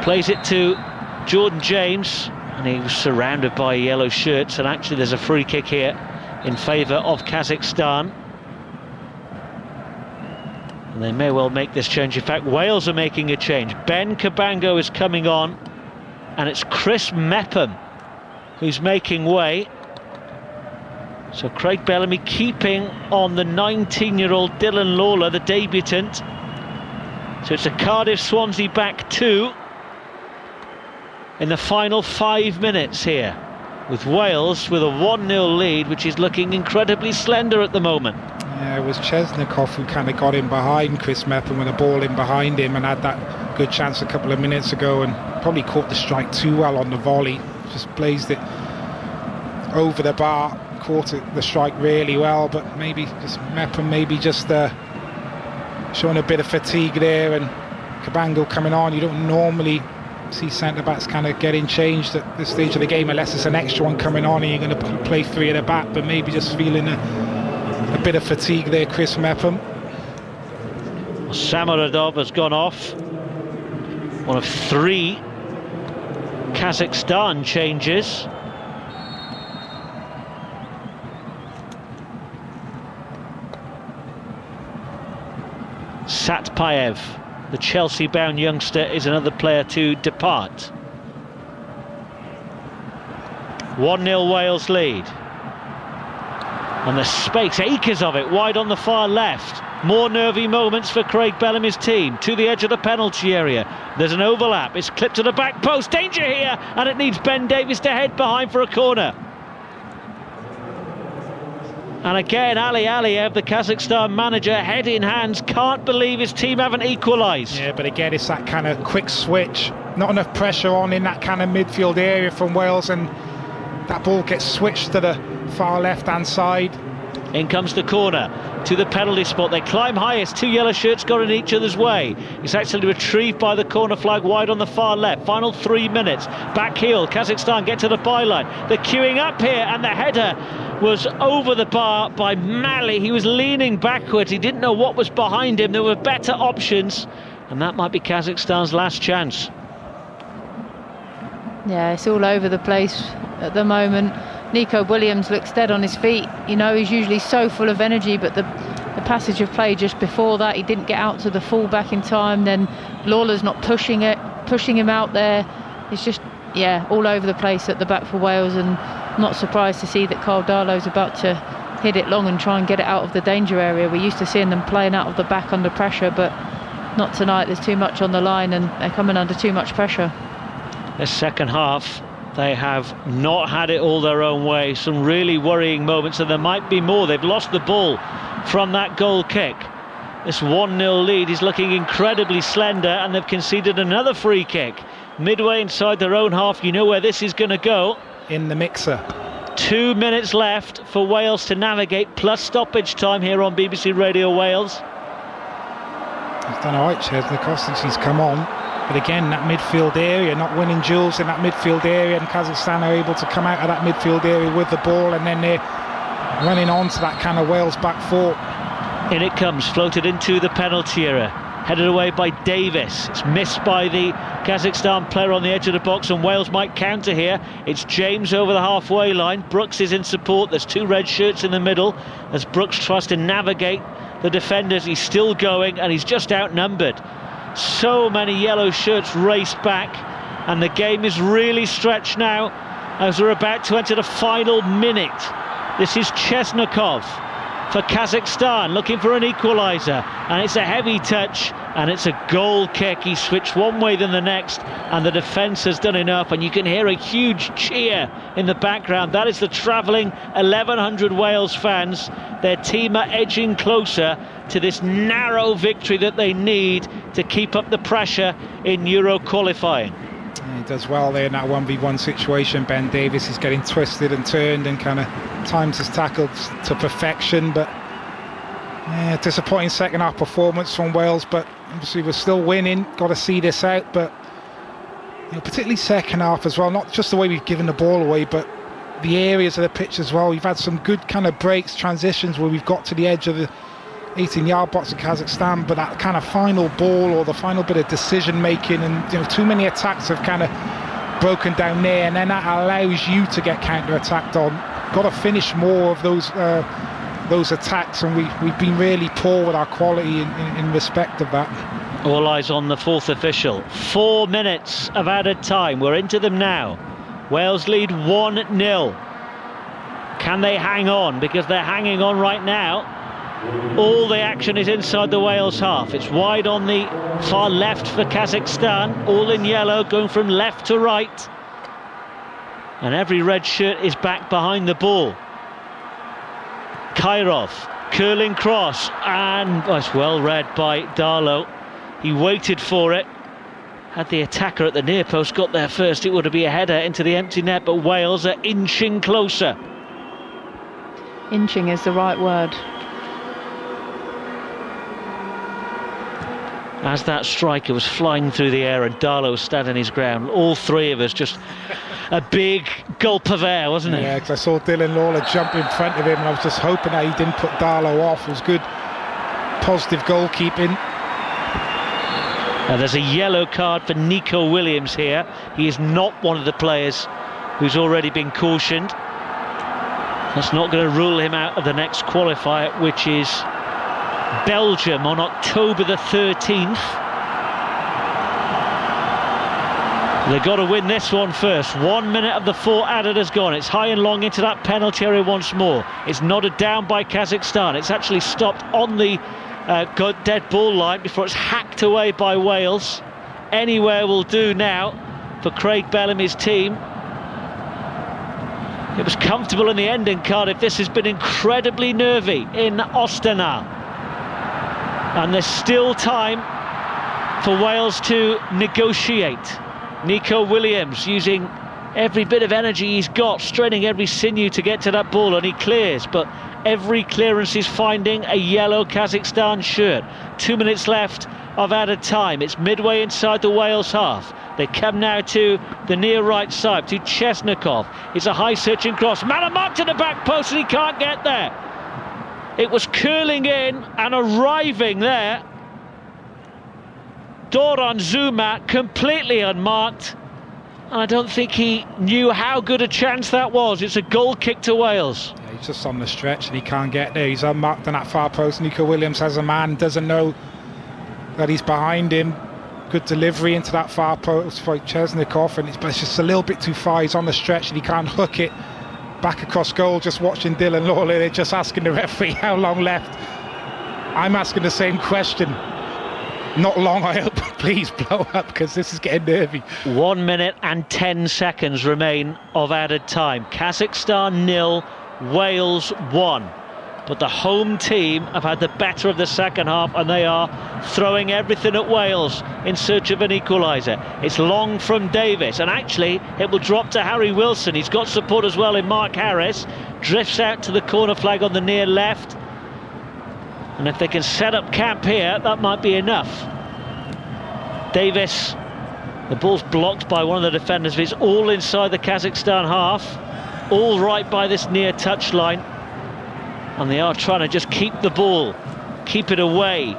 Plays it to Jordan James, and he was surrounded by yellow shirts, and actually there's a free kick here in favour of Kazakhstan. And they may well make this change. In fact, Wales are making a change. Ben Cabango is coming on, and it's Chris Mepham who's making way. So Craig Bellamy keeping on the 19-year-old Dylan Lawler, the debutant. So it's a Cardiff-Swansea back 2 in the final 5 minutes here, with Wales with a 1-0 lead, which is looking incredibly slender at the moment. Yeah, it was Chesnikov who kind of got in behind Chris Mepham with a ball in behind him, and had that good chance a couple of minutes ago, and probably caught the strike too well on the volley. Just blazed it over the bar, caught the strike really well, but maybe just Mepham showing a bit of fatigue there, and Cabango coming on. You don't normally see centre-backs kind of getting changed at this stage of the game unless it's an extra one coming on and you're going to play 3 at the back, but maybe just feeling a bit of fatigue there, Chris Mepham. Samaradov has gone off. One of 3 Kazakhstan changes. Satpayev, the Chelsea-bound youngster, is another player to depart. 1-0 Wales lead. And the space, acres of it, wide on the far left. More nervy moments for Craig Bellamy's team. To the edge of the penalty area. There's an overlap. It's clipped to the back post. Danger here. And it needs Ben Davies to head behind for a corner. And again, Ali Aliyev, the Kazakhstan manager, head in hands, can't believe his team haven't equalised. Yeah, but again, it's that kind of quick switch. Not enough pressure on in that kind of midfield area from Wales, and that ball gets switched to the far left-hand side. In comes the corner to the penalty spot. They climb highest. Two yellow shirts got in each other's way. It's actually retrieved by the corner flag wide on the far left. Final 3 minutes. Back heel. Kazakhstan get to the byline. They're queuing up here, and the header was over the bar by Mali. He was leaning backwards. He didn't know what was behind him. There were better options, and that might be Kazakhstan's last chance. Yeah, it's all over the place at the moment. Nico Williams looks dead on his feet. You know, he's usually so full of energy, but the passage of play just before that, he didn't get out to the full-back in time. Then Lawler's not pushing him out there. It's just, yeah, all over the place at the back for Wales, and not surprised to see that Carl Darlow's about to hit it long and try and get it out of the danger area. We're used to seeing them playing out of the back under pressure, but not tonight. There's too much on the line, and they're coming under too much pressure. This second half, they have not had it all their own way. Some really worrying moments, and there might be more. They've lost the ball from that goal kick. This 1-0 lead is looking incredibly slender, and they've conceded another free kick. Midway inside their own half, you know where this is going to go. In the mixer. 2 minutes left for Wales to navigate, plus stoppage time here on BBC Radio Wales. He's done all right, Chesney Kostic. He's come on. But again, that midfield area, not winning duels in that midfield area, and Kazakhstan are able to come out of that midfield area with the ball, and then they're running on to that kind of Wales back four. In it comes, floated into the penalty area, headed away by Davis. It's missed by the Kazakhstan player on the edge of the box, and Wales might counter here. It's James over the halfway line. Brooks is in support. There's two red shirts in the middle as Brooks tries to navigate the defenders. He's still going, and he's just outnumbered. So many yellow shirts race back, and the game is really stretched now as we're about to enter the final minute. This is Chesnokov for Kazakhstan, looking for an equaliser, and it's a heavy touch, and it's a goal kick. He switched one way then the next, and the defence has done enough, and you can hear a huge cheer in the background. That is the travelling 1,100 Wales fans. Their team are edging closer to this narrow victory that they need to keep up the pressure in Euro qualifying. He does well there in that 1v1 situation. Ben Davies is getting twisted and turned and kind of times his tackle to perfection, but yeah, disappointing second half performance from Wales, but obviously we're still winning. Got to see this out, but you know, particularly second half as well, not just the way we've given the ball away, but the areas of the pitch as well. We've had some good kind of breaks, transitions where we've got to the edge of the 18-yard box of Kazakhstan, but that kind of final ball or the final bit of decision making, and you know, too many attacks have kind of broken down there, and then that allows you to get counter-attacked on. Got to finish more of those attacks, and we've been really poor with our quality in respect of that. All eyes on the fourth official. 4 minutes of added time. We're into them now. Wales lead 1-0. Can they hang on? Because they're hanging on right now. All the action is inside the Wales half. It's wide on the far left for Kazakhstan, all in yellow, going from left to right. And every red shirt is back behind the ball. Kairov, curling cross, and it's well read by Darlow. He waited for it. Had the attacker at the near post got there first, it would have been a header into the empty net, but Wales are inching closer. Inching is the right word. As that striker was flying through the air and Darlow was standing his ground, all three of us just a big gulp of air, wasn't it? Yeah, because I saw Dylan Lawler jump in front of him, and I was just hoping that he didn't put Darlow off. It was good, positive goalkeeping. There's a yellow card for Nico Williams here. He is not one of the players who's already been cautioned. That's not going to rule him out of the next qualifier, which is Belgium on October the 13th. They've got to win this one first. 1 minute of the 4 added has gone. It's high and long into that penalty area once more. It's nodded down by Kazakhstan. It's actually stopped on the dead ball line before it's hacked away by Wales. Anywhere will do now for Craig Bellamy's team. It was comfortable in the end in Cardiff. This has been incredibly nervy in Astana. And there's still time for Wales to negotiate. Nico Williams using every bit of energy he's got, straining every sinew to get to that ball, and he clears, but every clearance is finding a yellow Kazakhstan shirt. 2 minutes left of added time. It's midway inside the Wales half. They come now to the near right side, to Chesnikov. It's a high searching cross. Malamak to the back post, and he can't get there. It was curling in and arriving there. Doran Zuma completely unmarked, and I don't think he knew how good a chance that was. It's a goal kick to Wales. Yeah, he's just on the stretch and he can't get there. He's unmarked on that far post. Nico Williams has a man, doesn't know that he's behind him. Good delivery into that far post for Chesnikov, and it's just a little bit too far. He's on the stretch and he can't hook it back across goal. Just watching Dylan Lawley, they're just asking the referee how long left. I'm asking the same question. Not long, I hope. Please blow up, because this is getting nervy. 1 minute and 10 seconds remain of added time. Kazakhstan 0, Wales 1. But the home team have had the better of the second half, and they are throwing everything at Wales in search of an equaliser. It's long from Davis, and actually it will drop to Harry Wilson. He's got support as well in Mark Harris. Drifts out to the corner flag on the near left. And if they can set up camp here, that might be enough. Davis, the ball's blocked by one of the defenders, but it's all inside the Kazakhstan half, all right by this near touchline, and they are trying to just keep the ball, keep it away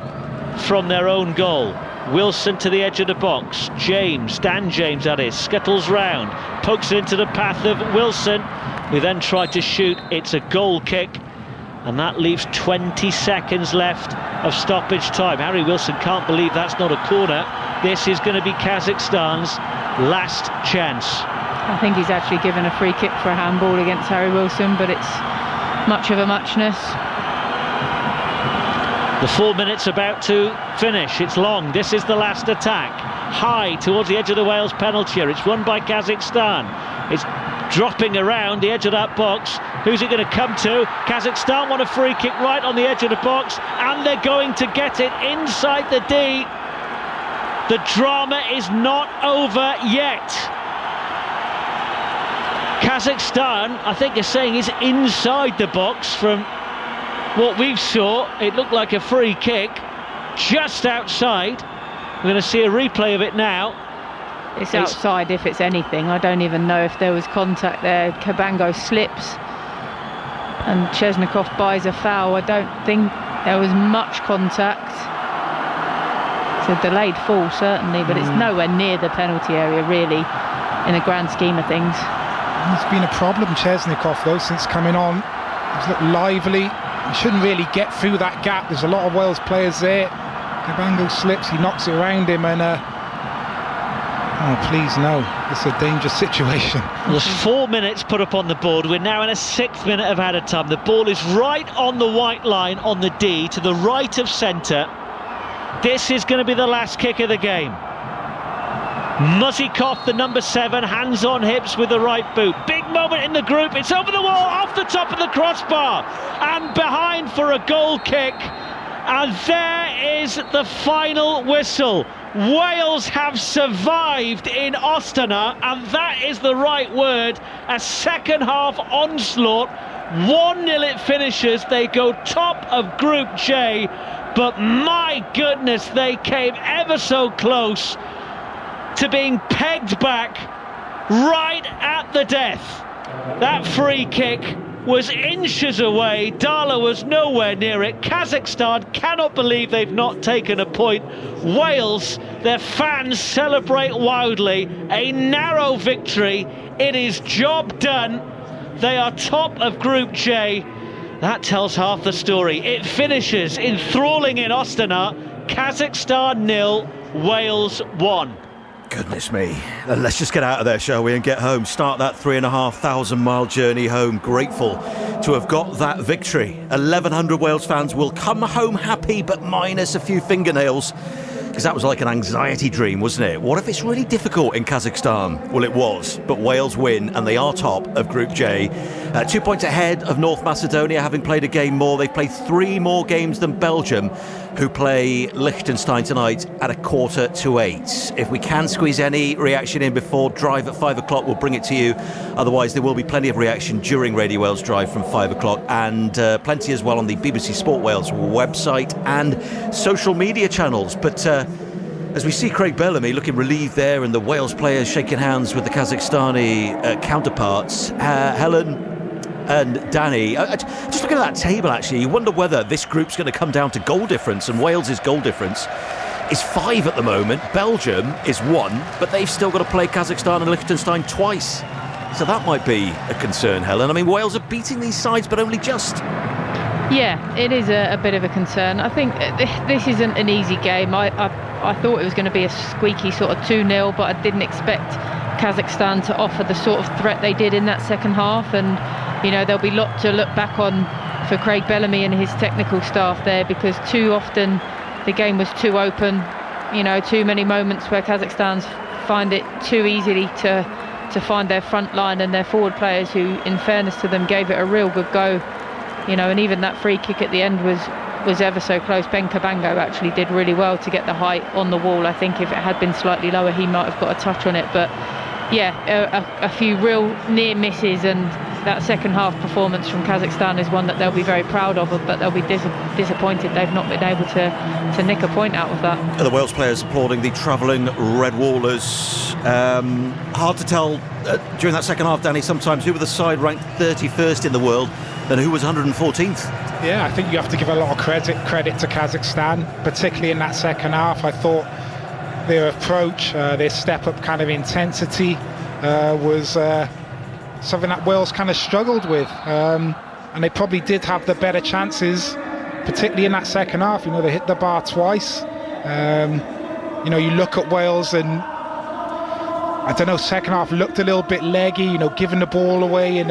from their own goal. Wilson to the edge of the box, Dan James that is, scuttles round, pokes it into the path of Wilson, who then tried to shoot. It's a goal kick, and that leaves 20 seconds left of stoppage time. Harry Wilson can't believe that's not a corner. This is going to be Kazakhstan's last chance. I think he's actually given a free kick for a handball against Harry Wilson, but it's much of a muchness. The 4 minutes about to finish. It's long. This is the last attack. High towards the edge of the Wales penalty area. It's won by Kazakhstan. It's dropping around the edge of that box. Who's it going to come to? Kazakhstan want a free kick right on the edge of the box, and they're going to get it inside the D. The drama is not over yet. Kazakhstan, I think they're saying, is inside the box. From what we saw, it looked like a free kick just outside. We're going to see a replay of it now. It's outside if it's anything. I don't even know if there was contact there. Kabango slips and Chesnikov buys a foul. I don't think there was much contact. It's a delayed fall certainly, but it's nowhere near the penalty area really in the grand scheme of things. It's been a problem, Chesnikov, though, since coming on. He's looked lively. He shouldn't really get through that gap. There's a lot of Wales players there. Kabango slips, he knocks it around him, and oh, please, no. It's a dangerous situation. There's 4 minutes put up on the board. We're now in a 6th minute of added time. The ball is right on the white line on the D, to the right of centre. This is going to be the last kick of the game. Muzikov, the number 7, hands on hips with the right boot. Big moment in the group. It's over the wall, off the top of the crossbar, and behind for a goal kick. And there is the final whistle. Wales have survived in Astana, and that is the right word. A second half onslaught. 1-0 it finishes. They go top of Group J, but my goodness, they came ever so close to being pegged back right at the death. That free kick was inches away. Dala was nowhere near it. Kazakhstan cannot believe they've not taken a point. Wales, their fans celebrate wildly. A narrow victory. It is job done. They are top of Group J, That tells half the story. It finishes enthralling in Astana. Kazakhstan 0, Wales 1. Goodness me. Let's just get out of there, shall we, and get home. Start that 3,500-mile journey home. Grateful to have got that victory. 1,100 Wales fans will come home happy, but minus a few fingernails. Because that was like an anxiety dream, wasn't it? What if it's really difficult in Kazakhstan? Well, it was, but Wales win, and they are top of Group J. 2 points ahead of North Macedonia, having played a game more. They've played 3 more games than Belgium, who play Liechtenstein tonight at 7:45. If we can squeeze any reaction in before Drive at 5 o'clock, we'll bring it to you. Otherwise, there will be plenty of reaction during Radio Wales Drive from 5 o'clock, and plenty as well on the BBC Sport Wales website and social media channels. But as we see Craig Bellamy looking relieved there, and the Wales players shaking hands with the Kazakhstani counterparts, Helen and Danny, just looking at that table, actually, you wonder whether this group's going to come down to goal difference, and Wales's goal difference is 5 at the moment. Belgium is 1, but they've still got to play Kazakhstan and Liechtenstein twice. So that might be a concern, Helen. I mean, Wales are beating these sides, but only just. Yeah, it is a bit of a concern. I think this isn't an easy game. I thought it was going to be a squeaky sort of 2-0, but I didn't expect Kazakhstan to offer the sort of threat they did in that second half. And, you know, there'll be a lot to look back on for Craig Bellamy and his technical staff there, because too often the game was too open. You know, too many moments where Kazakhstan find it too easily to find their front line and their forward players, who, in fairness to them, gave it a real good go. You know, and even that free kick at the end was ever so close. Ben Cabango actually did really well to get the height on the wall. I think if it had been slightly lower, he might have got a touch on it. But yeah, a few real near misses, and that second half performance from Kazakhstan is one that they'll be very proud of, but they'll be disappointed they've not been able to nick a point out of that. The Wales players applauding the travelling Red Wallers. Hard to tell during that second half, Danny, sometimes who were the side ranked 31st in the world and who was 114th. Yeah, I think you have to give a lot of credit to Kazakhstan, particularly in that second half. I thought their approach, their step-up kind of intensity was something that Wales kind of struggled with. And they probably did have the better chances, particularly in that second half. You know, they hit the bar twice. You know, you look at Wales and, I don't know, second half looked a little bit leggy, you know, giving the ball away in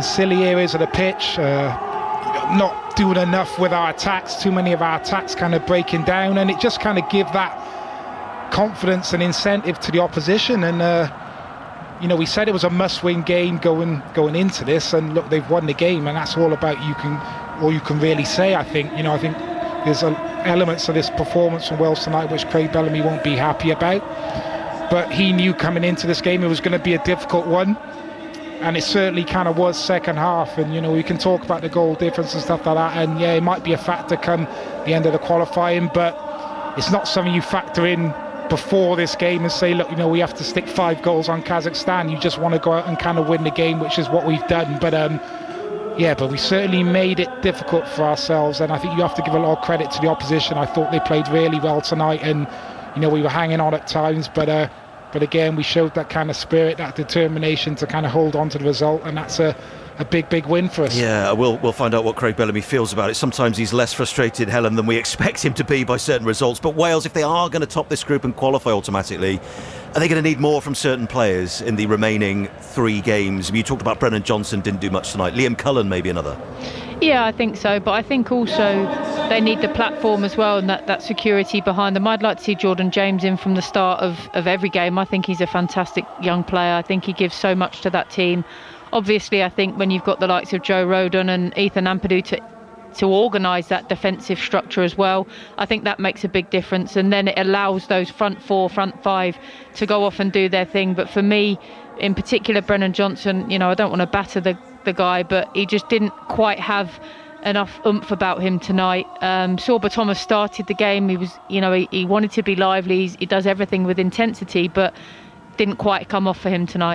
silly areas of the pitch, not doing enough with our attacks, too many of our attacks kind of breaking down, and it just kind of give that confidence and incentive to the opposition. And you know, we said it was a must-win game going into this, and look, they've won the game, and that's all you can really say. I think, you know, I think there's elements of this performance from Wales tonight which Craig Bellamy won't be happy about, but he knew coming into this game it was going to be a difficult one. And it certainly kind of was second half. And, you know, we can talk about the goal difference and stuff like that. And, yeah, it might be a factor come the end of the qualifying, but it's not something you factor in before this game and say, look, you know, we have to stick 5 goals on Kazakhstan. You just want to go out and kind of win the game, which is what we've done. But, but we certainly made it difficult for ourselves. And I think you have to give a lot of credit to the opposition. I thought they played really well tonight. And, you know, we were hanging on at times, but again, we showed that kind of spirit, that determination to kind of hold on to the result, and that's a big win for us. Yeah, we'll find out what Craig Bellamy feels about it. Sometimes he's less frustrated, Helen, than we expect him to be by certain results. But Wales, if they are going to top this group and qualify automatically, are they going to need more from certain players in the remaining 3 games? You talked about Brennan Johnson didn't do much tonight. Liam Cullen maybe another. Yeah, I think so, but I think also they need the platform as well, and that security behind them. I'd like to see Jordan James in from the start of every game. I think he's a fantastic young player. I think he gives so much to that team. Obviously, I think when you've got the likes of Joe Rodon and Ethan Ampadu to organise that defensive structure as well, I think that makes a big difference, and then it allows those front 4, front 5 to go off and do their thing. But for me, in particular, Brennan Johnson, you know, I don't want to batter the guy, but he just didn't quite have enough oomph about him tonight. Sorba Thomas started the game. He was, you know, he wanted to be lively. He does everything with intensity, but didn't quite come off for him tonight.